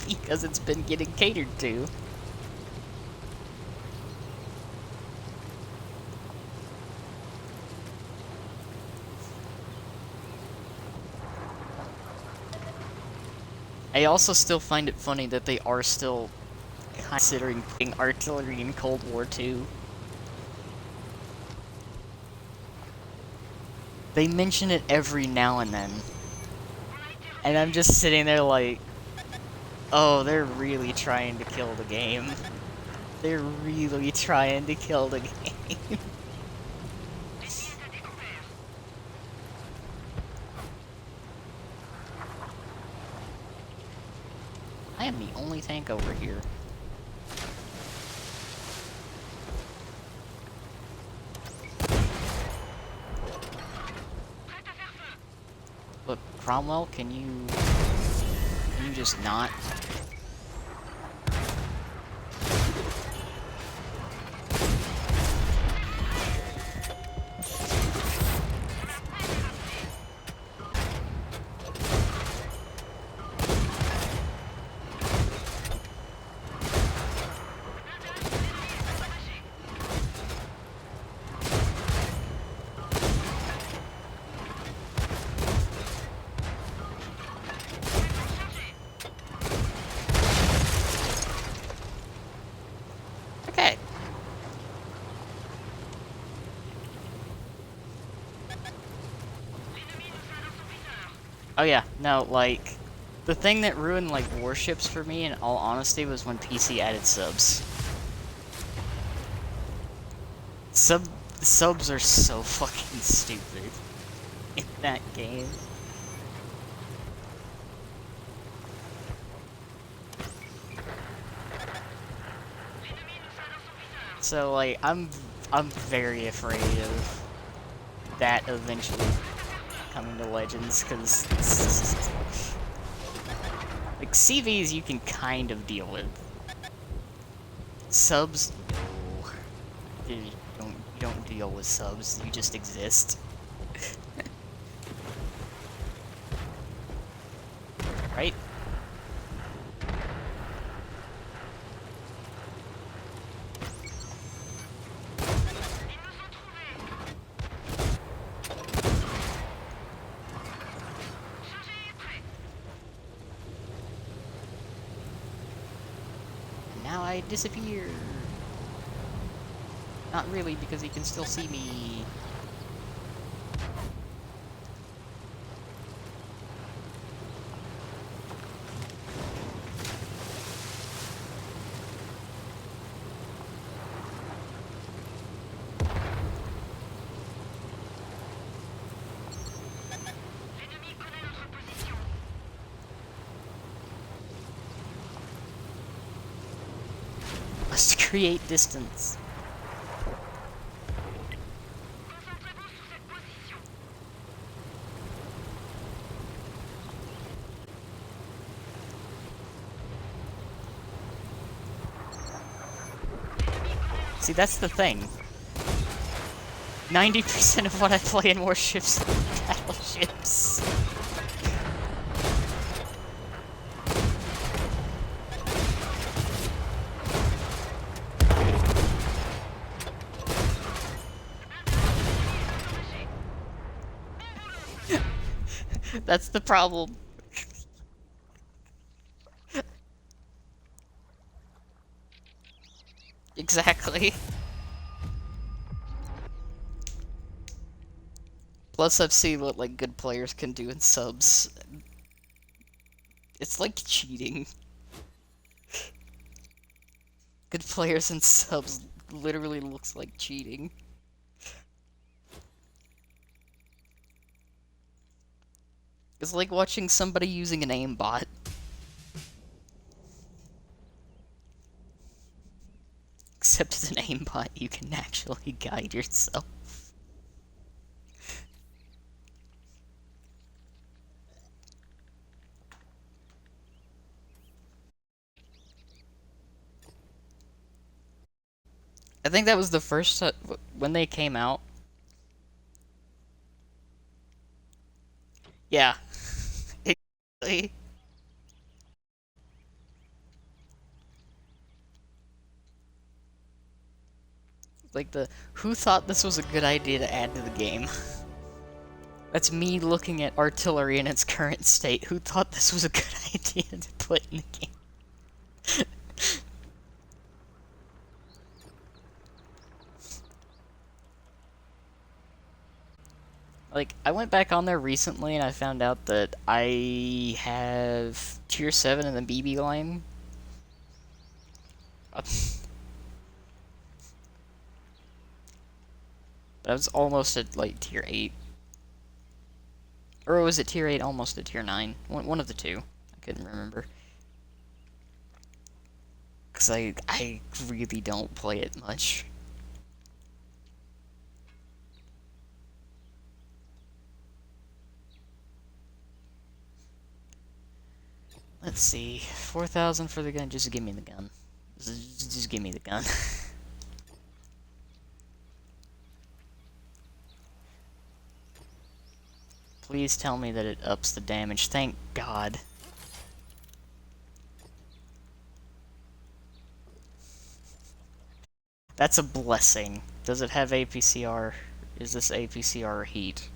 Because it's been getting catered to. I also still find it funny that they are still considering putting artillery in Cold War II. They mention it every now and then. And I'm just sitting there like, oh, they're really trying to kill the game. They're really trying to kill the game. I am the only tank over here. Look, Cromwell, can you just not? Okay. Oh yeah, no, like, the thing that ruined, like, warships for me, in all honesty, was when PC added subs. Subs are so fucking stupid in that game. So, like, I'm very afraid of that eventually coming to Legends, because like, CVs you can kind of deal with. Subs, no. You don't deal with subs, you just exist. Right? Now I disappear. Not really, because he can still see me. Must create distance. See, that's the thing. 90% of what I play in warships are battleships. That's the problem. Exactly. Plus, I've seen what, like, good players can do in subs. It's like cheating. Good players in subs literally looks like cheating. It's like watching somebody using an aimbot. Except as an aimbot, you can actually guide yourself. I think that was the first when they came out. Yeah, exactly. Like the who thought this was a good idea to add to the game? That's me looking at artillery in its current state. Who thought this was a good idea to put in the game? Like, I went back on there recently and I found out that I have tier 7 in the BB line. But I was almost at, like, tier 8. Or was it tier 8 almost at tier 9? One of the two. I couldn't remember. Because I really don't play it much. Let's see. 4,000 for the gun. Just give me the gun. Just give me the gun. Please tell me that it ups the damage. Thank God. That's a blessing. Does it have APCR? Is this APCR or heat?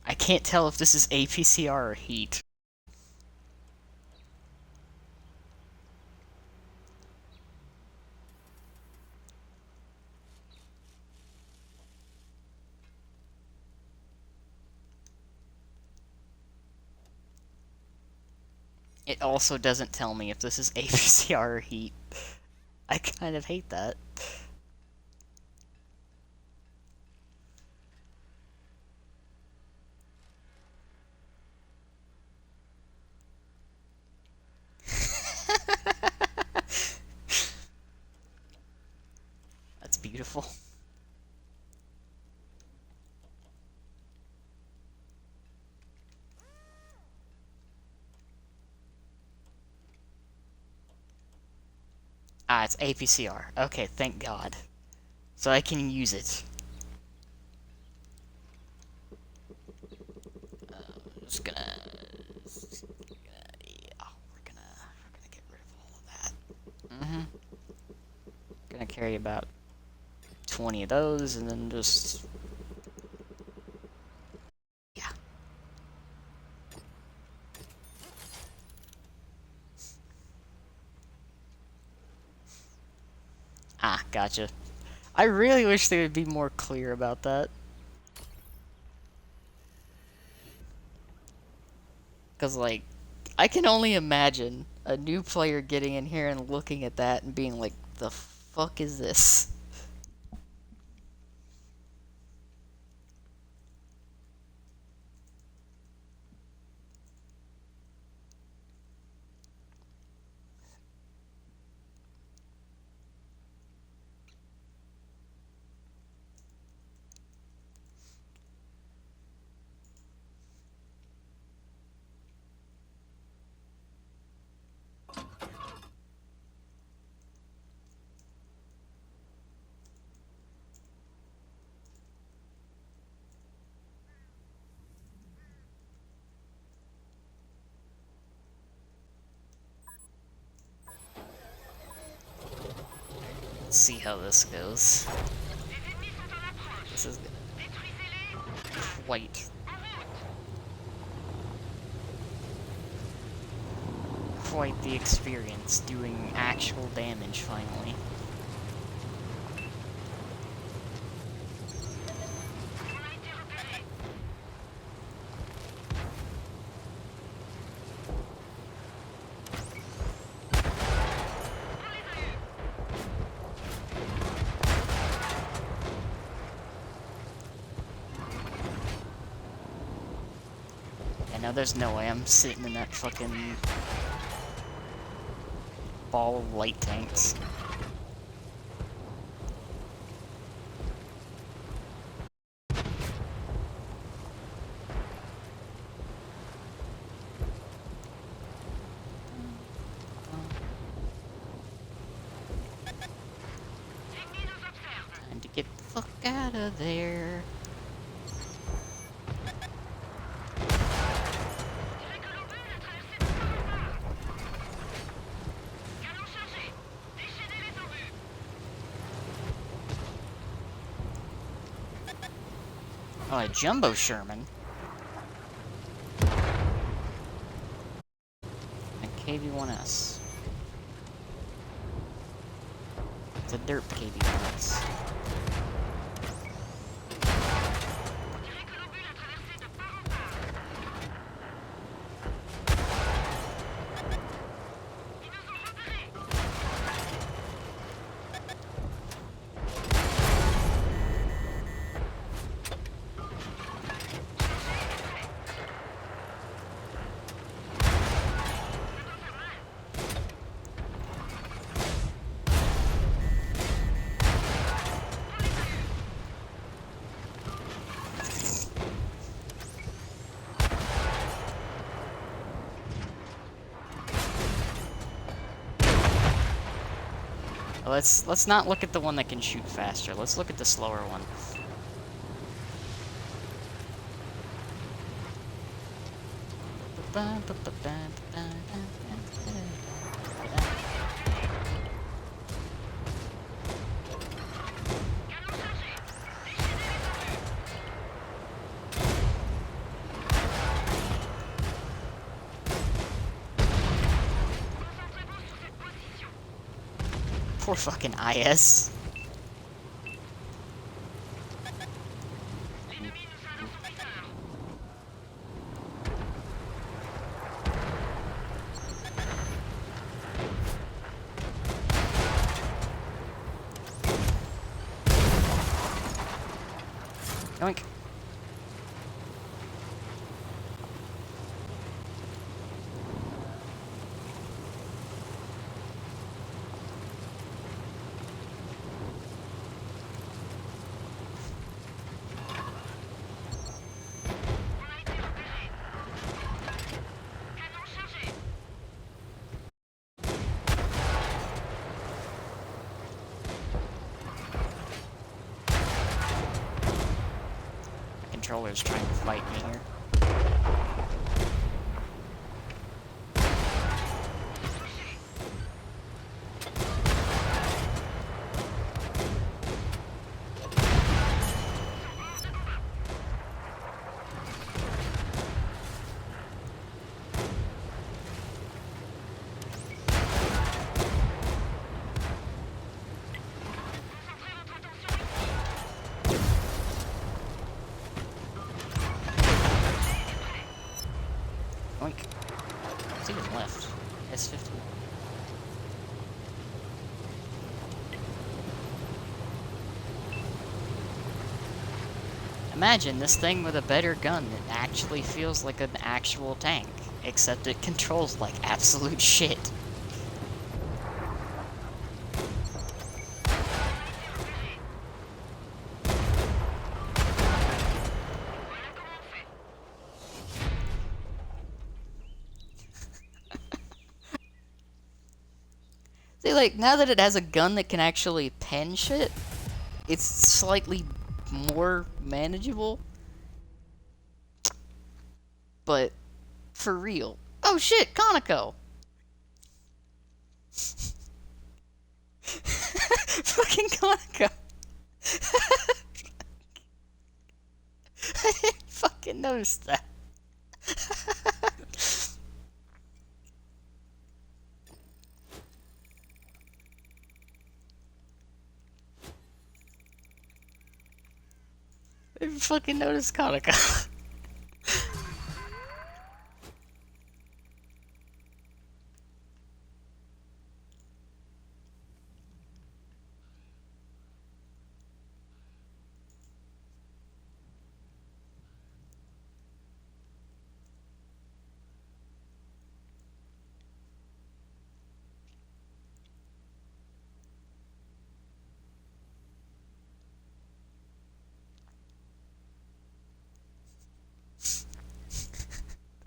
I can't tell if this is APCR or heat. It also doesn't tell me if this is APCR or heat. I kind of hate that. That's beautiful. Ah, it's APCR. Okay, thank God. So I can use it. Just gonna... Yeah, we're gonna get rid of all of that. Gonna carry about 20 of those, and then just... Yeah. Ah, gotcha. I really wish they would be more clear about that. Because, like, I can only imagine a new player getting in here and looking at that and being like, the fuck is this? Let's see how this goes. This is quite, quite the experience doing actual damage finally. I know there's no way I'm sitting in that fucking ball of light tanks. fuck out of there. Oh, a Jumbo Sherman. A KV-1S. It's a derp KV-1S. Let's not look at the one that can shoot faster. Let's look at the slower one. Poor fucking IS. Yoink. The controller's trying to fight me here. Oink. See what's left. S50. Imagine this thing with a better gun that actually feels like an actual tank, except it controls like absolute shit. See, like, now that it has a gun that can actually pen shit, it's slightly more manageable. But, for real. Oh shit, Conoco! Fucking Conoco! I didn't fucking notice that. I didn't fucking notice Conoco.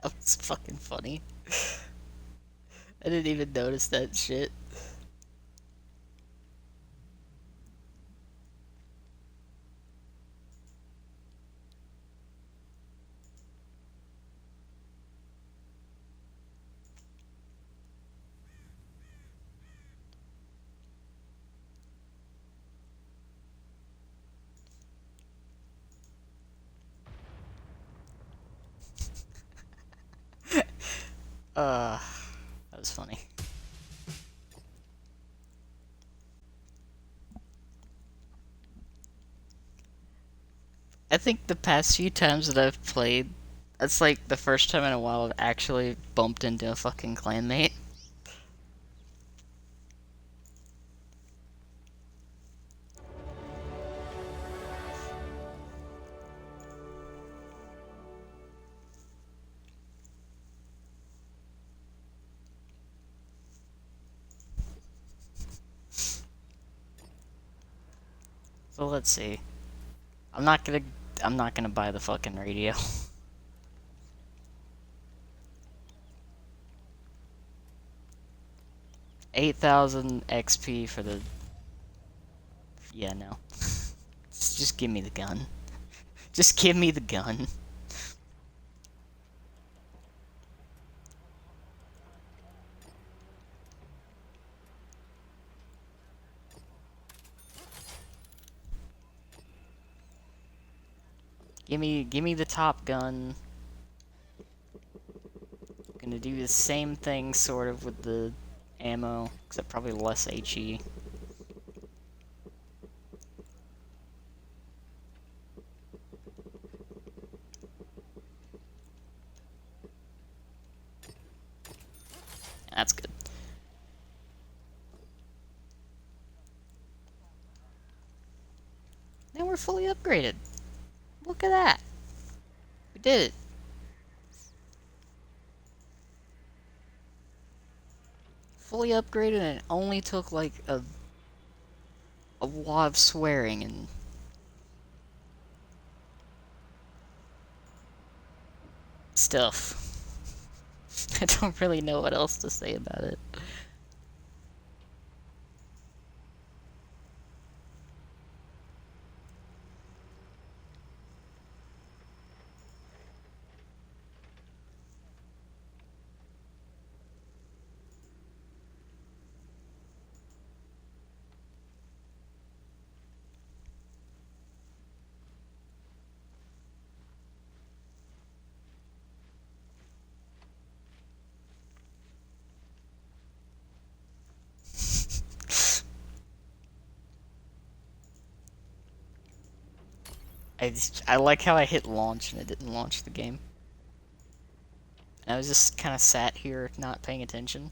That was fucking funny. I didn't even notice that shit. That was funny. I think the past few times that I've played, that's like the first time in a while I've actually bumped into a fucking clanmate. So let's see. I'm not gonna I'm not gonna buy the fucking radio. 8,000 XP for the yeah, no. Just give me the gun. Just give me the gun. Give me the top gun. Gonna do the same thing sort of with the ammo, except probably less HE. That's good. Now we're fully upgraded. Look at that. We did it. Fully upgraded, and it only took like a lot of swearing and stuff. I don't really know what else to say about it. I like how I hit launch and it didn't launch the game. I was just kind of sat here not paying attention.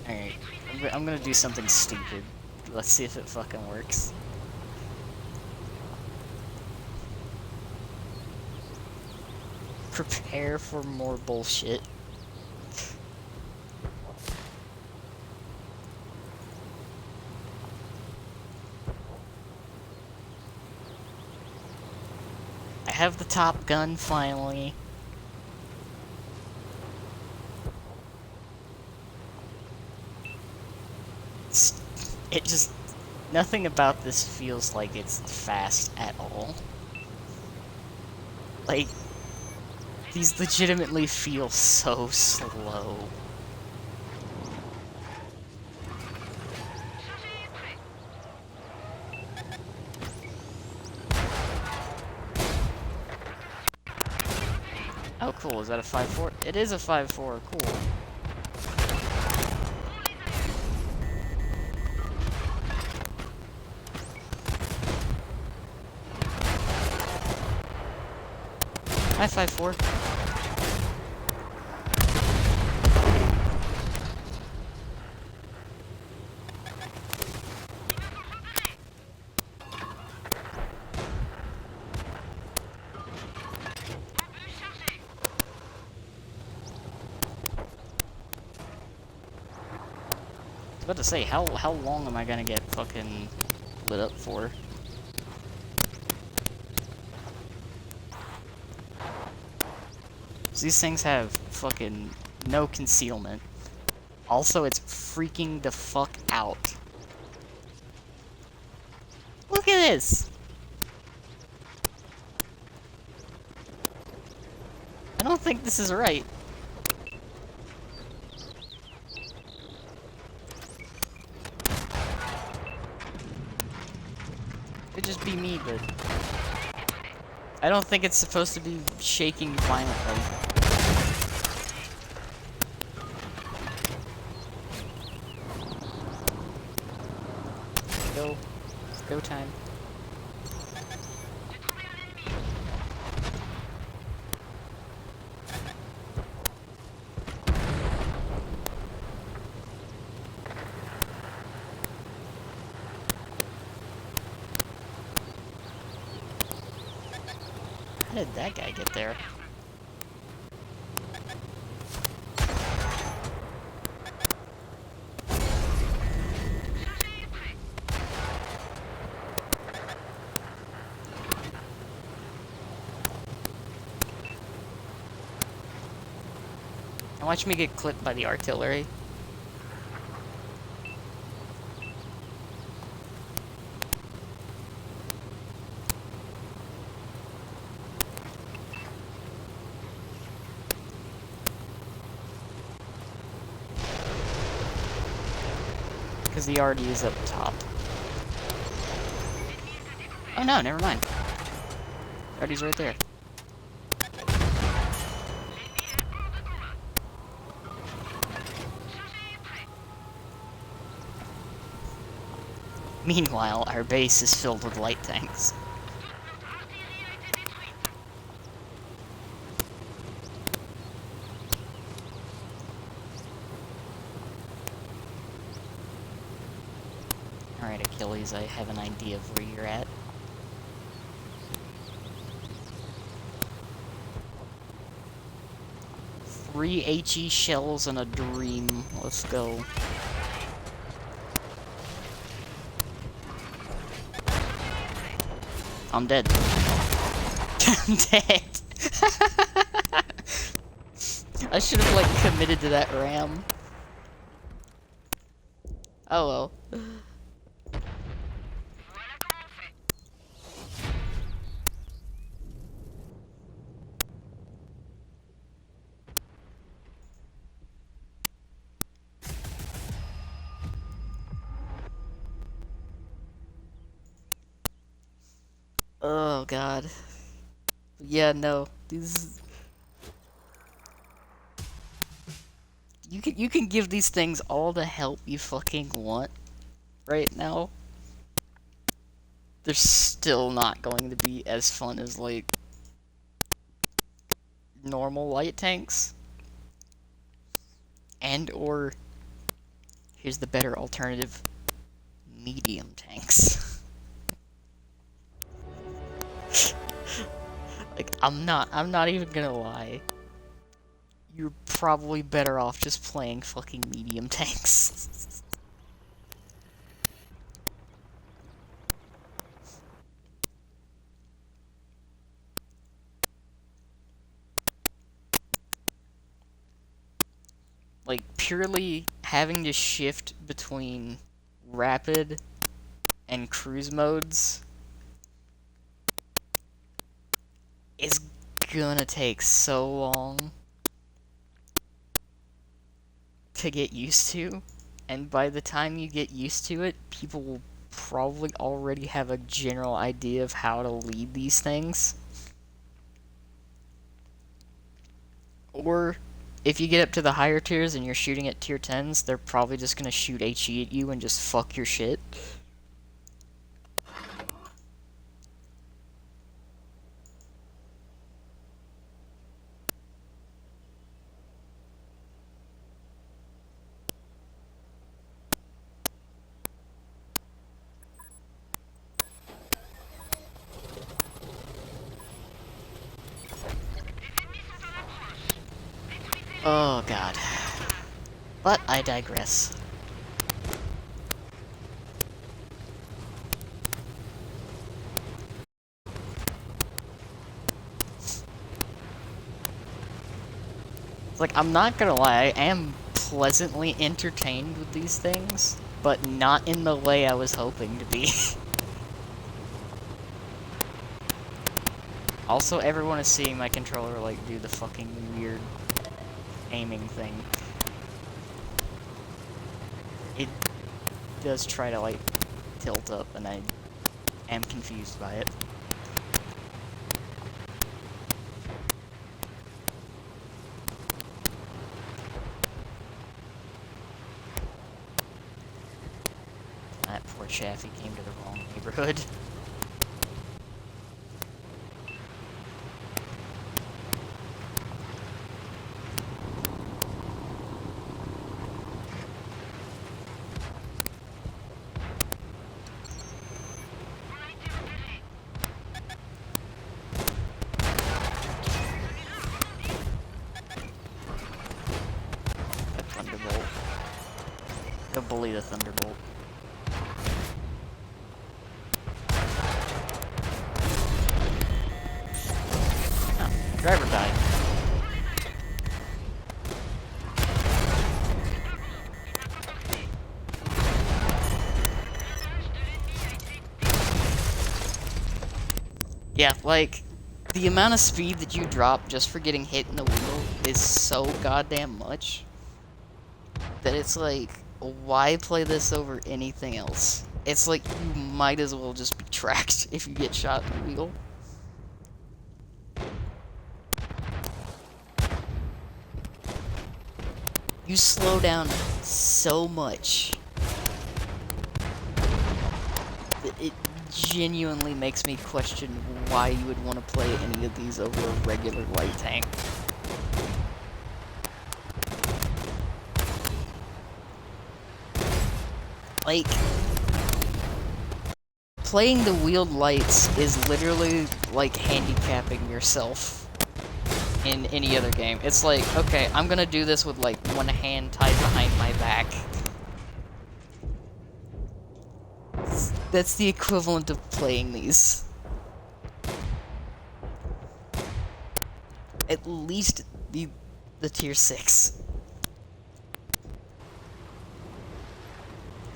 Alright, I'm gonna do something stupid. Let's see if it fucking works. Prepare for more bullshit. I have the top gun finally. It just... Nothing about this feels like it's fast at all. Like, these legitimately feel so slow. Oh, cool. Is that a 5.4? It is a 5.4. Cool. Hi, 5.4. about to say, how long am I gonna get fucking lit up for? These things have fucking no concealment. Also, it's freaking the fuck out. Look at this! I don't think this is right. Could just be me, but I don't think it's supposed to be shaking violently. Go. It's go time. How did that guy get there? Watch me get clipped by the artillery. Because the RD is up top. Oh no, never mind. The RD's right there. Meanwhile, our base is filled with light tanks. Alright, Achilles, I have an idea of where you're at. Three HE shells and a dream. Let's go. I'm dead. I'm dead. I should have, like, committed to that ram. Oh well. Oh god. Yeah, no. These you can give these things all the help you fucking want right now. They're still not going to be as fun as, like, normal light tanks. And or here's the better alternative, medium tanks. Like, I'm not even gonna lie. You're probably better off just playing fucking medium tanks. Like, purely having to shift between rapid and cruise modes is gonna take so long to get used to, and by the time you get used to it, people will probably already have a general idea of how to lead these things. Or, if you get up to the higher tiers and you're shooting at tier 10s, they're probably just gonna shoot HE at you and just fuck your shit. Oh god. But I digress. It's like, I'm not gonna lie, I am pleasantly entertained with these things, but not in the way I was hoping to be. Also, everyone is seeing my controller, like, do the fucking weird aiming thing. It does try to, like, tilt up, and I am confused by it. That poor Chaffee came to the wrong neighborhood. A Thunderbolt. Go bully the Thunderbolt. Oh, driver died. Yeah, like, the amount of speed that you drop just for getting hit in the wheel is so goddamn much that it's like, why play this over anything else? It's like, you might as well just be tracked if you get shot in the wheel. You slow down so much that it genuinely makes me question why you would want to play any of these over a regular light tank. Like, playing the wheeled lights is literally like handicapping yourself in any other game. It's like, okay, I'm gonna do this with like one hand tied behind my back. That's the equivalent of playing these. At least the tier 6.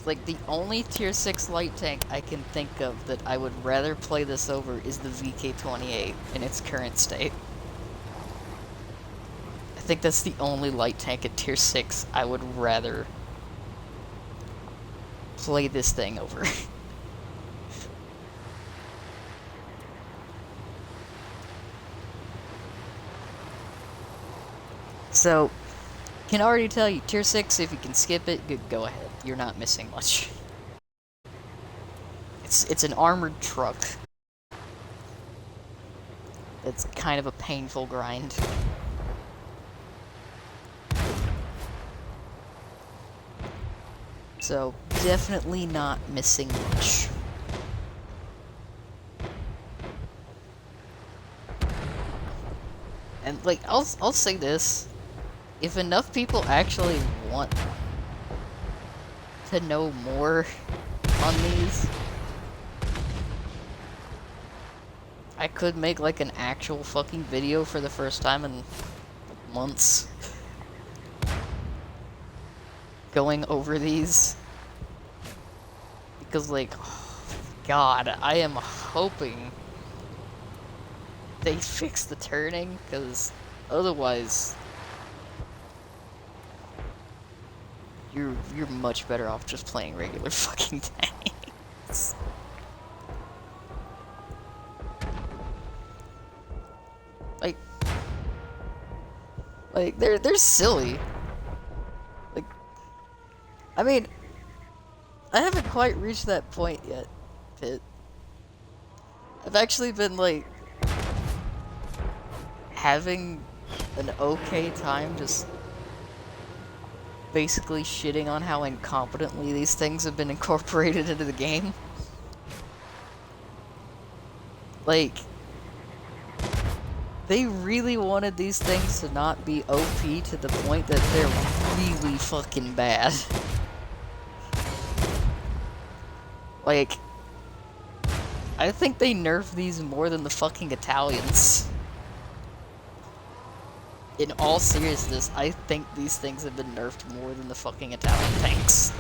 Like, the only tier 6 light tank I can think of that I would rather play this over is the VK-28 in its current state. I think that's the only light tank at tier 6 I would rather play this thing over. So, can already tell you, tier 6, if you can skip it, go ahead. You're not missing much. It's an armored truck. It's kind of a painful grind. So, definitely not missing much. And, like, I'll say this. If enough people actually want to know more on these, I could make, like, an actual fucking video for the first time in months. Going over these. Because, like, oh, God, I am hoping they fix the turning, because otherwise you're much better off just playing regular fucking tanks. Like they're silly. Like, I mean, I haven't quite reached that point yet, Pit. I've actually been, like, having an okay time just basically shitting on how incompetently these things have been incorporated into the game. Like, they really wanted these things to not be OP to the point that they're really fucking bad. Like, I think they nerfed these more than the fucking Italians. In all seriousness, I think these things have been nerfed more than the fucking Italian tanks.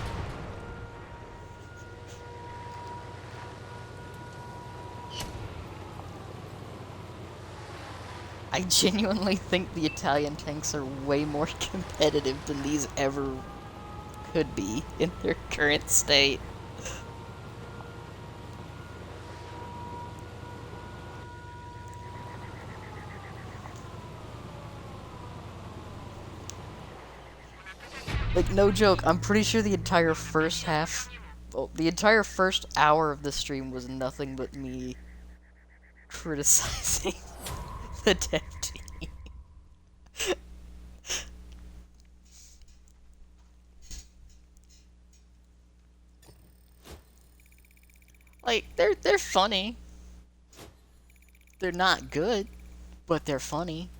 I genuinely think the Italian tanks are way more competitive than these ever could be in their current state. Like, no joke, I'm pretty sure the entire first half, well, the entire first hour of the stream was nothing but me criticizing the dev team. Like, they're funny. They're not good, but they're funny.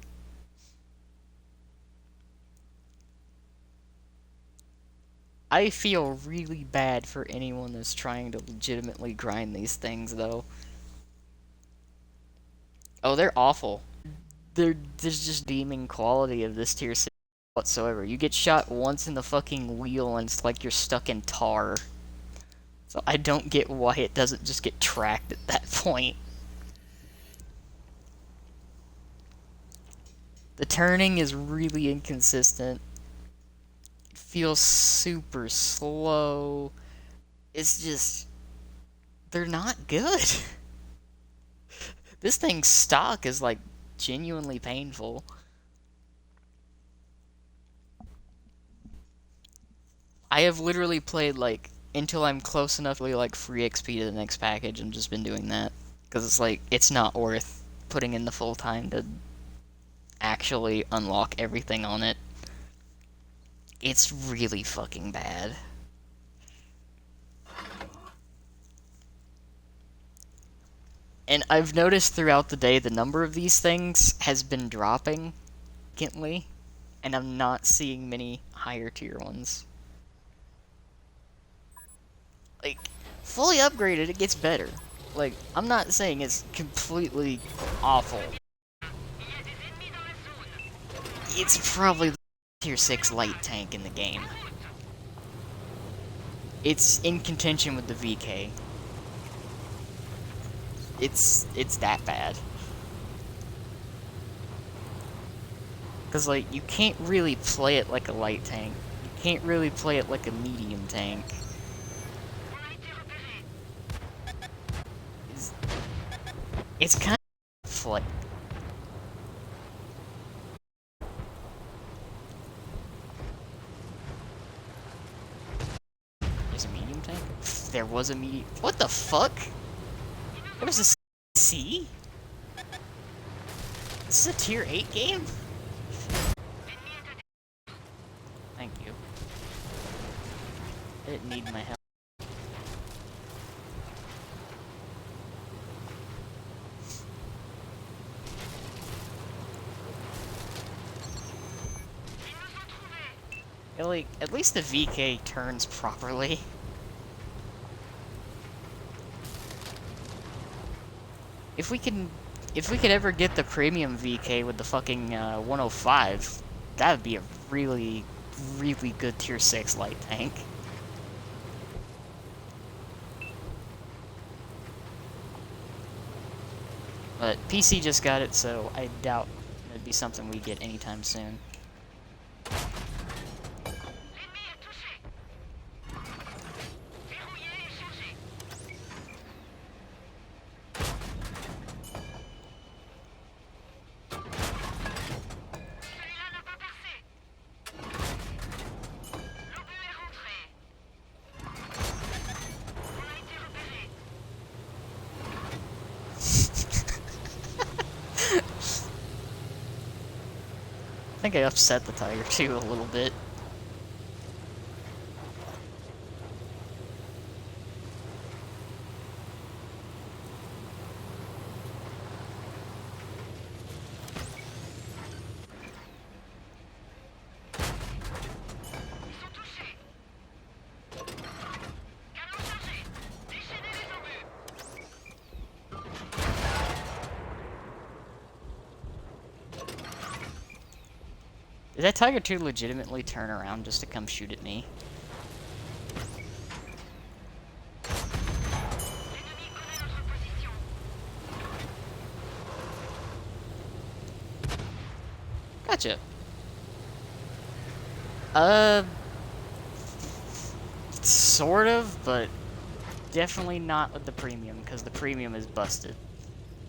I feel really bad for anyone that's trying to legitimately grind these things, though. Oh, they're awful. There's just deeming quality of this tier 6 whatsoever. You get shot once in the fucking wheel and it's like you're stuck in tar. So I don't get why it doesn't just get tracked at that point. The turning is really inconsistent. It feels super slow. It's just... they're not good. This thing's stock is like genuinely painful. I have literally played like until I'm close enough to like free XP to the next package and just been doing that. Because it's like, it's not worth putting in the full time to actually unlock everything on it. It's really fucking bad. And I've noticed throughout the day the number of these things has been dropping significantly, and I'm not seeing many higher tier ones. Like, fully upgraded, it gets better. Like, I'm not saying it's completely awful. It's probably the tier 6 light tank in the game. It's in contention with the VK. It's that bad. Because, like, you can't really play it like a light tank. You can't really play it like a medium tank. It's kind of like... There's a medium tank? There was a medium... What the fuck? There was a C? This is a tier 8 game? Thank you. I didn't need my help. Yeah, like, at least the VK turns properly. If we could ever get the premium VK with the fucking 105, that would be a really, really good tier 6 light tank. But PC just got it, so I doubt it'd be something we get anytime soon. I think I upset the tiger too a little bit. Did that Tiger 2 legitimately turn around just to come shoot at me? Gotcha. Uh, sort of, but definitely not with the premium, because the premium is busted.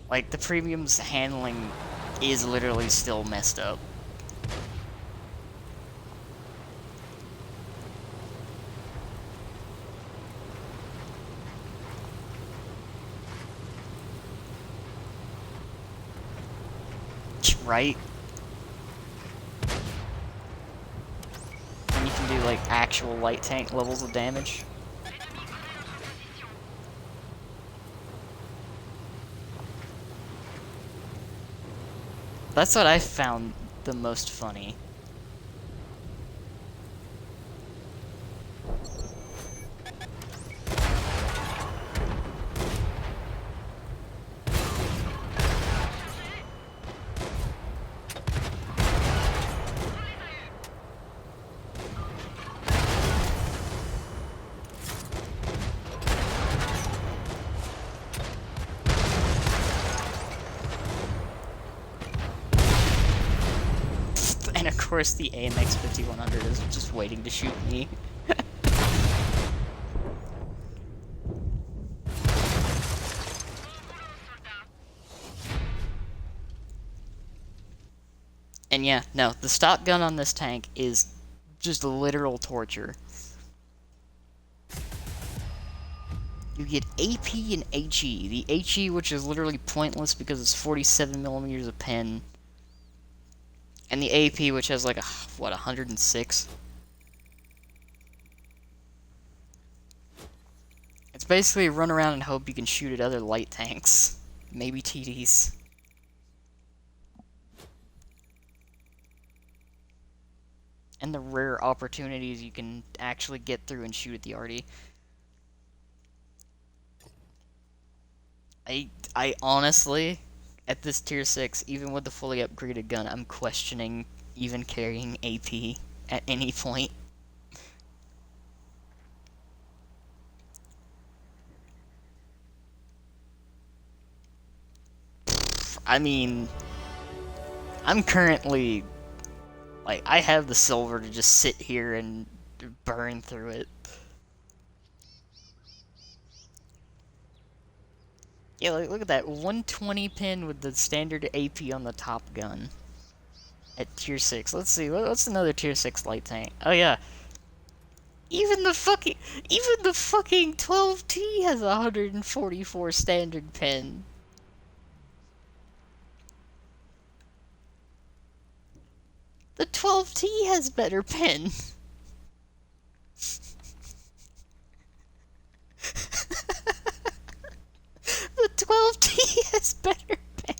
Like, the premium's handling is literally still messed up. Right? And you can do, like, actual light tank levels of damage. That's what I found the most funny. And of course the AMX 5100 is just waiting to shoot me. And yeah, no, the stock gun on this tank is just literal torture. You get AP and HE. The HE, which is literally pointless because it's 47 millimeters of pen. And the AP, which has like, what, 106? It's basically run around and hope you can shoot at other light tanks. Maybe TDs. And the rare opportunities you can actually get through and shoot at the arty. I honestly, at this tier 6, even with the fully upgraded gun, I'm questioning even carrying AP at any point. I mean, I'm currently, like, I have the silver to just sit here and burn through it. Yeah, like, look at that, 120 pin with the standard AP on the top gun. At tier 6. Let's see, what's another tier 6 light tank? Oh yeah, even the fucking 12T has 144 standard pin. The 12T has better pin. The 12T has better pin.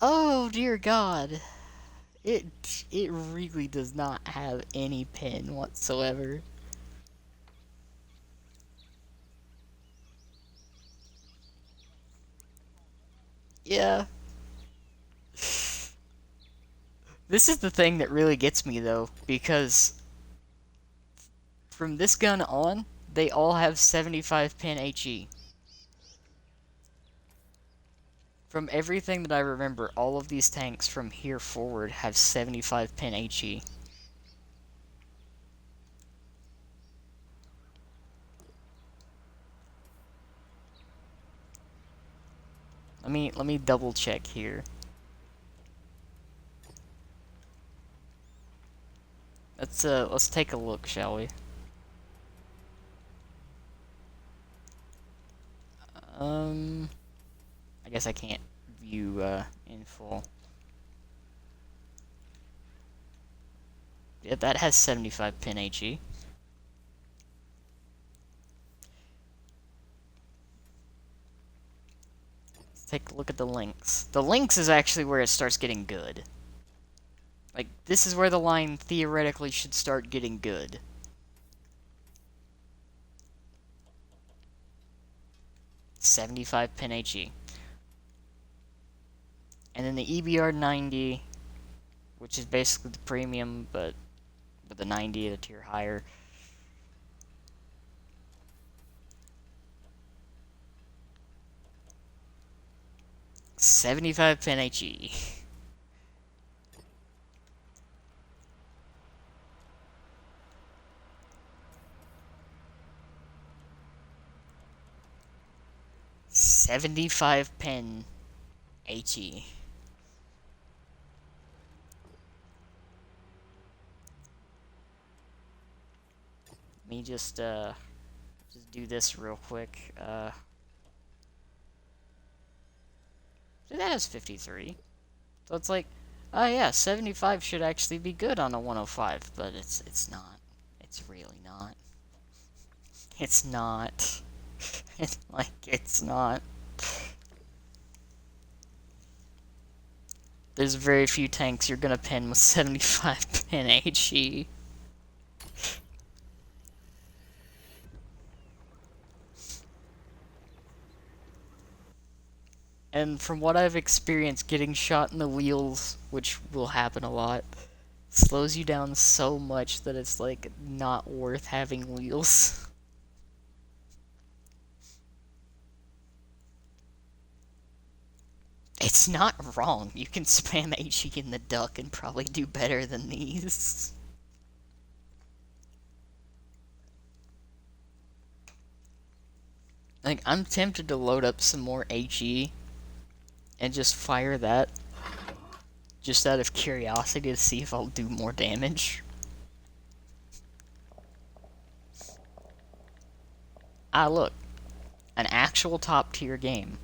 Oh dear God. It really does not have any pin whatsoever. Yeah. This is the thing that really gets me though, because from this gun on, they all have 75 pin HE. From everything that I remember, all of these tanks from here forward have 75 pin HE. Let me double check here. Let's take a look, shall we? I guess I can't view in full. Yeah, that has 75 pin HE. Let's take a look at the links. The links is actually where it starts getting good. Like, this is where the line theoretically should start getting good. $75 pin HE. And then the EBR 90, which is basically the premium, but with the 90 at a tier higher. $75 pen HE. $75 pen HE. Let me just do this real quick. So that is 53. So it's like, oh yeah, 75 should actually be good on a 105, but it's not. It's really not. It's not. It's like it's not. There's very few tanks you're gonna pin with 75 pin HE. And from what I've experienced, getting shot in the wheels, which will happen a lot, slows you down so much that it's like not worth having wheels. It's not wrong. You can spam HE in the duck and probably do better than these. Like, I'm tempted to load up some more HE and just fire that just out of curiosity to see if I'll do more damage. Ah, look. An actual top tier game.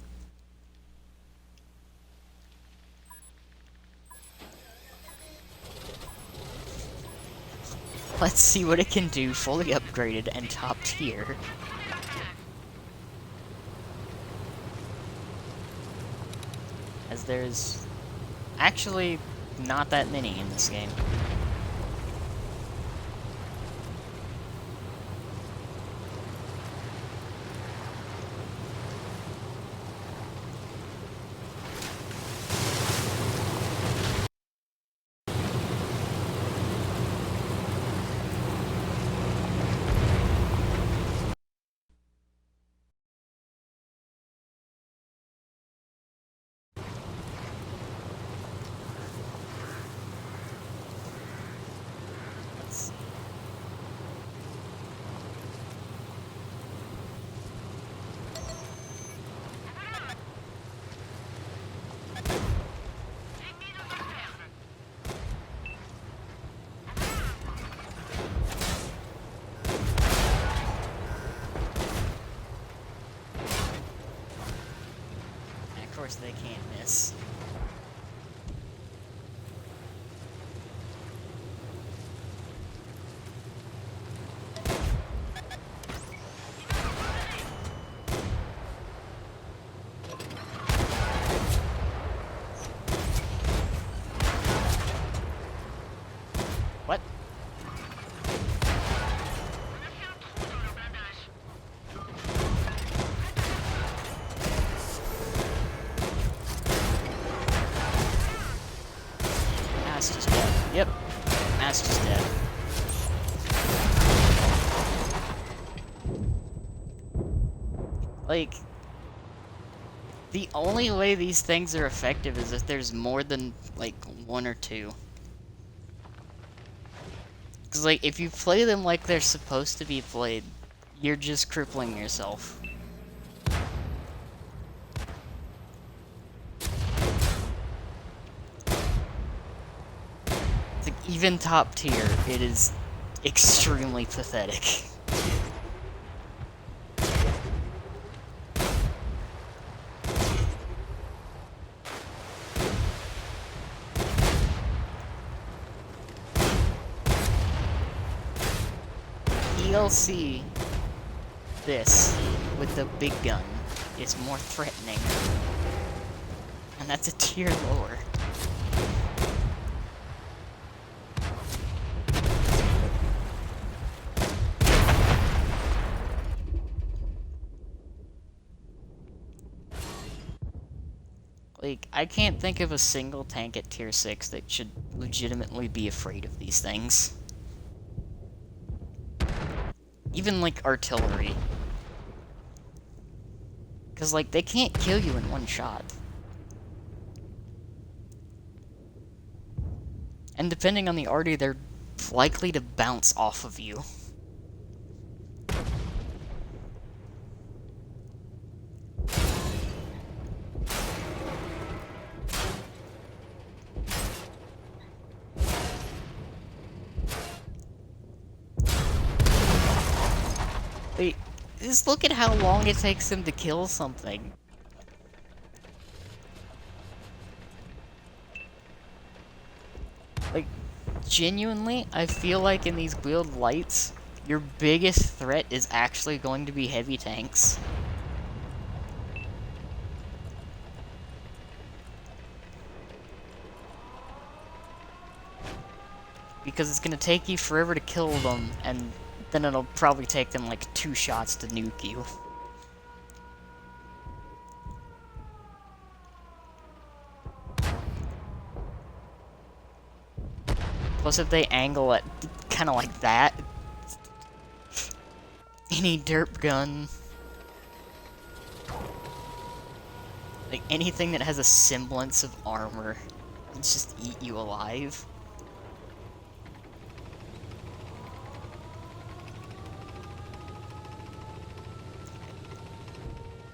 Let's see what it can do fully upgraded and top tier. As there's actually not that many in this game. Let's see. And of course they can't miss. What? Mass just dead. Yep. Mass just dead. Like, the only way these things are effective is if there's more than, like, one or two. Because, like, if you play them like they're supposed to be played, you're just crippling yourself. It's like, even top tier, it is extremely pathetic. ELC this with the big gun is more threatening. And that's a tier lower. Like, I can't think of a single tank at tier 6 that should legitimately be afraid of these things. Even, like, artillery. Because, like, they can't kill you in one shot. And depending on the arty, they're likely to bounce off of you. Wait, just look at how long it takes them to kill something. Like, genuinely, I feel like in these wheeled lights, your biggest threat is actually going to be heavy tanks. Because it's gonna take you forever to kill them, and then it'll probably take them like 2 shots to nuke you. Plus, if they angle it kind of like that, any derp gun, like anything that has a semblance of armor, can just eat you alive.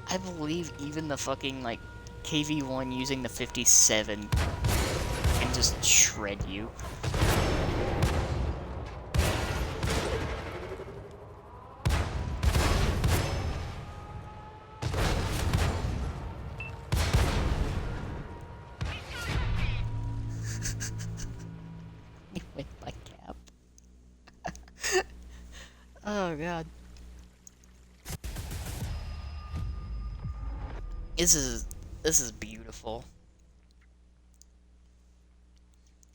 I believe even the fucking, like, KV-1 using the 57 can just shred you. You win by cap. Oh god. This is beautiful.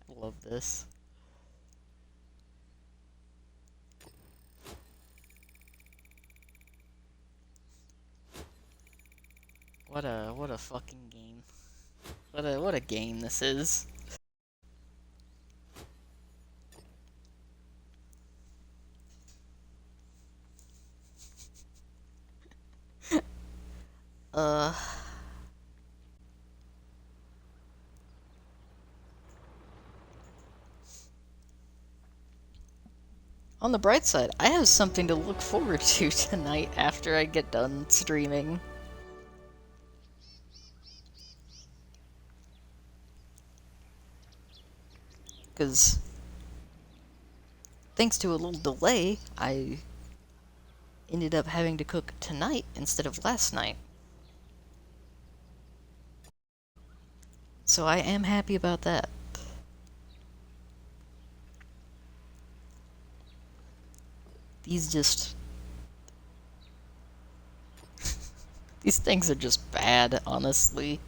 I love this. What a fucking game. What a game this is. Uh On the bright side, I have something to look forward to tonight after I get done streaming. Because, thanks to a little delay, I ended up having to cook tonight instead of last night. So I am happy about that. These just... These things are just bad, honestly.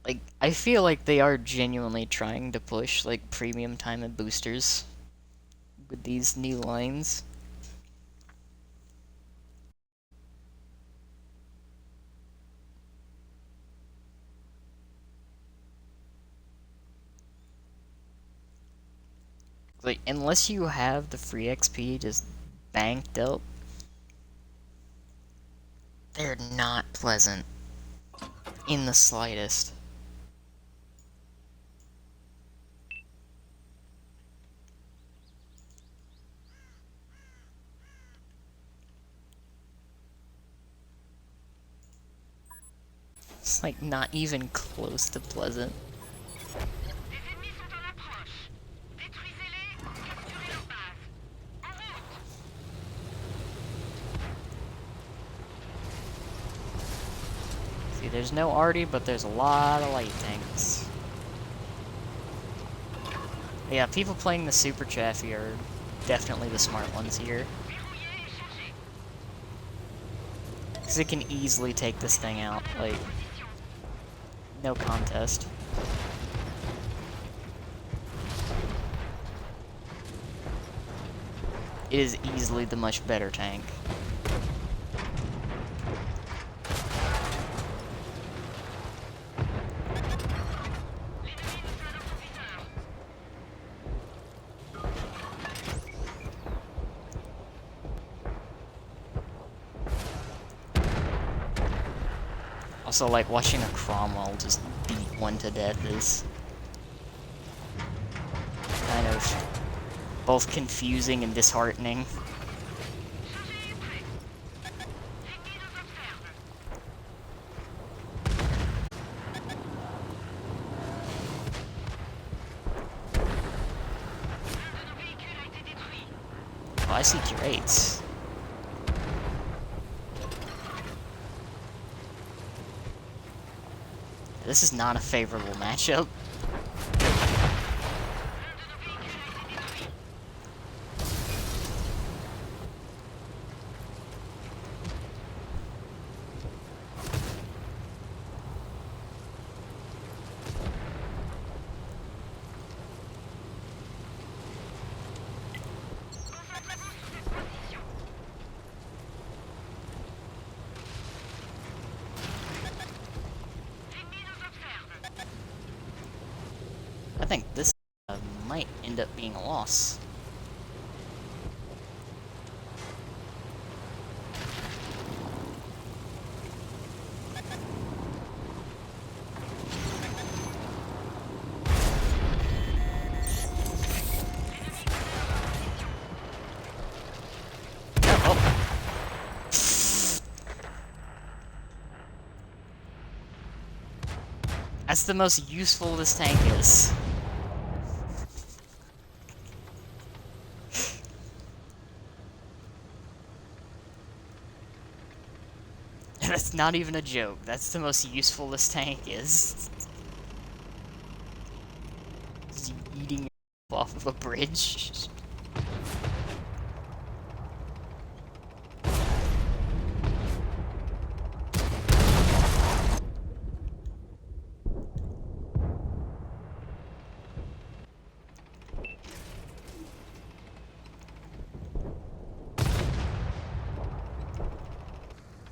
Like, I feel like they are genuinely trying to push, like, premium time and boosters with these new lines. Like, unless you have the free XP just banked up, they're not pleasant in the slightest. It's like not even close to pleasant. Des ennemis sont en approche. Détruisez-les ou capturez leur base. En route! See, there's no arty, but there's a lot of light tanks. Yeah, people playing the Super Chaffee are definitely the smart ones here. Verrouillez et chargez. Because it can easily take this thing out, like, no contest. It is easily the much better tank. Also, like, watching a Cromwell just beat one to death is kind of both confusing and disheartening. Oh, I see curates. This is not a favorable matchup. I think this might end up being a loss. That's the most useful this tank is. That's not even a joke. That's the most useful this tank is. Just eating off of a bridge.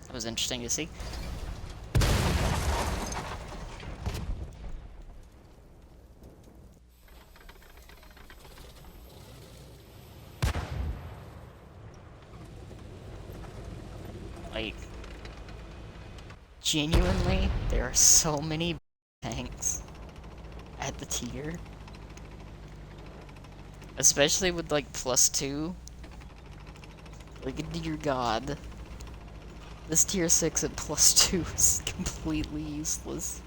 That was interesting to see. Like, genuinely, there are so many tanks at the tier. Especially with, like, +2. Like, dear god. This tier 6 at +2 is completely useless.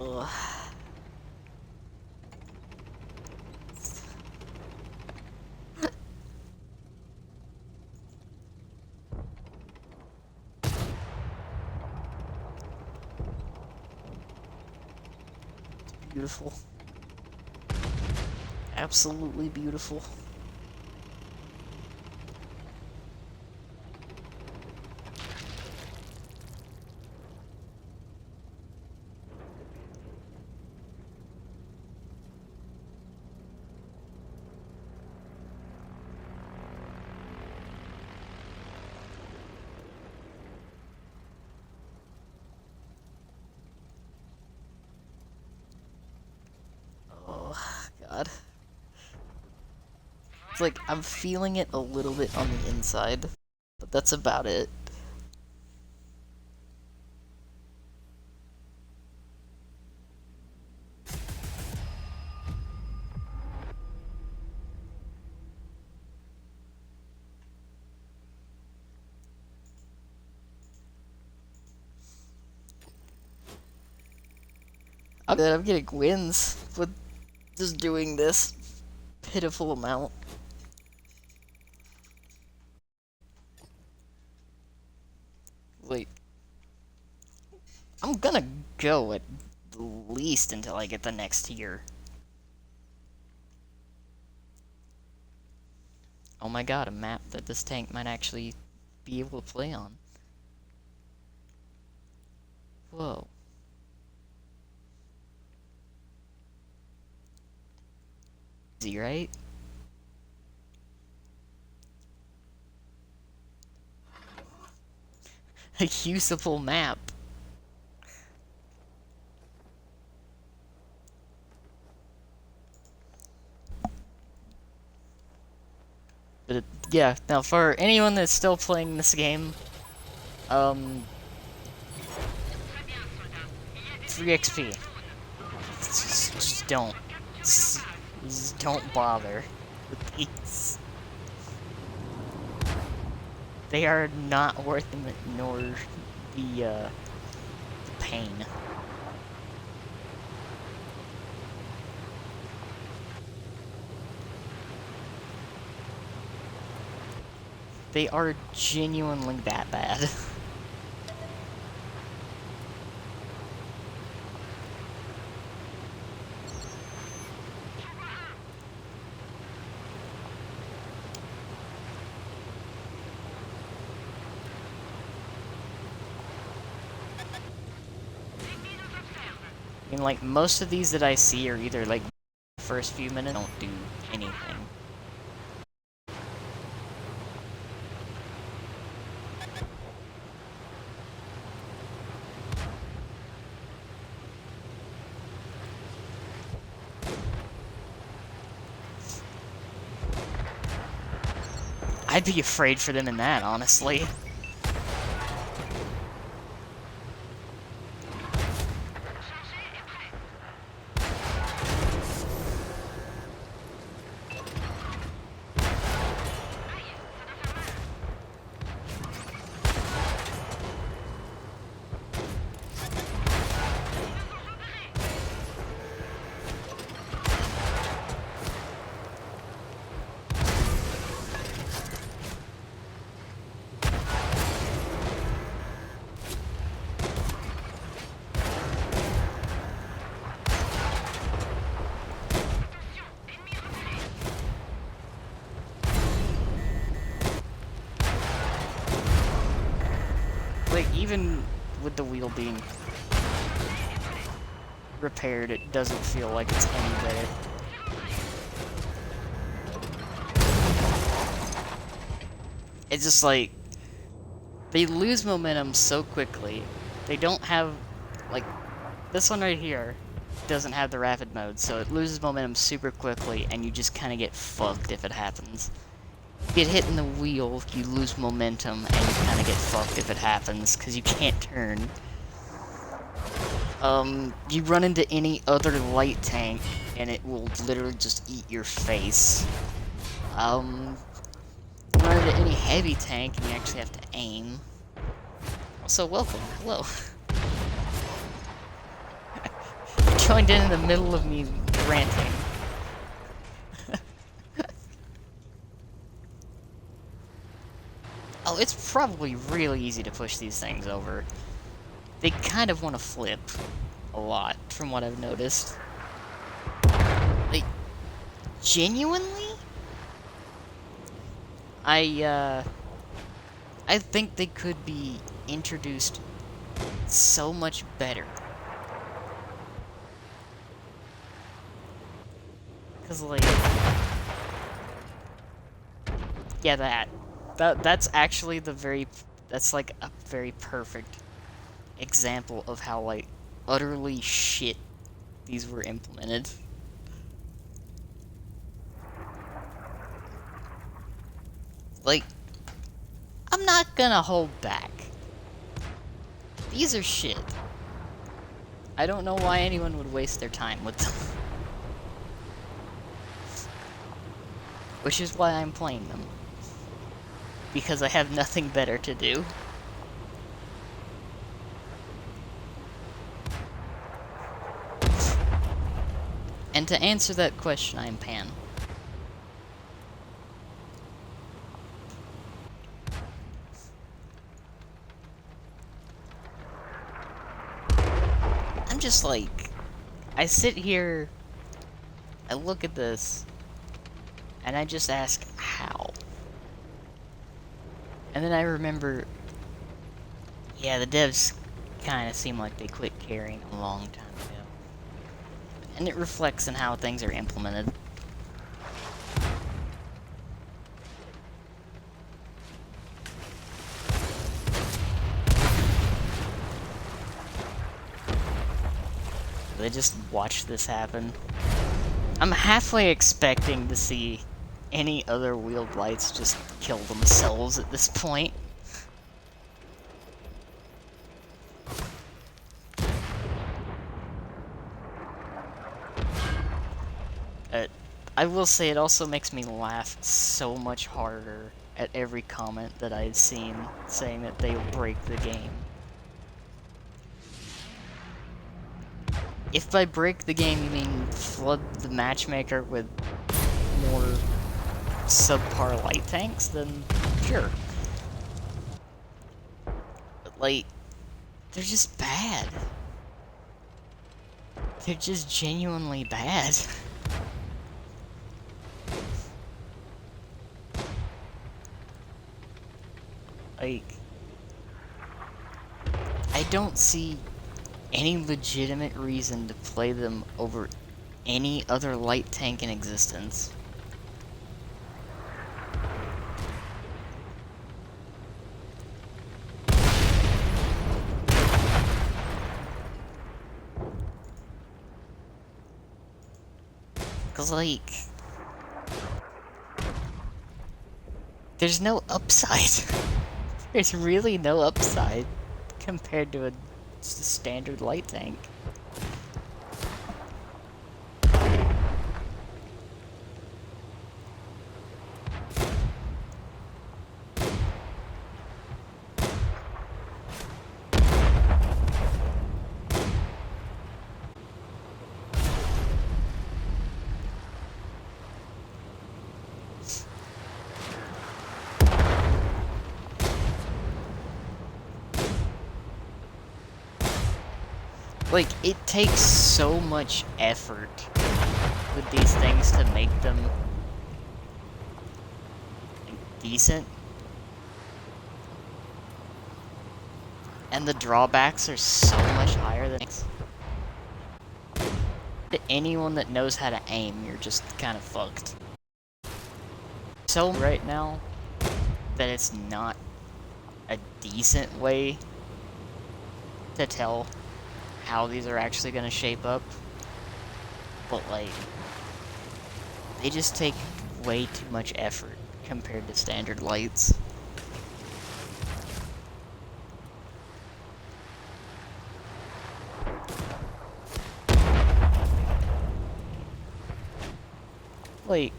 Ugh. Beautiful. Absolutely beautiful. Oh, God. It's like, I'm feeling it a little bit on the inside, but that's about it. I'm getting wins with just doing this pitiful amount. Wait, I'm gonna go at least until I get the next tier. Oh my god, a map that this tank might actually be able to play on. Whoa. Easy, right? A usable map. But yeah, now for anyone that's still playing this game, 3 XP. Just don't. Just don't bother with these. They are not worth them, nor the pain. They are genuinely that bad. I mean, like, most of these that I see are either, like, first few minutes don't do anything. I'd be afraid for them in that, honestly. Like, even with the wheel being repaired, it doesn't feel like it's any better. It's just like, they lose momentum so quickly. They don't have, like, this one right here doesn't have the rapid mode, so it loses momentum super quickly, and you just kind of get fucked if it happens. Get hit in the wheel, you lose momentum, and you kind of get fucked if it happens, because you can't turn. You run into any other light tank, and it will literally just eat your face. You run into any heavy tank, and you actually have to aim. Also, welcome. Hello. You joined in the middle of me ranting. Oh, it's probably really easy to push these things over. They kind of want to flip a lot, from what I've noticed. Like, genuinely? I think they could be introduced so much better. Cause like, yeah, that's actually that's like a very perfect example of how like utterly shit these were implemented. Like, I'm not gonna hold back. These are shit. I don't know why anyone would waste their time with them. Which is why I'm playing them. Because I have nothing better to do. And to answer that question, I'm Pan. I'm just like, I sit here, I look at this, and I just ask, how? And then I remember, yeah, the devs kind of seem like they quit caring a long time ago. And it reflects in how things are implemented. They just watch this happen. I'm halfway expecting to see any other wheeled lights just kill themselves at this point. I will say it also makes me laugh so much harder at every comment that I've seen saying that they'll break the game. If by break the game you mean flood the matchmaker with more subpar light tanks, then sure. But like, they're just bad. They're just genuinely bad. Like, I don't see any legitimate reason to play them over any other light tank in existence. Cause like, there's no upside. There's really no upside compared to a standard light tank. Like, it takes so much effort with these things to make them like, decent. And the drawbacks are so much higher than to anyone that knows how to aim, you're just kind of fucked. So right now that it's not a decent way to tell how these are actually going to shape up, but like, they just take way too much effort compared to standard lights. Like,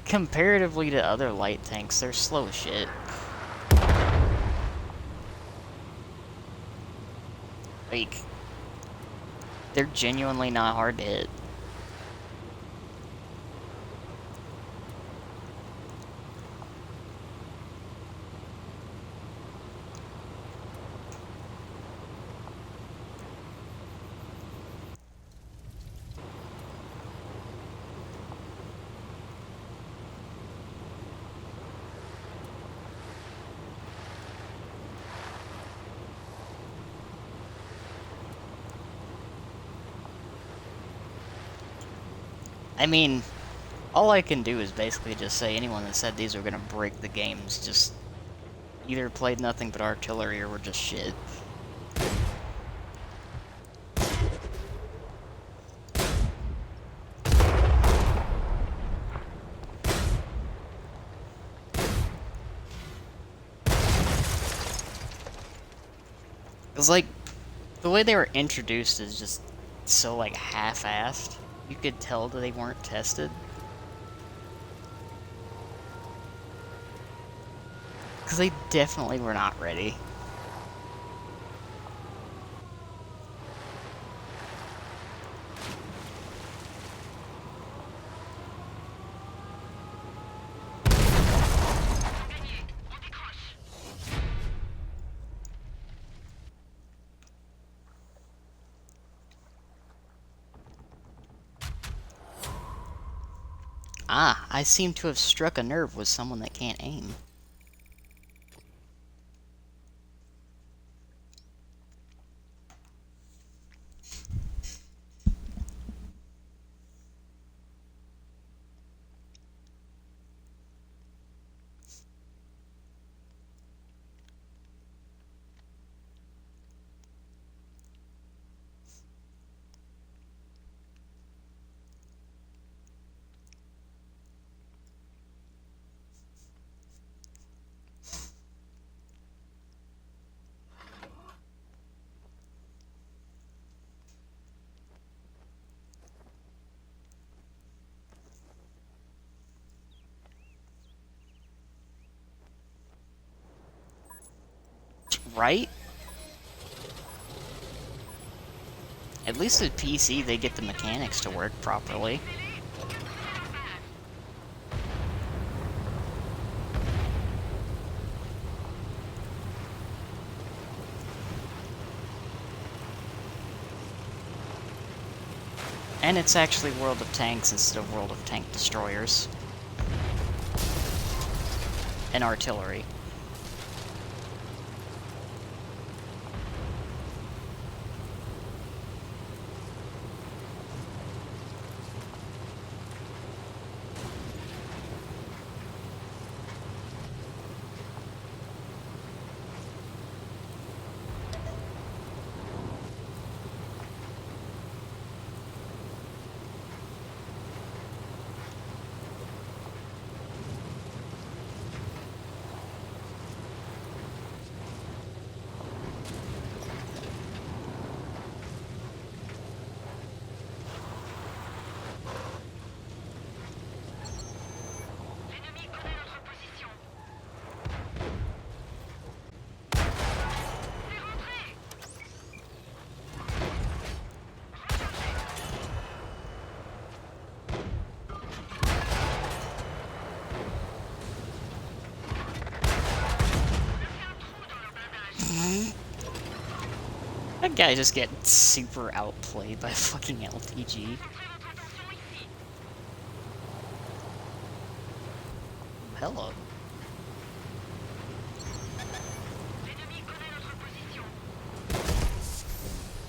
comparatively to other light tanks, they're slow as shit. Like, they're genuinely not hard to hit. I mean, all I can do is basically just say anyone that said these were gonna break the games just either played nothing but artillery or were just shit. Cause like, the way they were introduced is just so like half-assed. You could tell that they weren't tested. Because they definitely were not ready. Ah, I seem to have struck a nerve with someone that can't aim. Right? At least with PC, they get the mechanics to work properly. And it's actually World of Tanks instead of World of Tank Destroyers. And artillery. L'ennemi connaît notre position. C'est rentré. That guy just gets super outplayed by fucking LTG. Hello. L'ennemi connaît notre position. Sans toucher.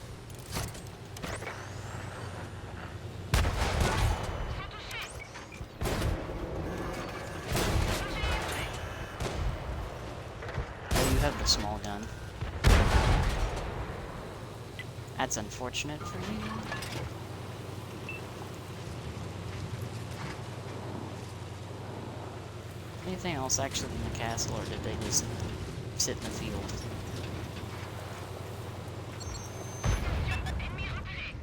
Oh, you have the small gun. That's unfortunate for you. Anything else actually in the castle, or did they just sit in the field? Ennemi repéré.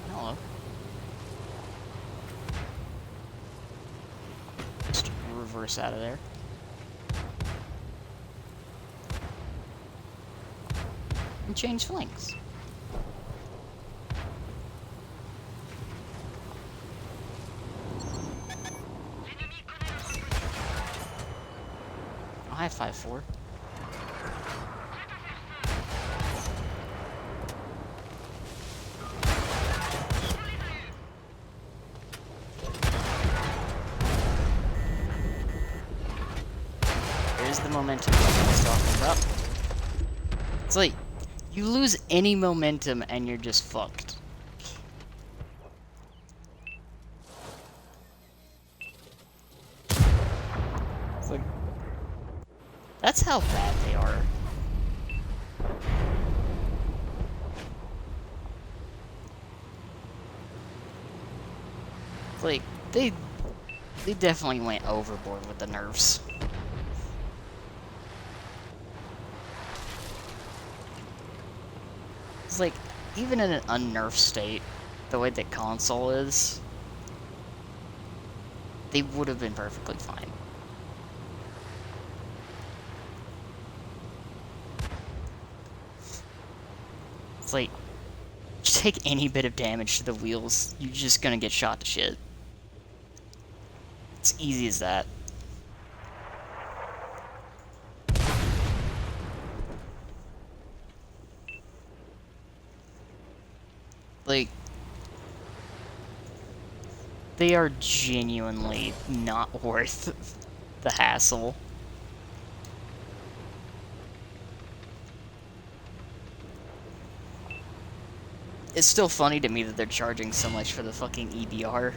Hello. Just reverse out of there. And change flanks. L'ennemi connaît notre position. Oh, hi, 5-4. There's the momentum I was talking about. It's like, you lose any momentum and you're just fucked. It's like, that's how bad they are. It's like, they definitely went overboard with the nerfs. It's like, even in an unnerfed state, the way that console is, they would have been perfectly fine. It's like, you take any bit of damage to the wheels, you're just gonna get shot to shit. It's easy as that. Like, they are genuinely not worth the hassle. It's still funny to me that they're charging so much for the fucking EBR.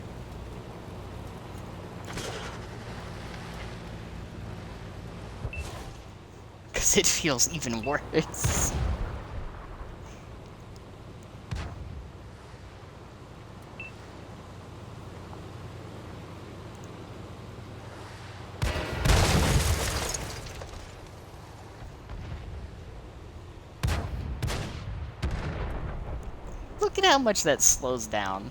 Because it feels even worse. Look at how much that slows down.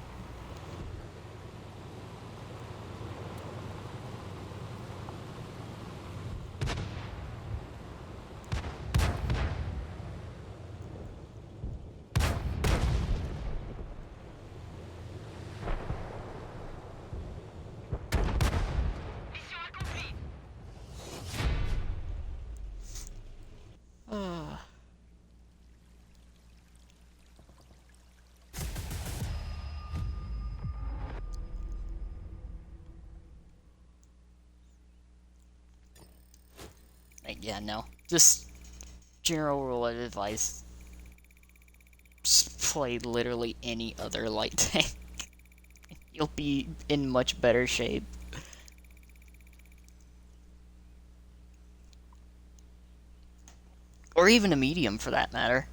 Mission accomplie. Yeah, no. Just general rule of advice. Just play literally any other light tank. You'll be in much better shape. Or even a medium, for that matter.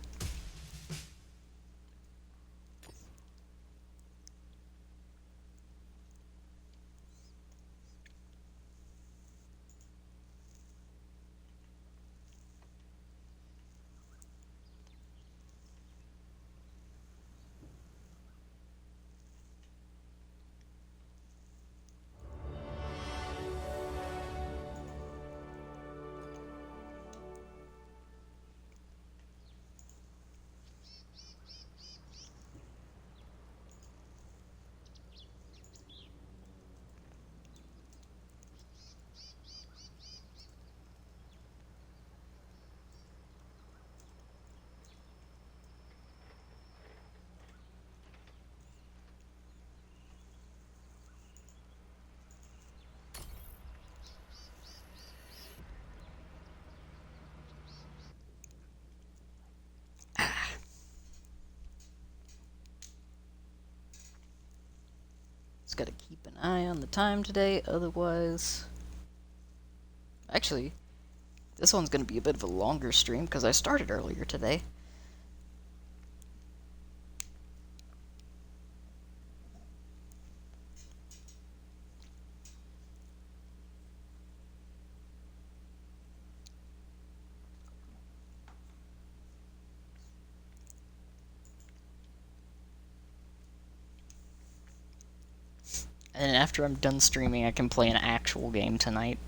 Just gotta keep an eye on the time today, otherwise... Actually, this one's gonna be a bit of a longer stream because I started earlier today. And then after I'm done streaming, I can play an actual game tonight.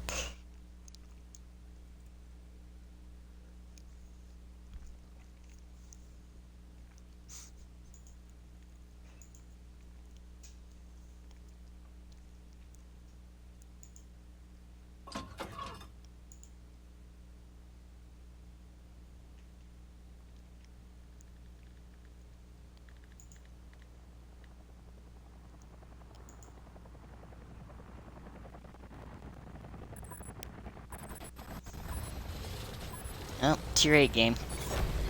Oh, tier 8 game. Les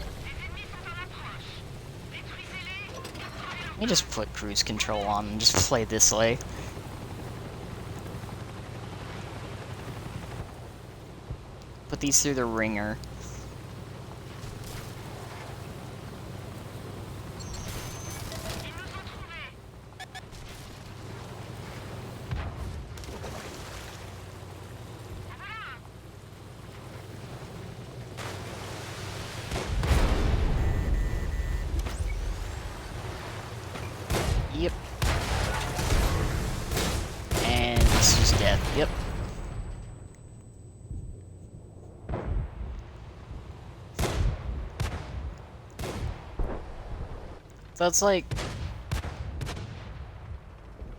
ennemis sont en approche. Détruisez-les. Capturez Let me just put cruise control on and just play this way. Put these through the ringer. Ils nous ont trouvés. En voilà un. Yep. And this is death. Yep. So it's like...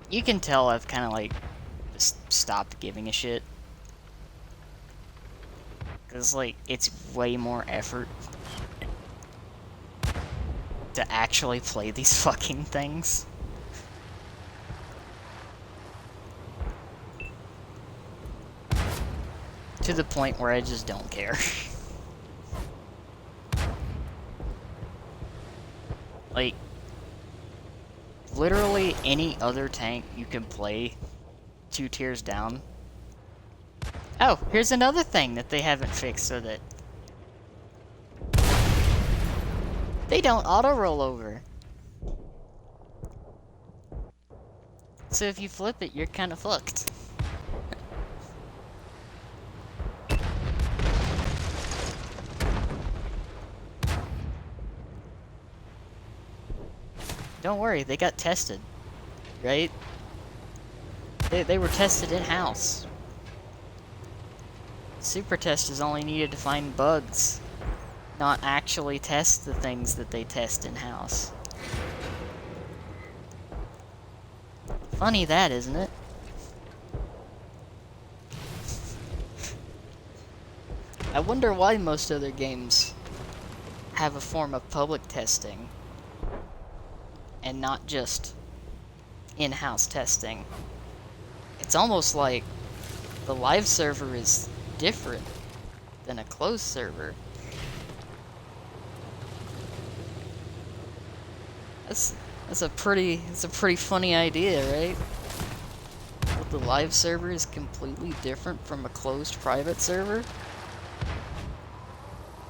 You can tell I've kind of like just stopped giving a shit. Because like, it's way more effort. to actually play these fucking things. To the point where I just don't care. Like, literally any other tank you can play 2 tiers down. Oh, here's another thing that they haven't fixed so that they don't auto-roll over. So if you flip it, you're kind of fucked. Don't worry, they got tested, right? They were tested in-house. Super test is only needed to find bugs, not actually test the things that they test in-house. Funny that, isn't it? I wonder why most other games have a form of public testing and not just in-house testing. It's almost like the live server is different than a closed server. That's a pretty funny idea, right? But the live server is completely different from a closed private server.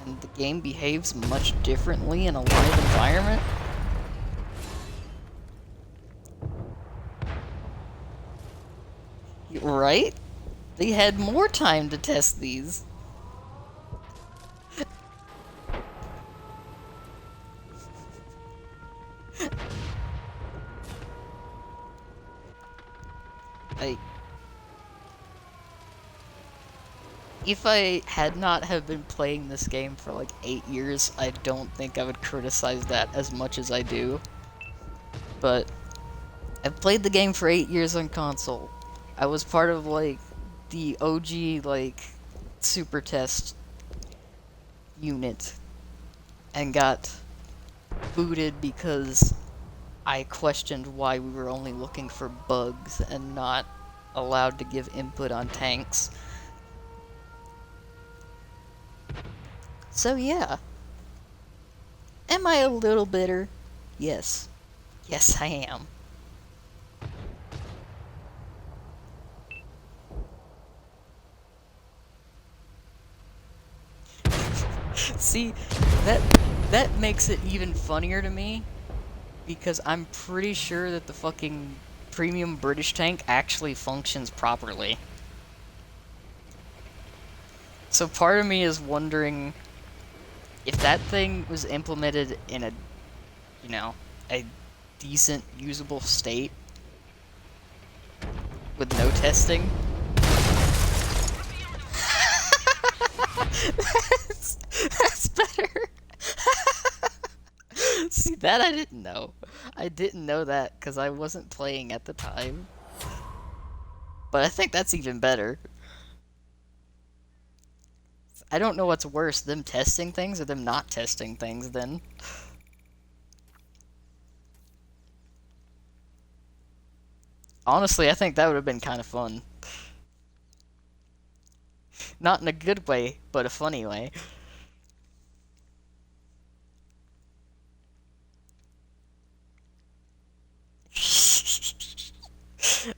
And the game behaves much differently in a live environment. Right? They had more time to test these. Like, if I had not have been playing this game for like 8 years, I don't think I would criticize that as much as I do. But I've played the game for 8 years on console. I was part of like the OG like super test unit and got booted because I questioned why we were only looking for bugs and not allowed to give input on tanks. So yeah. Am I a little bitter? Yes. Yes, I am. See, that makes it even funnier to me, because I'm pretty sure that the fucking premium British tank actually functions properly. So part of me is wondering if that thing was implemented in a, you know, a decent, usable state with no testing. That's better. See, that I didn't know. I didn't know that because I wasn't playing at the time. But I think that's even better. I don't know what's worse, them testing things or them not testing things then. Honestly, I think that would have been kind of fun. Not in a good way, but a funny way.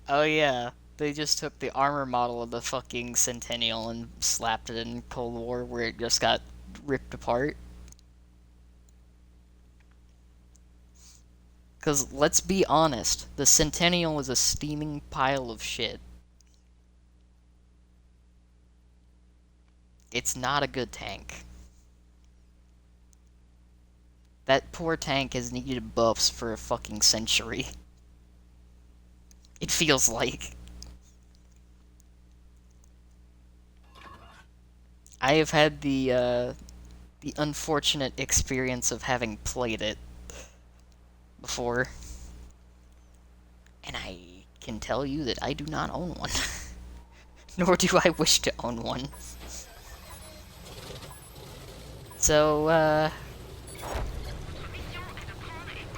Oh yeah, they just took the armor model of the fucking Centennial and slapped it in Cold War where it just got ripped apart. Because let's be honest, the Centennial was a steaming pile of shit. It's not a good tank. That poor tank has needed buffs for a fucking century. It feels like. I have had the unfortunate experience of having played it before. And I can tell you that I do not own one. Nor do I wish to own one. So,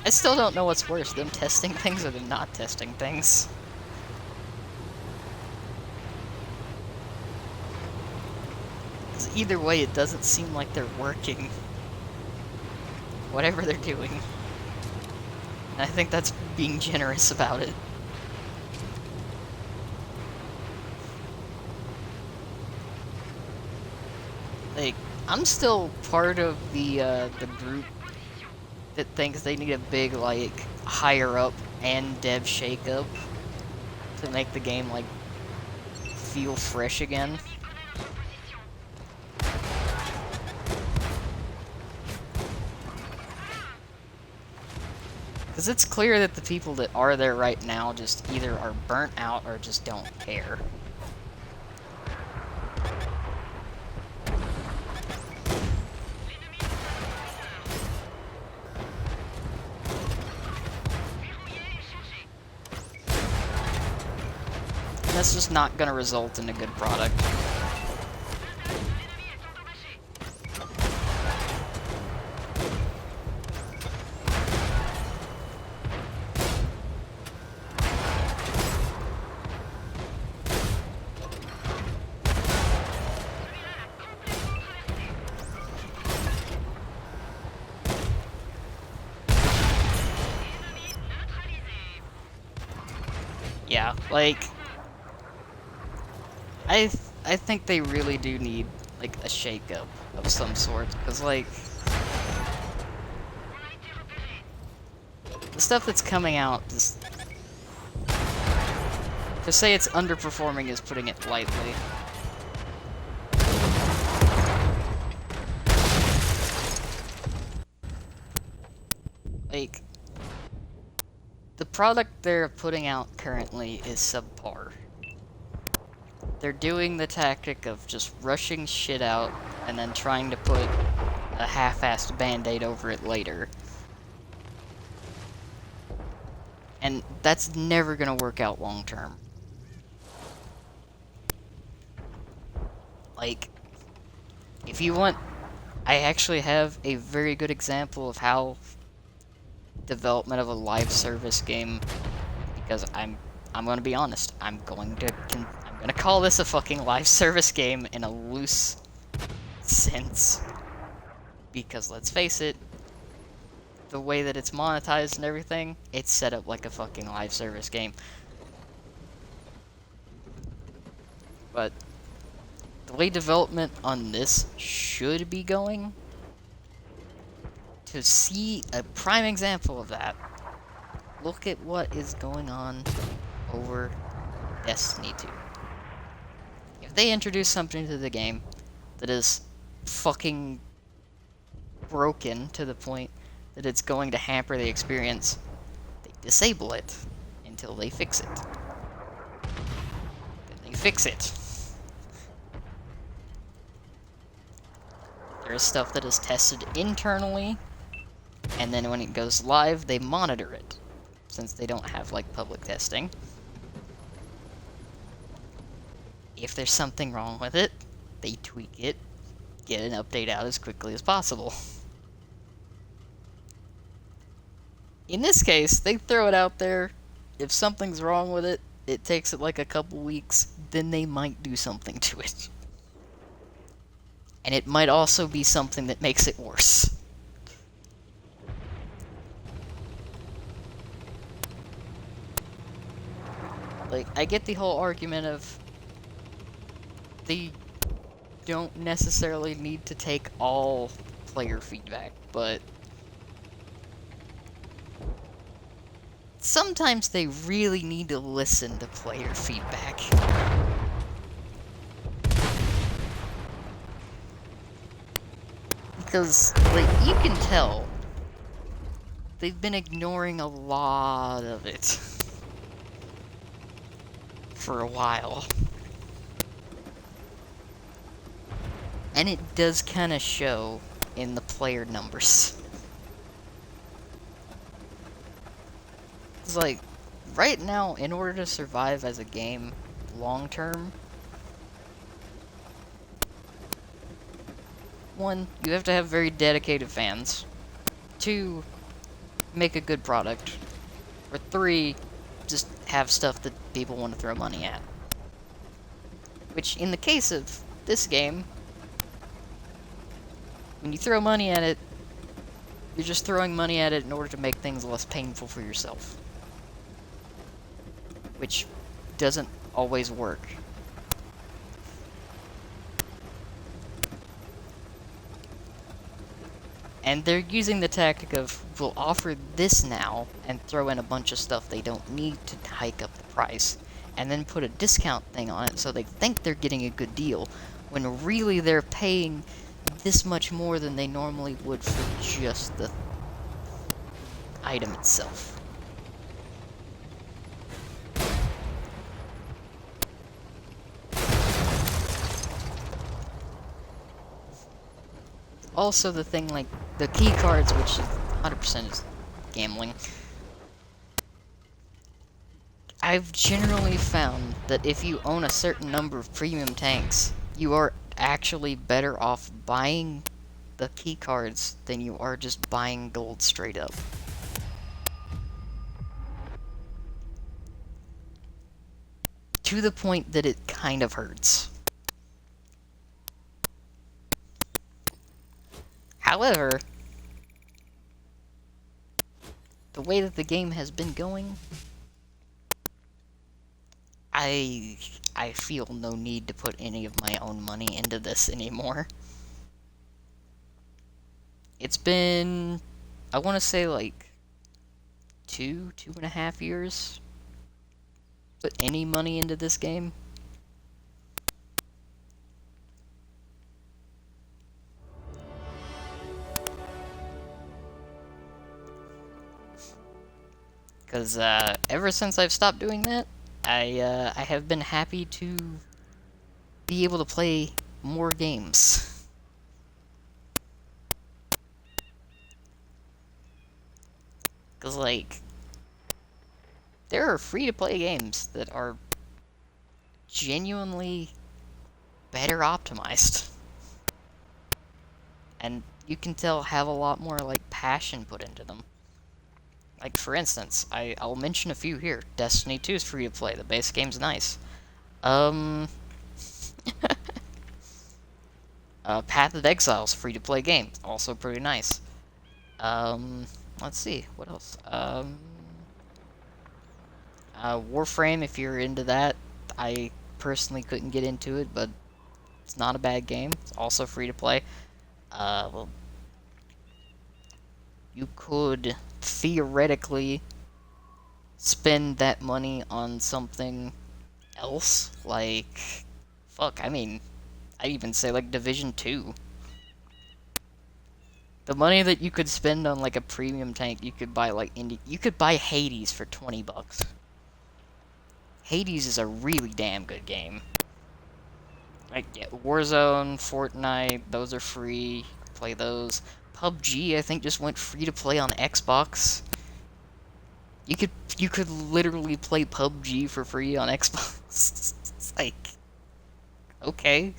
I still don't know what's worse, them testing things or them not testing things. 'Cause either way, it doesn't seem like they're working. Whatever they're doing. And I think that's being generous about it. Like, I'm still part of the group that thinks they need a big, like, higher up and dev shakeup to make the game, like, feel fresh again. Because it's clear that the people that are there right now just either are burnt out or just don't care. And that's just not going to result in a good product. Yeah, like, I think they really do need, like, a shakeup of some sort, because, like, the stuff that's coming out just... To say it's underperforming is putting it lightly. Like, the product they're putting out currently is subpar. They're doing the tactic of just rushing shit out and then trying to put a half-assed band-aid over it later. And that's never gonna work out long-term. Like, if you want... I actually have a very good example of how development of a live service game, because I'm gonna be honest, I'm gonna call this a fucking live service game in a loose sense, because let's face it, the way that it's monetized and everything, it's set up like a fucking live service game. But the way development on this should be going, to see a prime example of that, look at what is going on over Destiny 2. If they introduce something to the game that is fucking broken to the point that it's going to hamper the experience, they disable it until they fix it. Then they fix it. There is stuff that is tested internally, and then when it goes live, they monitor it, since they don't have, like, public testing. If there's something wrong with it, they tweak it, get an update out as quickly as possible. In this case, they throw it out there. If something's wrong with it, it takes it like a couple weeks, then they might do something to it. And it might also be something that makes it worse. Like, I get the whole argument of they don't necessarily need to take all player feedback, but sometimes they really need to listen to player feedback. Because, like, you can tell they've been ignoring a lot of it for a while. And it does kind of show in the player numbers. It's like, right now, in order to survive as a game long term, one, you have to have very dedicated fans. Two, make a good product. Or 3, just have stuff that people want to throw money at. Which, in the case of this game, when you throw money at it, you're just throwing money at it in order to make things less painful for yourself. Which doesn't always work. And they're using the tactic of, we'll offer this now, and throw in a bunch of stuff they don't need to hike up the price, and then put a discount thing on it so they think they're getting a good deal, when really they're paying this much more than they normally would for just the item itself. Also, the thing like the key cards, which is 100% is gambling. I've generally found that if you own a certain number of premium tanks, you are actually better off buying the key cards than you are just buying gold straight up. To the point that it kind of hurts. However, the way that the game has been going, I feel no need to put any of my own money into this anymore. It's been, I want to say like 2.5 years. Put any money into this game. Because ever since I've stopped doing that, I have been happy to be able to play more games. Because, like, there are free-to-play games that are genuinely better optimized. And you can tell have a lot more, like, passion put into them. Like, for instance, I'll mention a few here. Destiny 2 is free-to-play. The base game's nice. Path of Exile's free-to-play game. Also pretty nice. Let's see. What else? Warframe, if you're into that. I personally couldn't get into it, but it's not a bad game. It's also free-to-play. Well, you could theoretically spend that money on something else, like, fuck, I mean, I'd even say, like, Division 2. The money that you could spend on, like, a premium tank, you could buy, like, you could buy Hades for $20. Hades is a really damn good game. Like, yeah, Warzone, Fortnite, those are free. Play those. PUBG, I think, just went free to play on Xbox. You could literally play PUBG for free on Xbox. It's like, okay.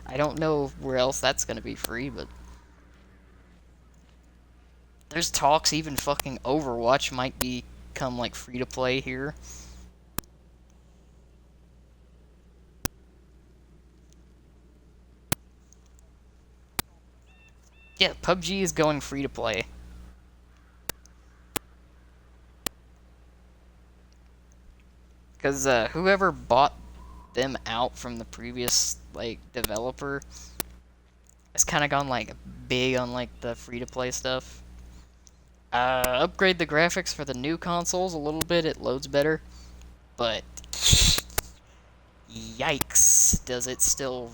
I don't know where else that's gonna be free, but there's talks even fucking Overwatch might become like free to play here. Yeah, PUBG is going free to play. Because whoever bought them out from the previous, like, developer has kind of gone, like, big on, like, the free-to-play stuff. Upgrade the graphics for the new consoles a little bit, it loads better. But, yikes, does it still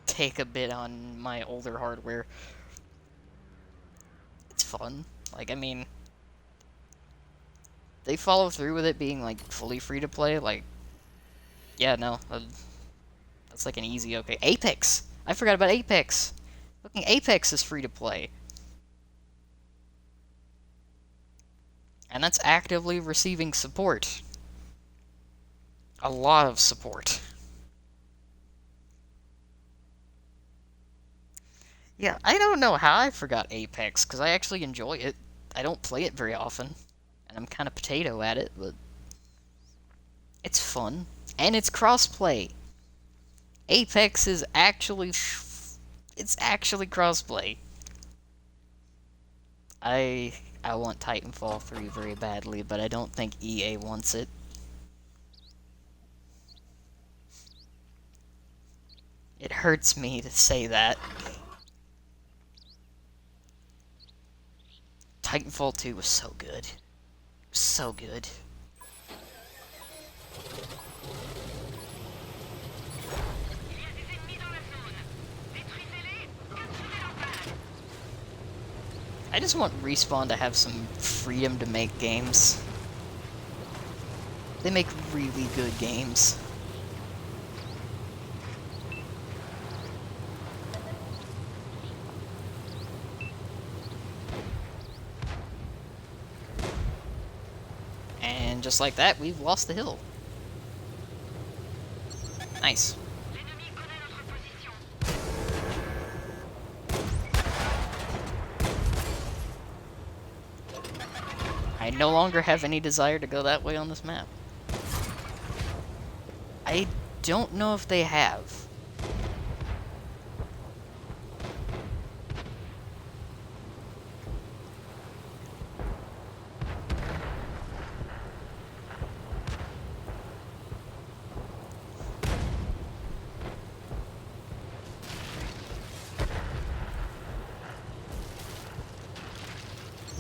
take a bit on my older hardware. It's fun. Like, I mean, they follow through with it being, like, fully free-to-play, like, yeah, no, that's like an easy okay. Apex! I forgot about Apex! Fucking Apex is free-to-play. And that's actively receiving support. A lot of support. Yeah, I don't know how I forgot Apex, because I actually enjoy it. I don't play it very often, and I'm kind of potato at it, but it's fun. And it's crossplay. Apex is actually it's actually crossplay. I want Titanfall 3 very badly, but I don't think EA wants it. It hurts me to say that. Titanfall 2 was so good. So good. Il y a des ennemis dans la zone. Détruisez-les, capturez leur base. I just want Respawn to have some freedom to make games. They make really good games. And just like that, we've lost the hill. Nice. L'ennemi connaît notre position. I no longer have any desire to go that way on this map. I don't know if they have.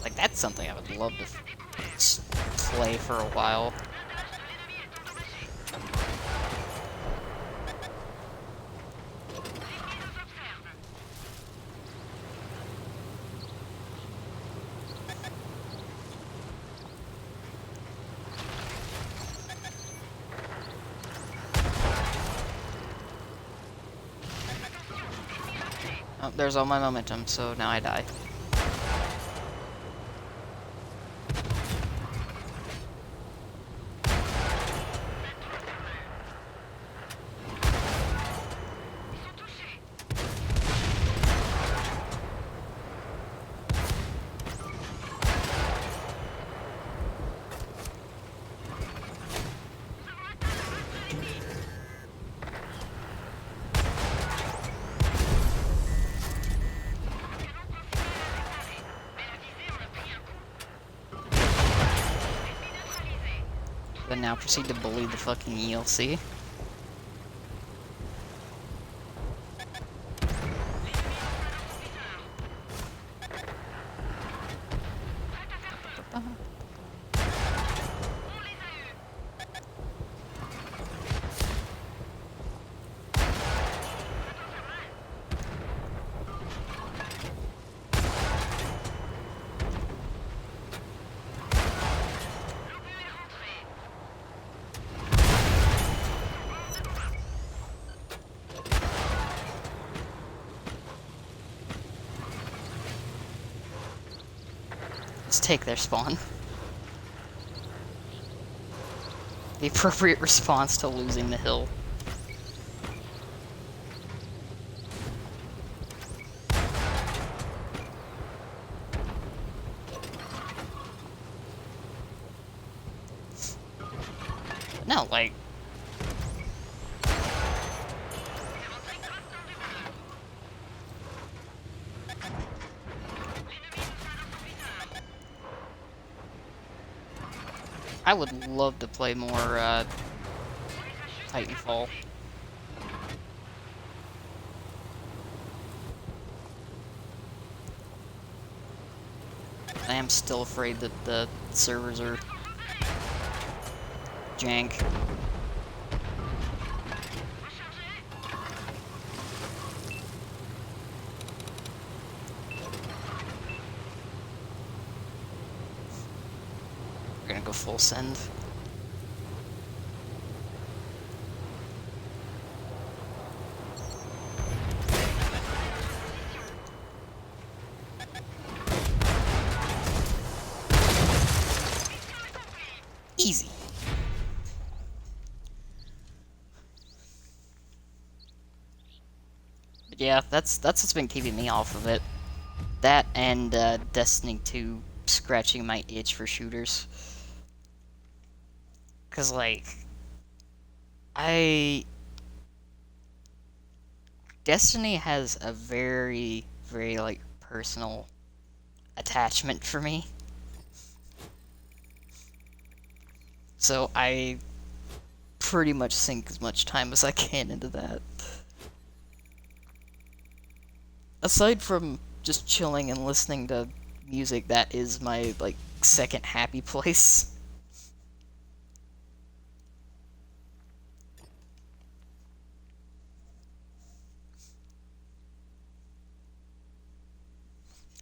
Like, that's something I would love to play for a while. Oh, there's all my momentum, so now I die. Then now proceed to bully the fucking ELC. Let's take their spawn. The appropriate response to losing the hill. No, like... I would love to play more, Titanfall. I am still afraid that the servers are jank. We're gonna go full send. Easy. But yeah, that's what's been keeping me off of it. That and Destiny 2 scratching my itch for shooters. Cause like I Destiny has a very, very like personal attachment for me. So I pretty much sink as much time as I can into that. Aside from just chilling and listening to music, that is my like second happy place.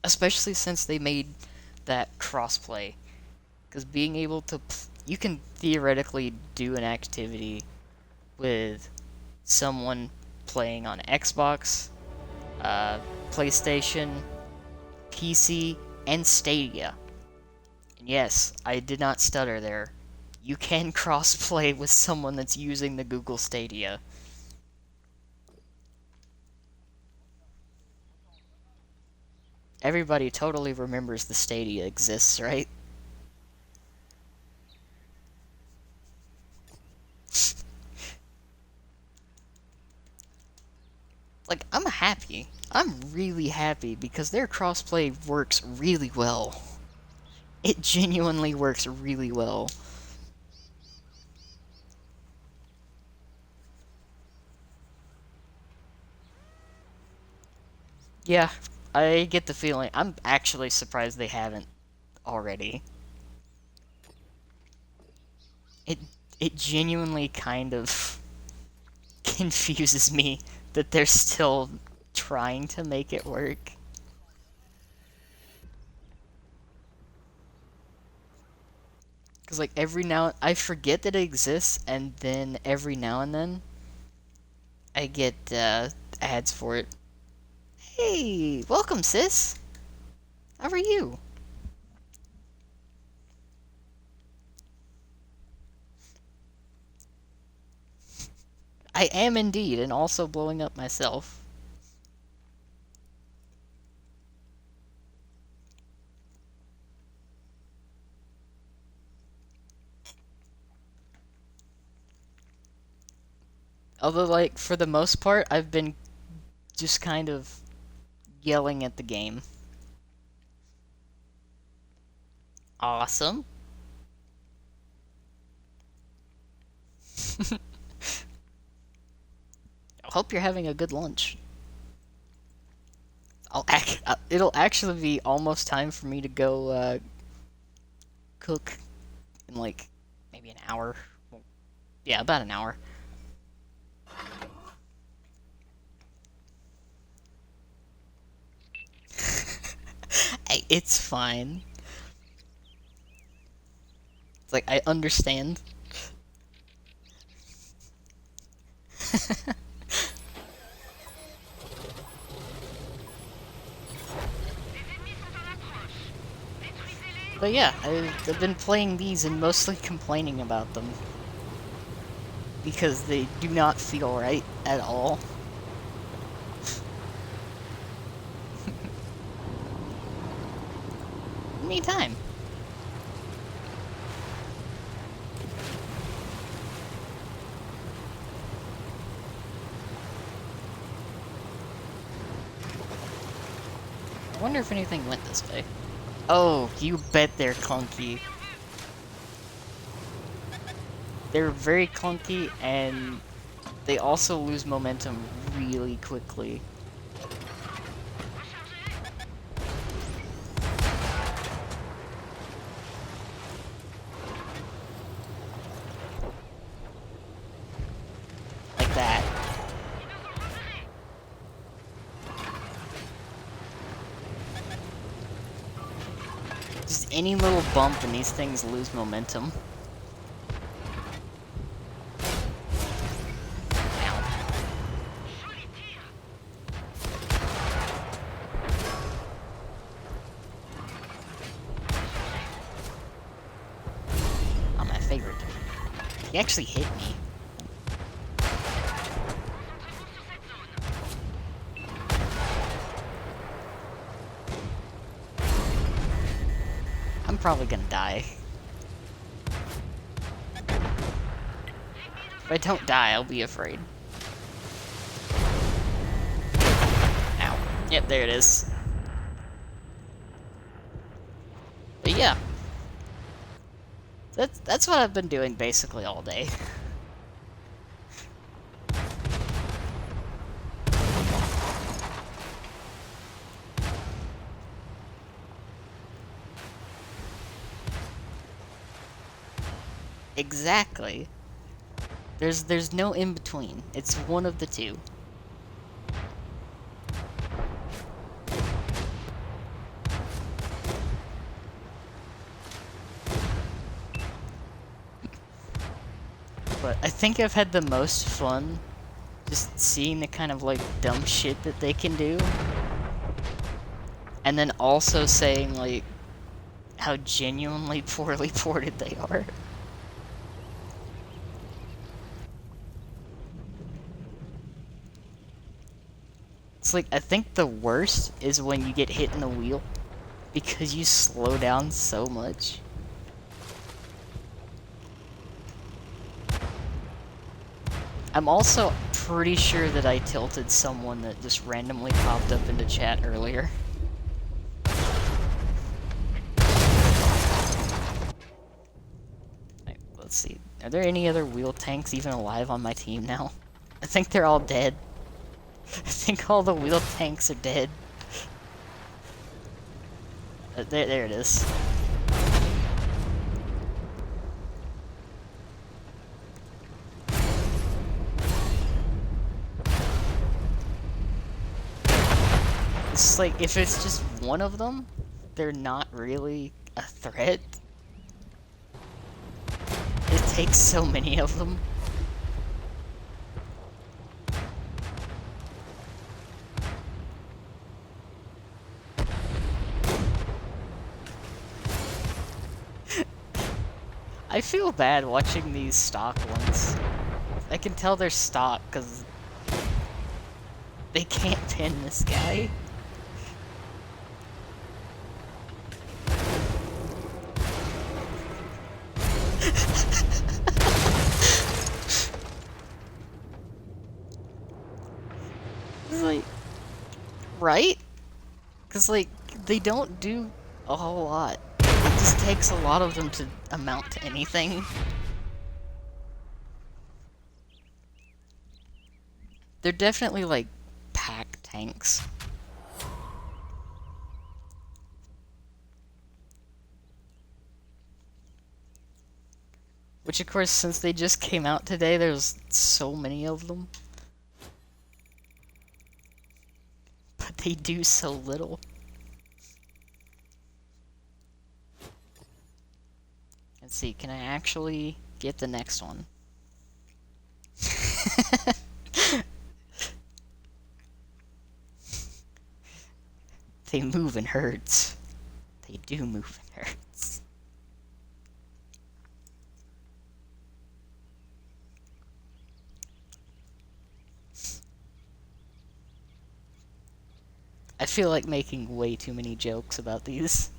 Especially since they made that crossplay. Because being able to, you can theoretically do an activity with someone playing on Xbox, PlayStation, PC, and Stadia. And yes, I did not stutter there. You can crossplay with someone that's using the Google Stadia. Everybody totally remembers the Stadia exists, right? Like, I'm happy. I'm really happy because their crossplay works really well. It genuinely works really well. Yeah, I get the feeling. I'm actually surprised they haven't already. It it genuinely kind of confuses me that they're still trying to make it work. Because, like, every now... I forget that it exists, and then every now and then, I get, ads for it. Hey, welcome, sis! How are you? I am indeed, and also blowing up myself. Although, like, for the most part, I've been just kind of yelling at the game. Awesome. I hope you're having a good lunch. It'll actually be almost time for me to go cook in like maybe an hour. Well, yeah, about an hour. It's fine. It's like I understand. But yeah, I've been playing these and mostly complaining about them. Because they do not feel right at all. Anytime. I wonder if anything went this way. Oh, you bet they're clunky. They're very clunky, and they also lose momentum really quickly. Like that. Just any little bump and these things lose momentum. Oh, my favorite. He actually hit me. probably gonna die. If I don't die, I'll be afraid. Ow. Yep, there it is. But yeah. That's what I've been doing basically all day. Exactly. There's no in between. It's one of the two. But I think I've had the most fun just seeing the kind of like dumb shit that they can do. And then also saying like how genuinely poorly ported they are. It's like, I think the worst is when you get hit in the wheel because you slow down so much. I'm also pretty sure that I tilted someone that just randomly popped up into chat earlier. Right, let's see. Are there any other wheel tanks even alive on my team now? I think they're all dead. I think all the wheel tanks are dead. There it is. It's like, if it's just one of them, they're not really a threat. It takes so many of them. I feel bad watching these stock ones. I can tell they're stock because they can't pin this guy. It's like, right? Because, like, they don't do a whole lot. It just takes a lot of them to amount to anything. They're definitely, like, pack tanks. Which, of course, since they just came out today, there's so many of them. But they do so little. Let's see, can I actually get the next one? They move in herds. They do move in herds. I feel like making way too many jokes about these.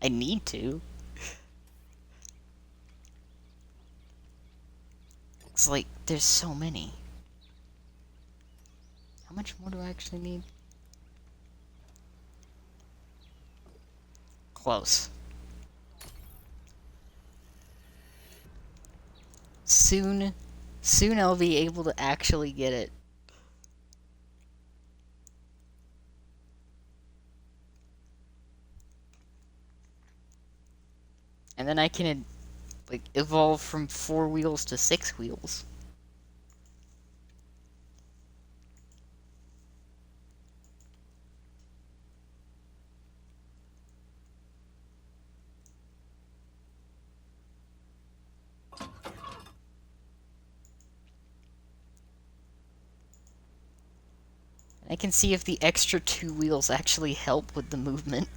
I need to. It's like, there's so many. How much more do I actually need? Close. Soon I'll be able to actually get it. And then I can, like, evolve from 4 wheels to 6 wheels. And I can see if the extra 2 wheels actually help with the movement.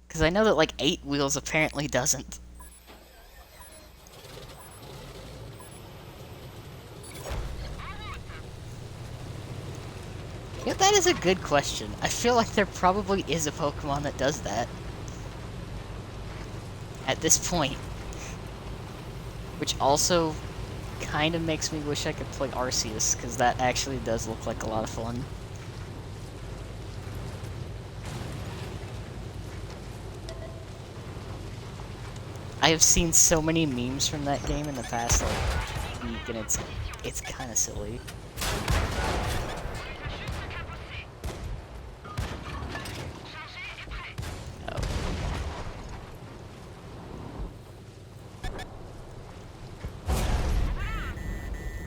Because I know that, like, 8 wheels apparently doesn't. That is a good question. I feel like there probably is a Pokemon that does that. At this point. Which also kind of makes me wish I could play Arceus, because that actually does look like a lot of fun. I have seen so many memes from that game in the past like week, and it's kind of silly. Oh.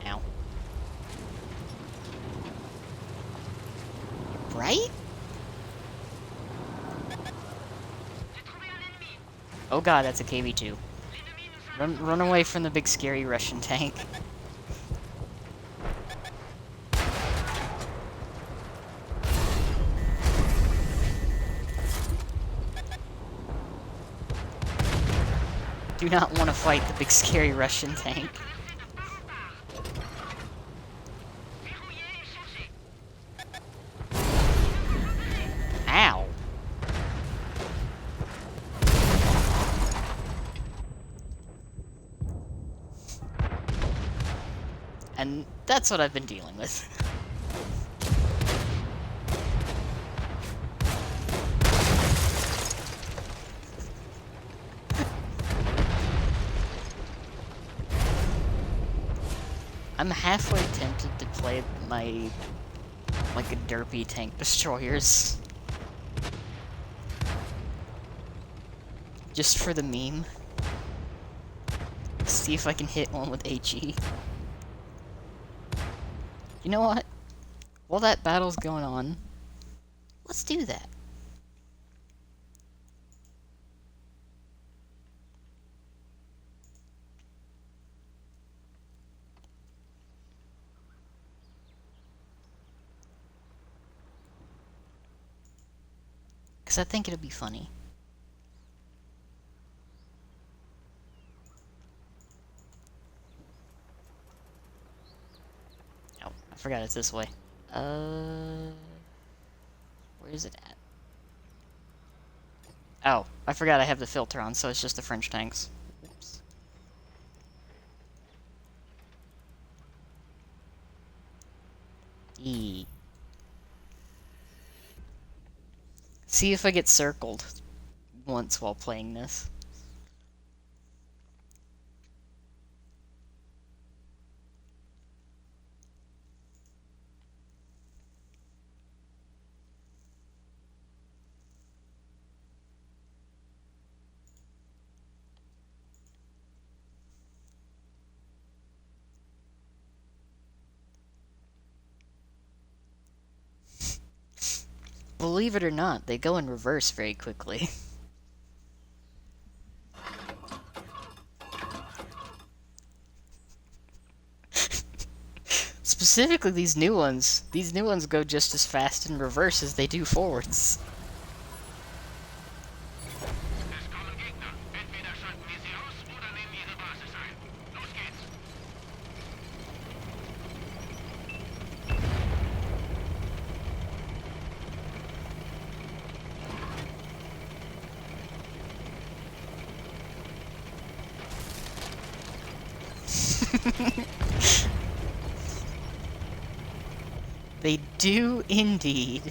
Ow. Right? Oh god, that's a KV2. Run away from the big scary Russian tank. Do not want to fight the big scary Russian tank. Ow. And that's what I've been dealing with. I'm halfway tempted to play my, like, a derpy tank destroyers. Just for the meme. See if I can hit one with HE. You know what? While that battle's going on, let's do that. Because I think it'll be funny. Oh, I forgot it's this way. Where is it at? Oh, I forgot I have the filter on, so it's just the French tanks. Oops. E. See if I get circled once while playing this. Believe it or not, they go in reverse very quickly. Specifically these new ones go just as fast in reverse as they do forwards. They do indeed.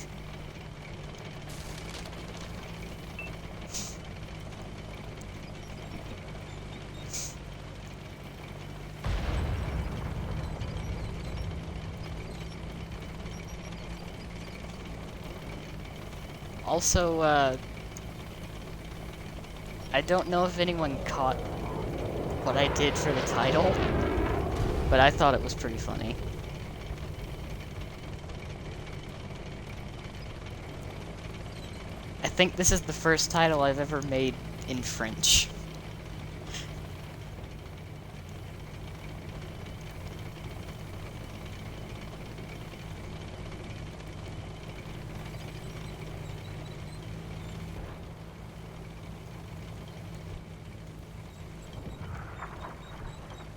Also, I don't know if anyone caught what I did for the title, but I thought it was pretty funny. I think this is the first title I've ever made in French.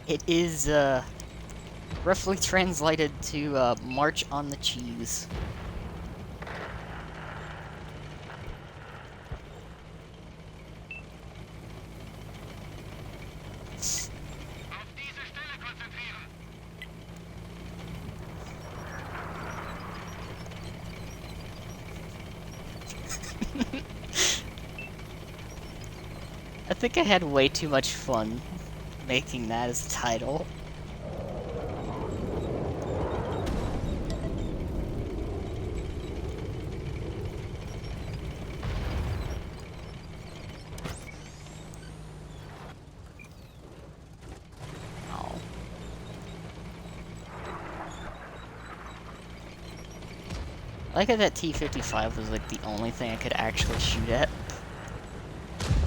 It is, roughly translated to, March on the Cheese. I think I had way too much fun making that as the title. Oh. I like how that T-55 was like the only thing I could actually shoot at.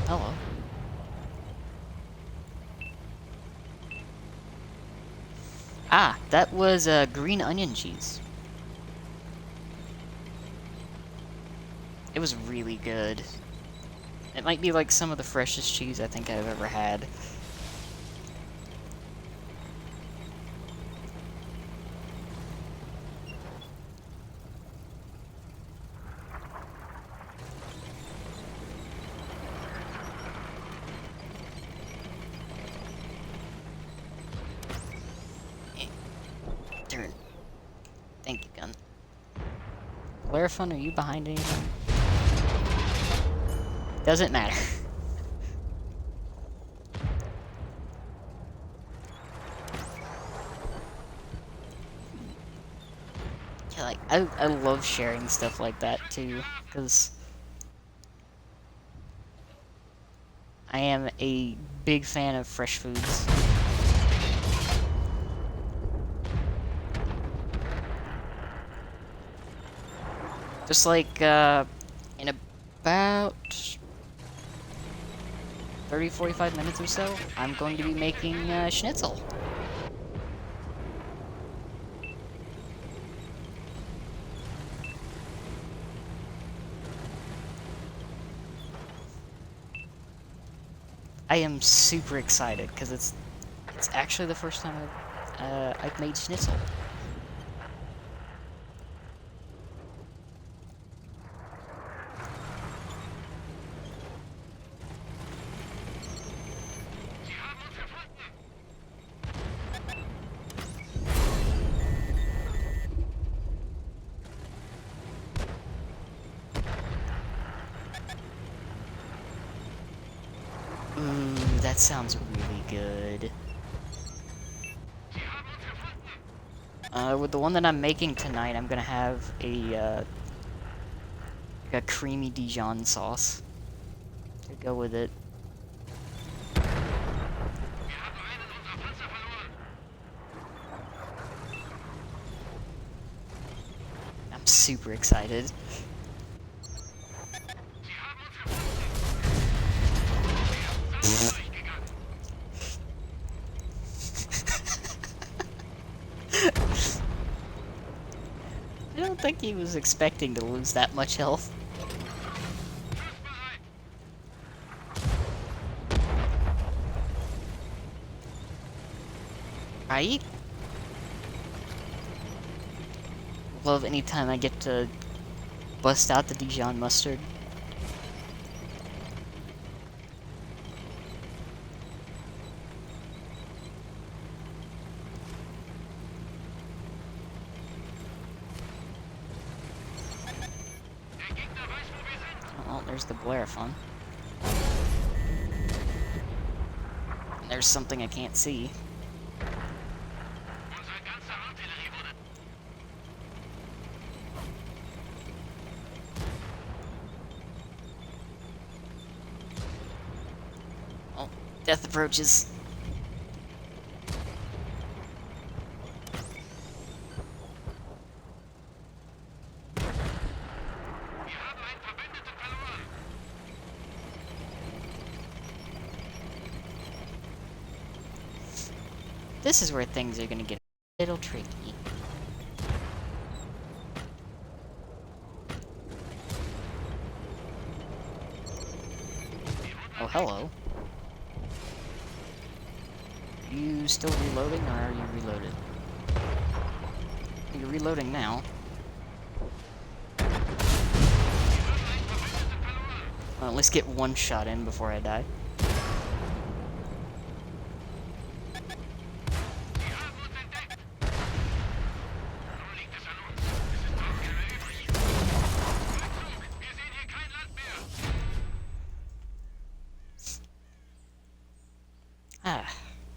Hello. Ah, that was green onion cheese. It was really good. It might be like some of the freshest cheese I think I've ever had. Turn. Thank you, gun. Larafun, are you behind anything? Doesn't matter. Yeah, like, I love sharing stuff like that, too, because I am a big fan of fresh foods. Just like, in about 30-45 minutes or so, I'm going to be making, schnitzel. I am super excited, because it's actually the first time I've made schnitzel. Ooh, that sounds really good. With the one that I'm making tonight, I'm gonna have like a creamy Dijon sauce to go with it. I'm super excited. I don't think he was expecting to lose that much health. Right? Love anytime I get to bust out the Dijon mustard. Oh, there's the Blarafun. There's something I can't see. Oh, death approaches. This is where things are gonna get a little tricky. Oh, hello. You still reloading, or are you reloaded? You're reloading now. Well, let's get one shot in before I die.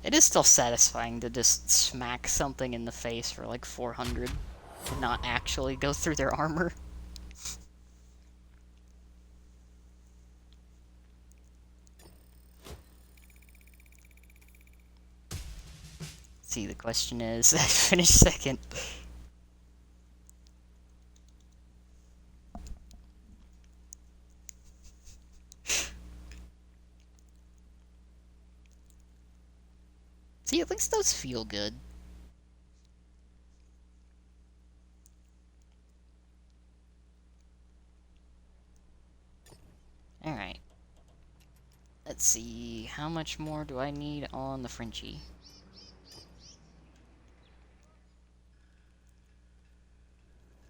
It is still satisfying to just smack something in the face for like 400 and not actually go through their armor. See, the question is, I finished second. See, at least those feel good. Alright. Let's see, how much more do I need on the Frenchie?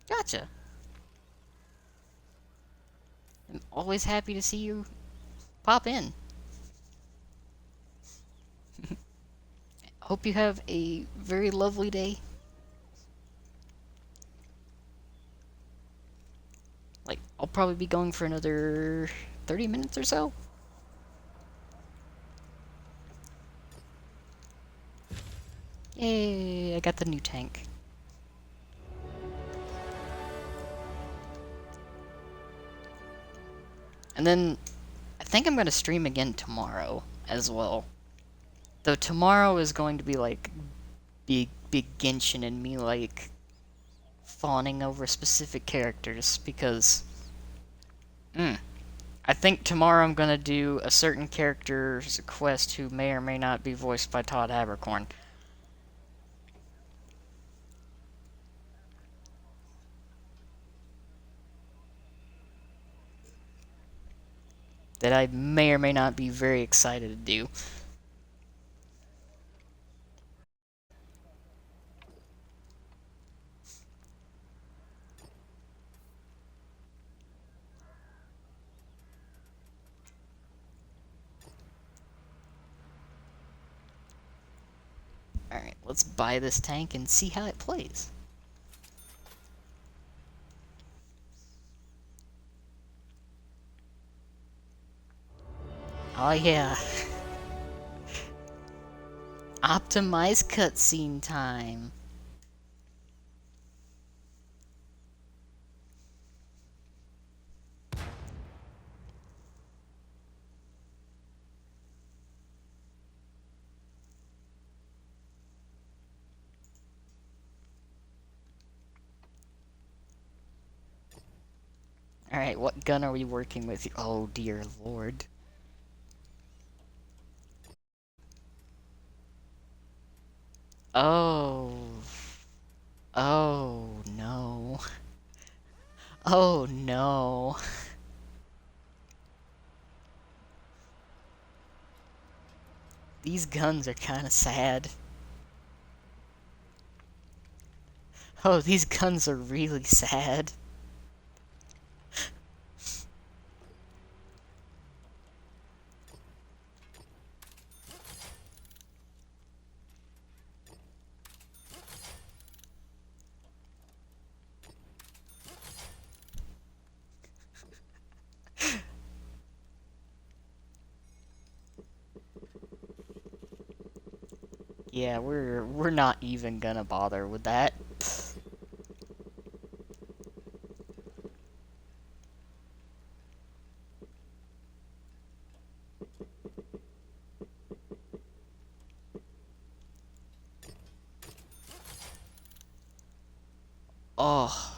Gotcha. I'm always happy to see you pop in. Hope you have a very lovely day. Like, I'll probably be going for another 30 minutes or so. Yay, I got the new tank. And then, I think I'm going to stream again tomorrow as well. Though tomorrow is going to be like big Genshin and me like fawning over specific characters because I think tomorrow I'm gonna do a certain character's quest who may or may not be voiced by Todd Habercorn. That I may or may not be very excited to do. Alright, let's buy this tank and see how it plays. Oh yeah. Optimize cutscene time. Alright, what gun are we working with? Oh dear lord. Oh. Oh no. Oh no. These guns are kinda sad. Oh, these guns are really sad. Yeah, we're not even gonna bother with that. Oh.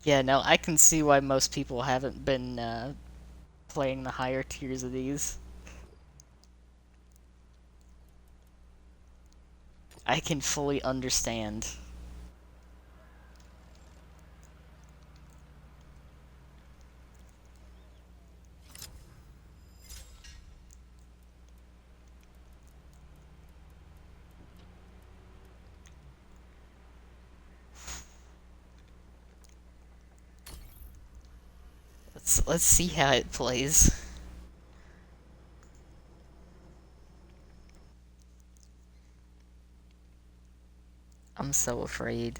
Yeah, no, I can see why most people haven't been playing the higher tiers of these. I can fully understand. Let's see how it plays. I'm so afraid.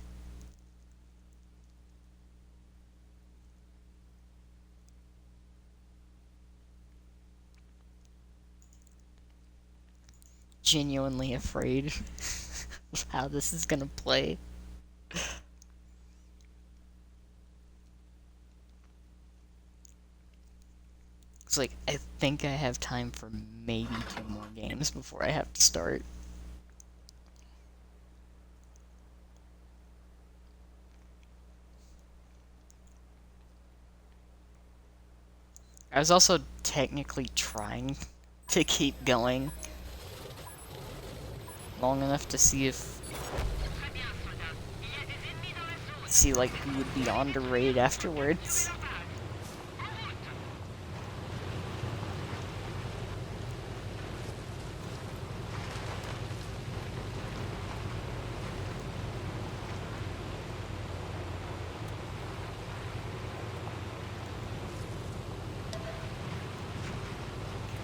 genuinely afraid of how this is gonna play. It's like, I think I have time for maybe 2 more games before I have to start. I was also technically trying to keep going long enough to see if see like who would be on the raid afterwards.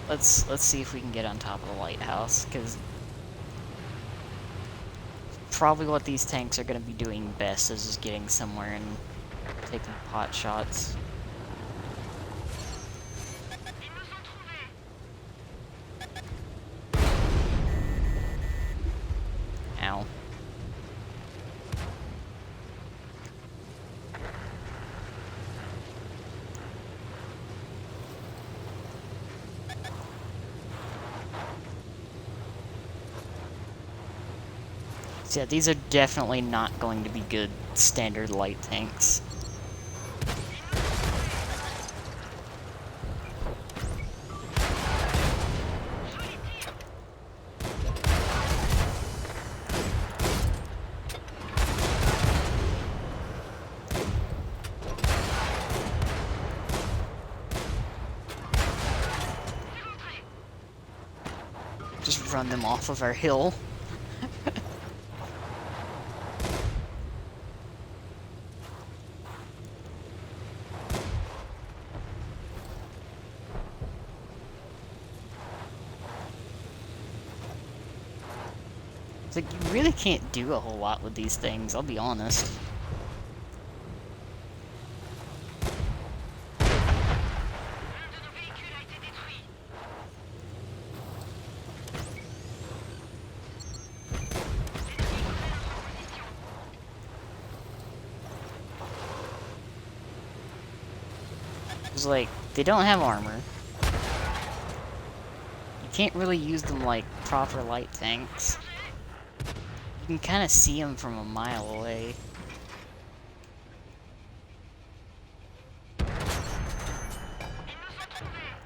Let's see if we can get on top of the lighthouse, because probably what these tanks are going to be doing best is just getting somewhere and taking pot shots. Ow. So yeah, these are definitely not going to be good standard light tanks. Just run them off of our hill. It's like, you really can't do a whole lot with these things, I'll be honest. It's like, they don't have armor. You can't really use them like proper light tanks. You can kind of see them from a mile away.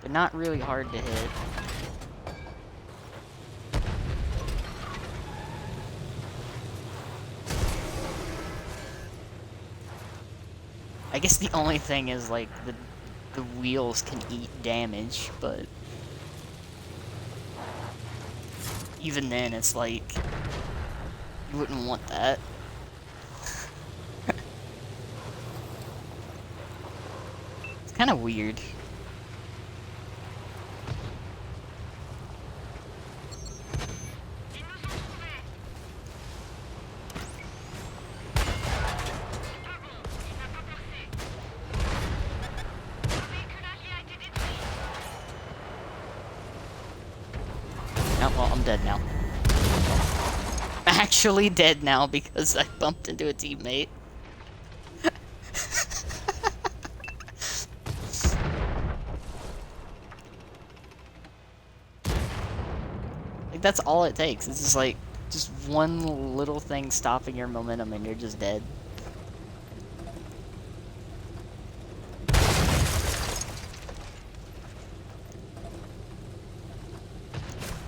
They're not really hard to hit. I guess the only thing is like the wheels can eat damage, but even then it's like you wouldn't want that. It's kind of weird. Oh, well, I'm dead now. I'm actually dead now because I bumped into a teammate. Like, that's all it takes. It's just like, just one little thing stopping your momentum and you're just dead.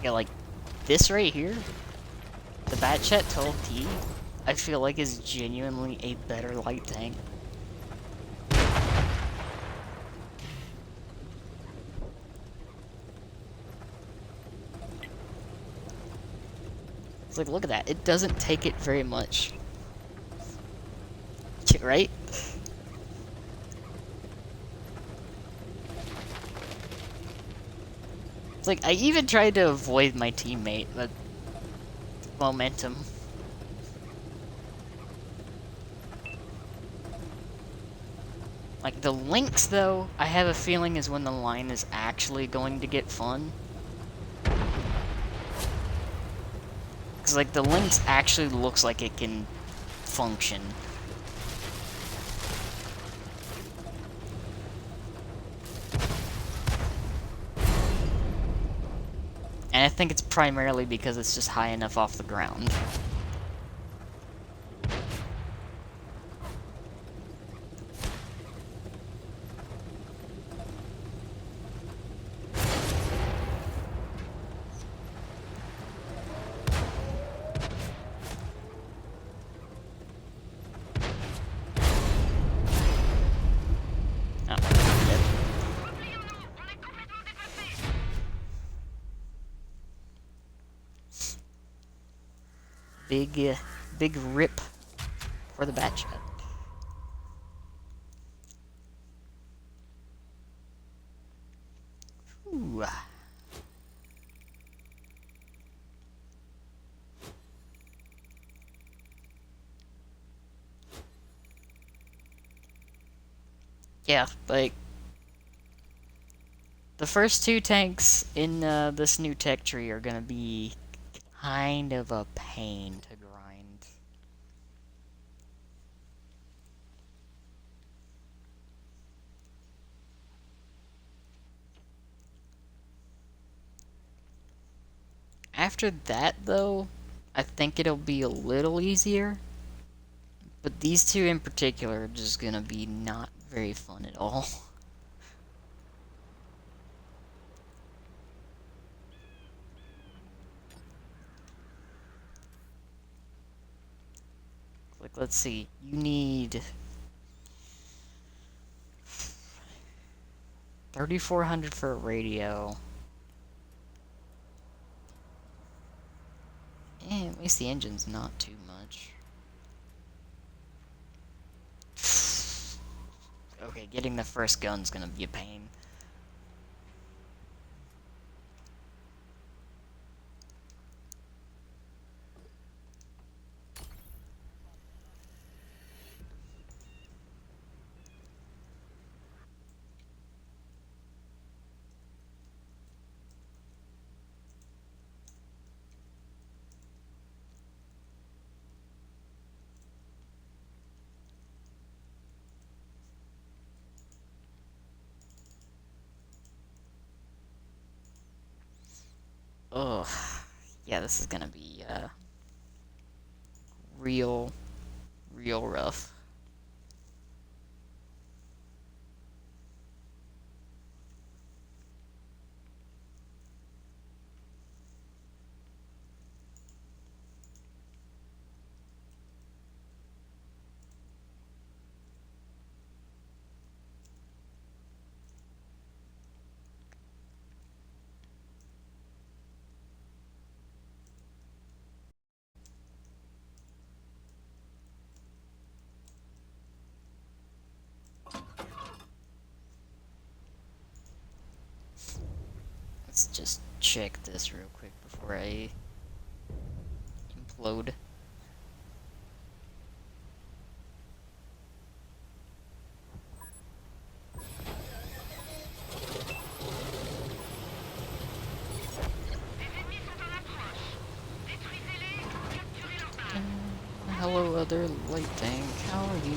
Yeah, like, this right here, the Batchet 12T, I feel like is genuinely a better light tank. It's like, look at that, it doesn't take it very much. Right? It's like, I even tried to avoid my teammate, but momentum. Like, the links, though, I have a feeling is when the line is actually going to get fun. Because, like, the Lynx actually looks like it can function. And I think it's primarily because it's just high enough off the ground. Big rip for the bat shot. Ooh. Yeah, like, the first two tanks in this new tech tree are gonna be kind of a pain to grind. After that, though, I think it'll be a little easier. But these two in particular are just gonna be not very fun at all. Like, let's see. You need 3,400 for a radio. At least the engine's not too much. Okay, getting the first gun's gonna be a pain. Ugh. Yeah, this is gonna be, real rough. Let's just check this real quick before I implode. Des ennemis sont en approche. Détruisez-les, capturez leur base. Hello, other light tank. How are you?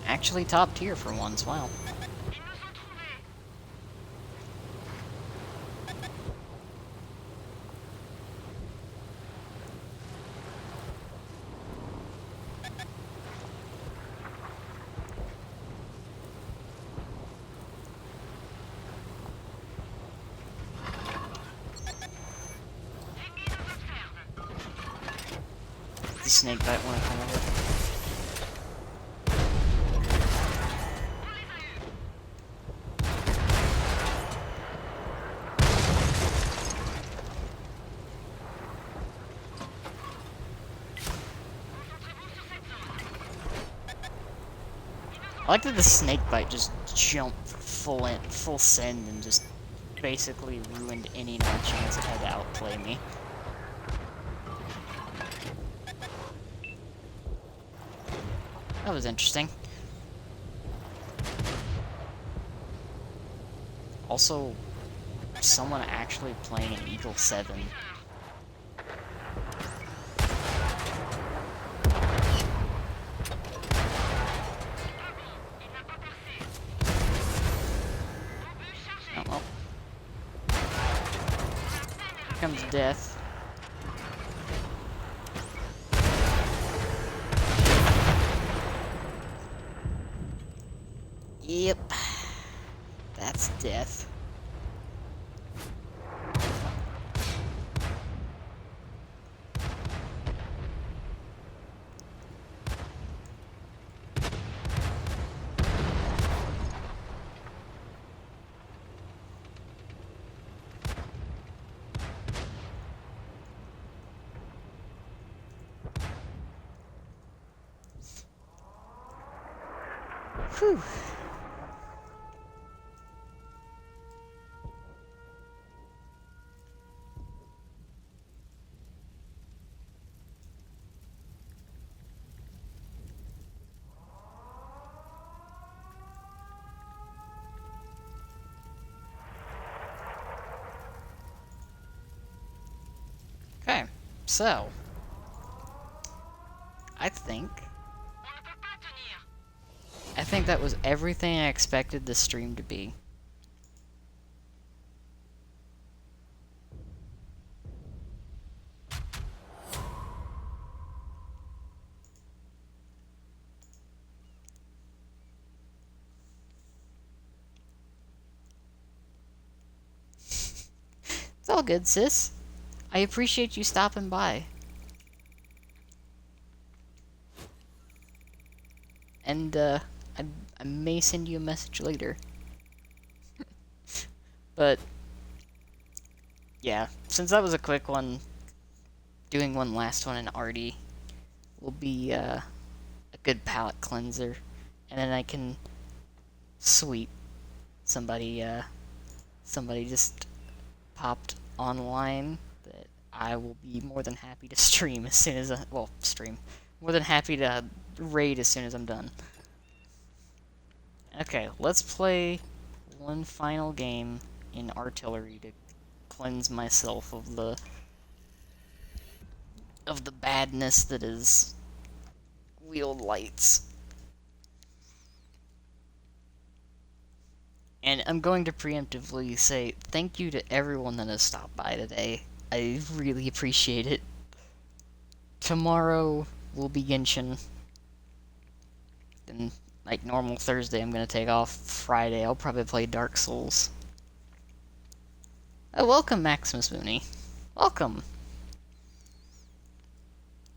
Actually, top tier for once. Wow. Ils nous ont trouvés. L'ennemi nous observe. The snake bite one come over. On les a eus. Concentrez-vous sur cette zone. I like that the snake bite just jumped full send and just basically ruined any and all chance it had to outplay me. That was interesting. Also, someone actually playing an Eagle 7. Oh well. Here comes death. Yep. That's death. Whew. Okay, so I think that was everything I expected this stream to be. It's all good, sis. I appreciate you stopping by. And, I may send you a message later. But, yeah, since that was a quick one, doing one last one in Artie will be, a good palate cleanser. And then I can... Sweet. Somebody just popped online that I will be more than happy to stream as soon as I... Well, stream. More than happy to raid as soon as I'm done. Okay, let's play one final game in artillery to cleanse myself of the badness that is wheeled lights. And I'm going to preemptively say thank you to everyone that has stopped by today. I really appreciate it. Tomorrow will be Genshin. Then, like normal Thursday, I'm gonna take off. Friday, I'll probably play Dark Souls. Oh, welcome, Maximus Mooney. Welcome.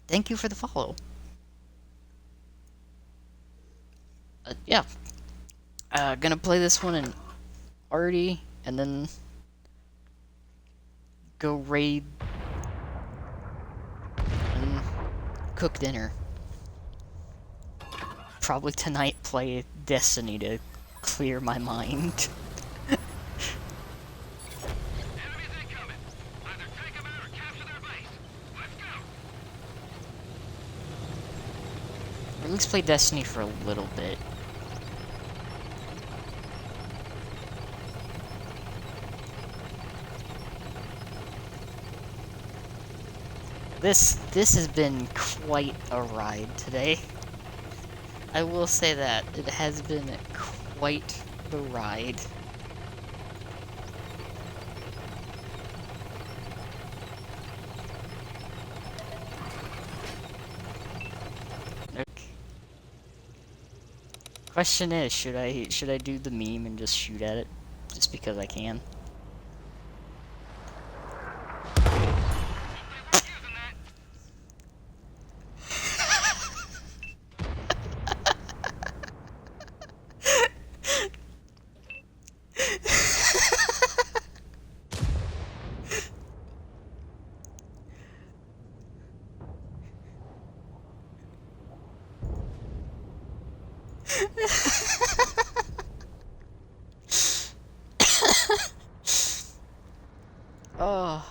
Thank you for the follow. Yeah. Gonna play this one in Artie, and then go raid and cook dinner. Probably tonight play Destiny to clear my mind. Or at least play Destiny for a little bit. This has been quite a ride today. I will say that. It has been quite the ride. Question is, should I do the meme and just shoot at it? Just because I can? Oh.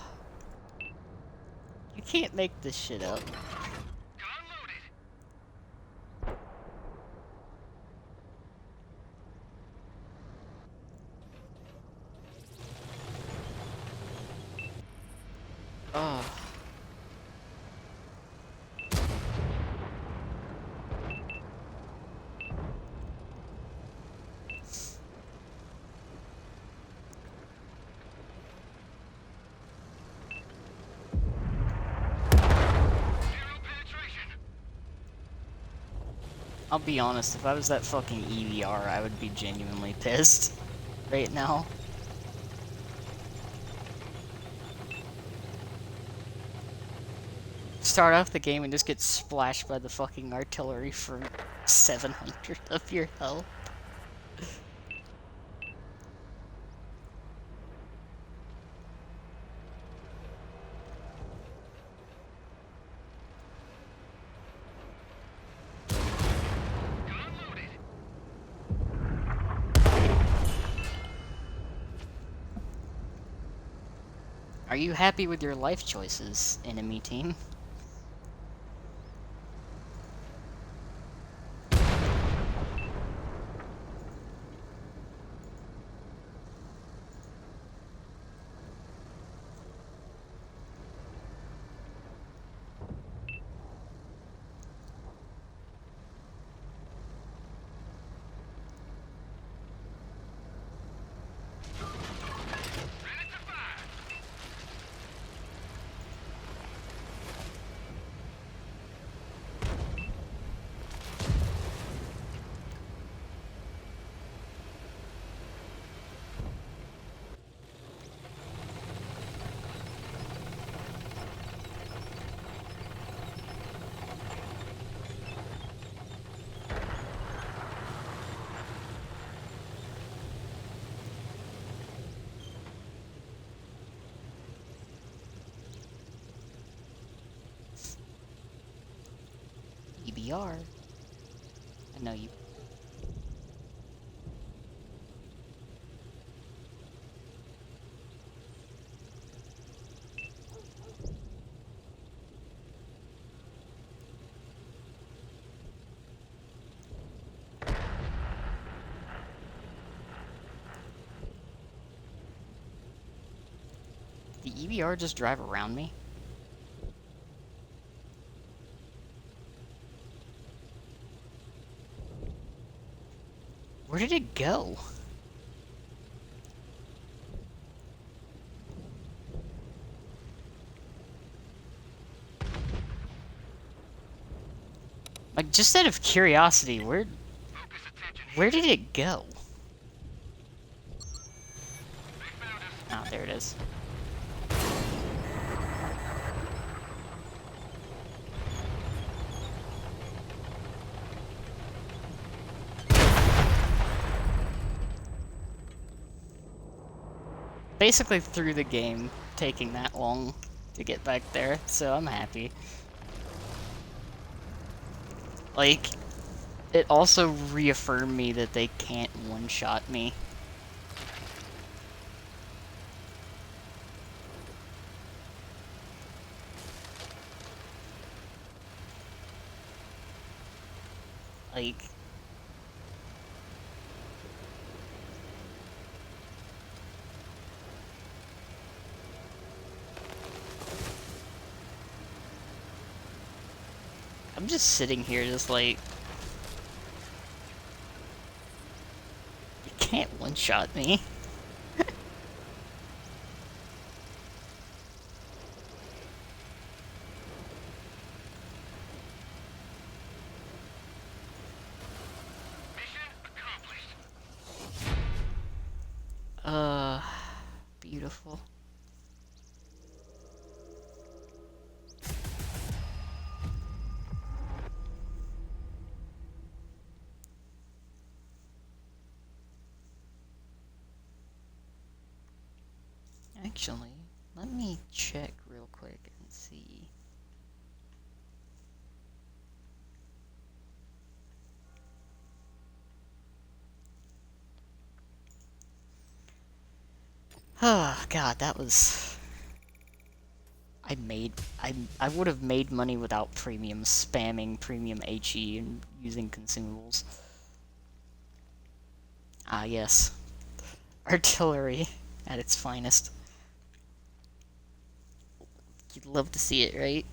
You can't make this shit up. I'll be honest, if I was that fucking EVR, I would be genuinely pissed right now. Start off the game and just get splashed by the fucking artillery for 700 of your health. Are you happy with your life choices, enemy team? EBR. I know you. The EBR just drive around me? Where did it go? Like, just out of curiosity, where did it go? Oh, there it is. Basically through the game, taking that long to get back there, so I'm happy. Like, it also reaffirmed me that they can't one-shot me. Like... I'm just sitting here just like... You can't one-shot me. Beautiful. Actually, let me check real quick and see. Oh god, that was... I would have made money without premium spamming premium HE and using consumables. Ah yes. Artillery at its finest. You'd love to see it, right?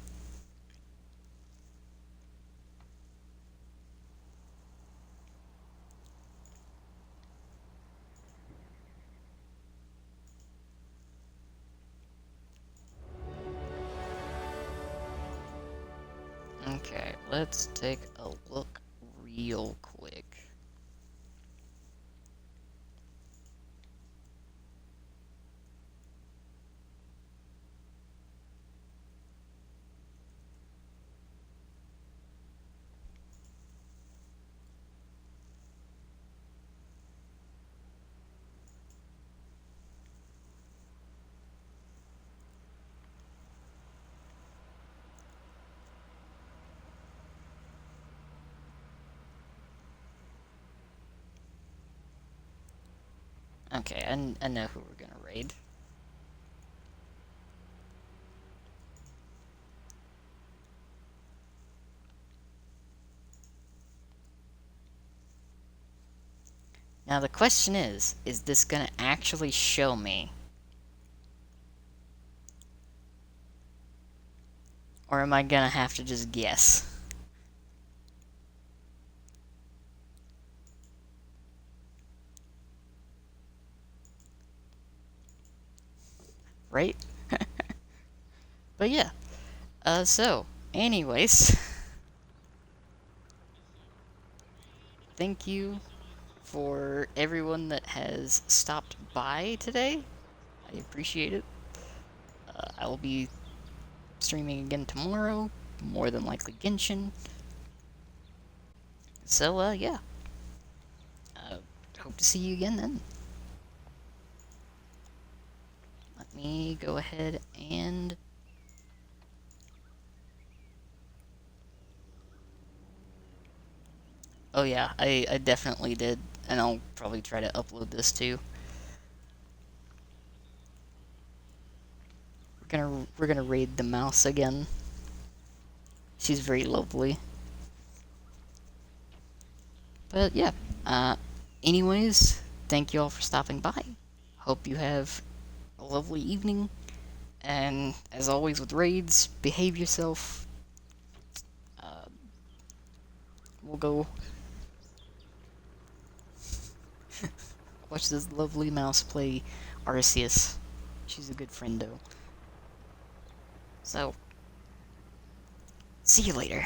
Okay, let's take a look real quick. Okay, I know who we're gonna raid. Now the question is this gonna actually show me? Or am I gonna have to just guess? Right? But yeah. So, anyways, thank you for everyone that has stopped by today. I appreciate it. I will be streaming again tomorrow, more than likely Genshin. So, yeah. Uh, Hope to see you again then. Let me go ahead and... Oh yeah, I definitely did, and I'll probably try to upload this too. We're gonna raid the mouse again. She's very lovely. But yeah, uh, anyways, thank you all for stopping by. Hope you have a lovely evening. And as always with raids, behave yourself. Uh, we'll go watch this lovely mouse play Arceus. She's a good friend, though. So, see you later.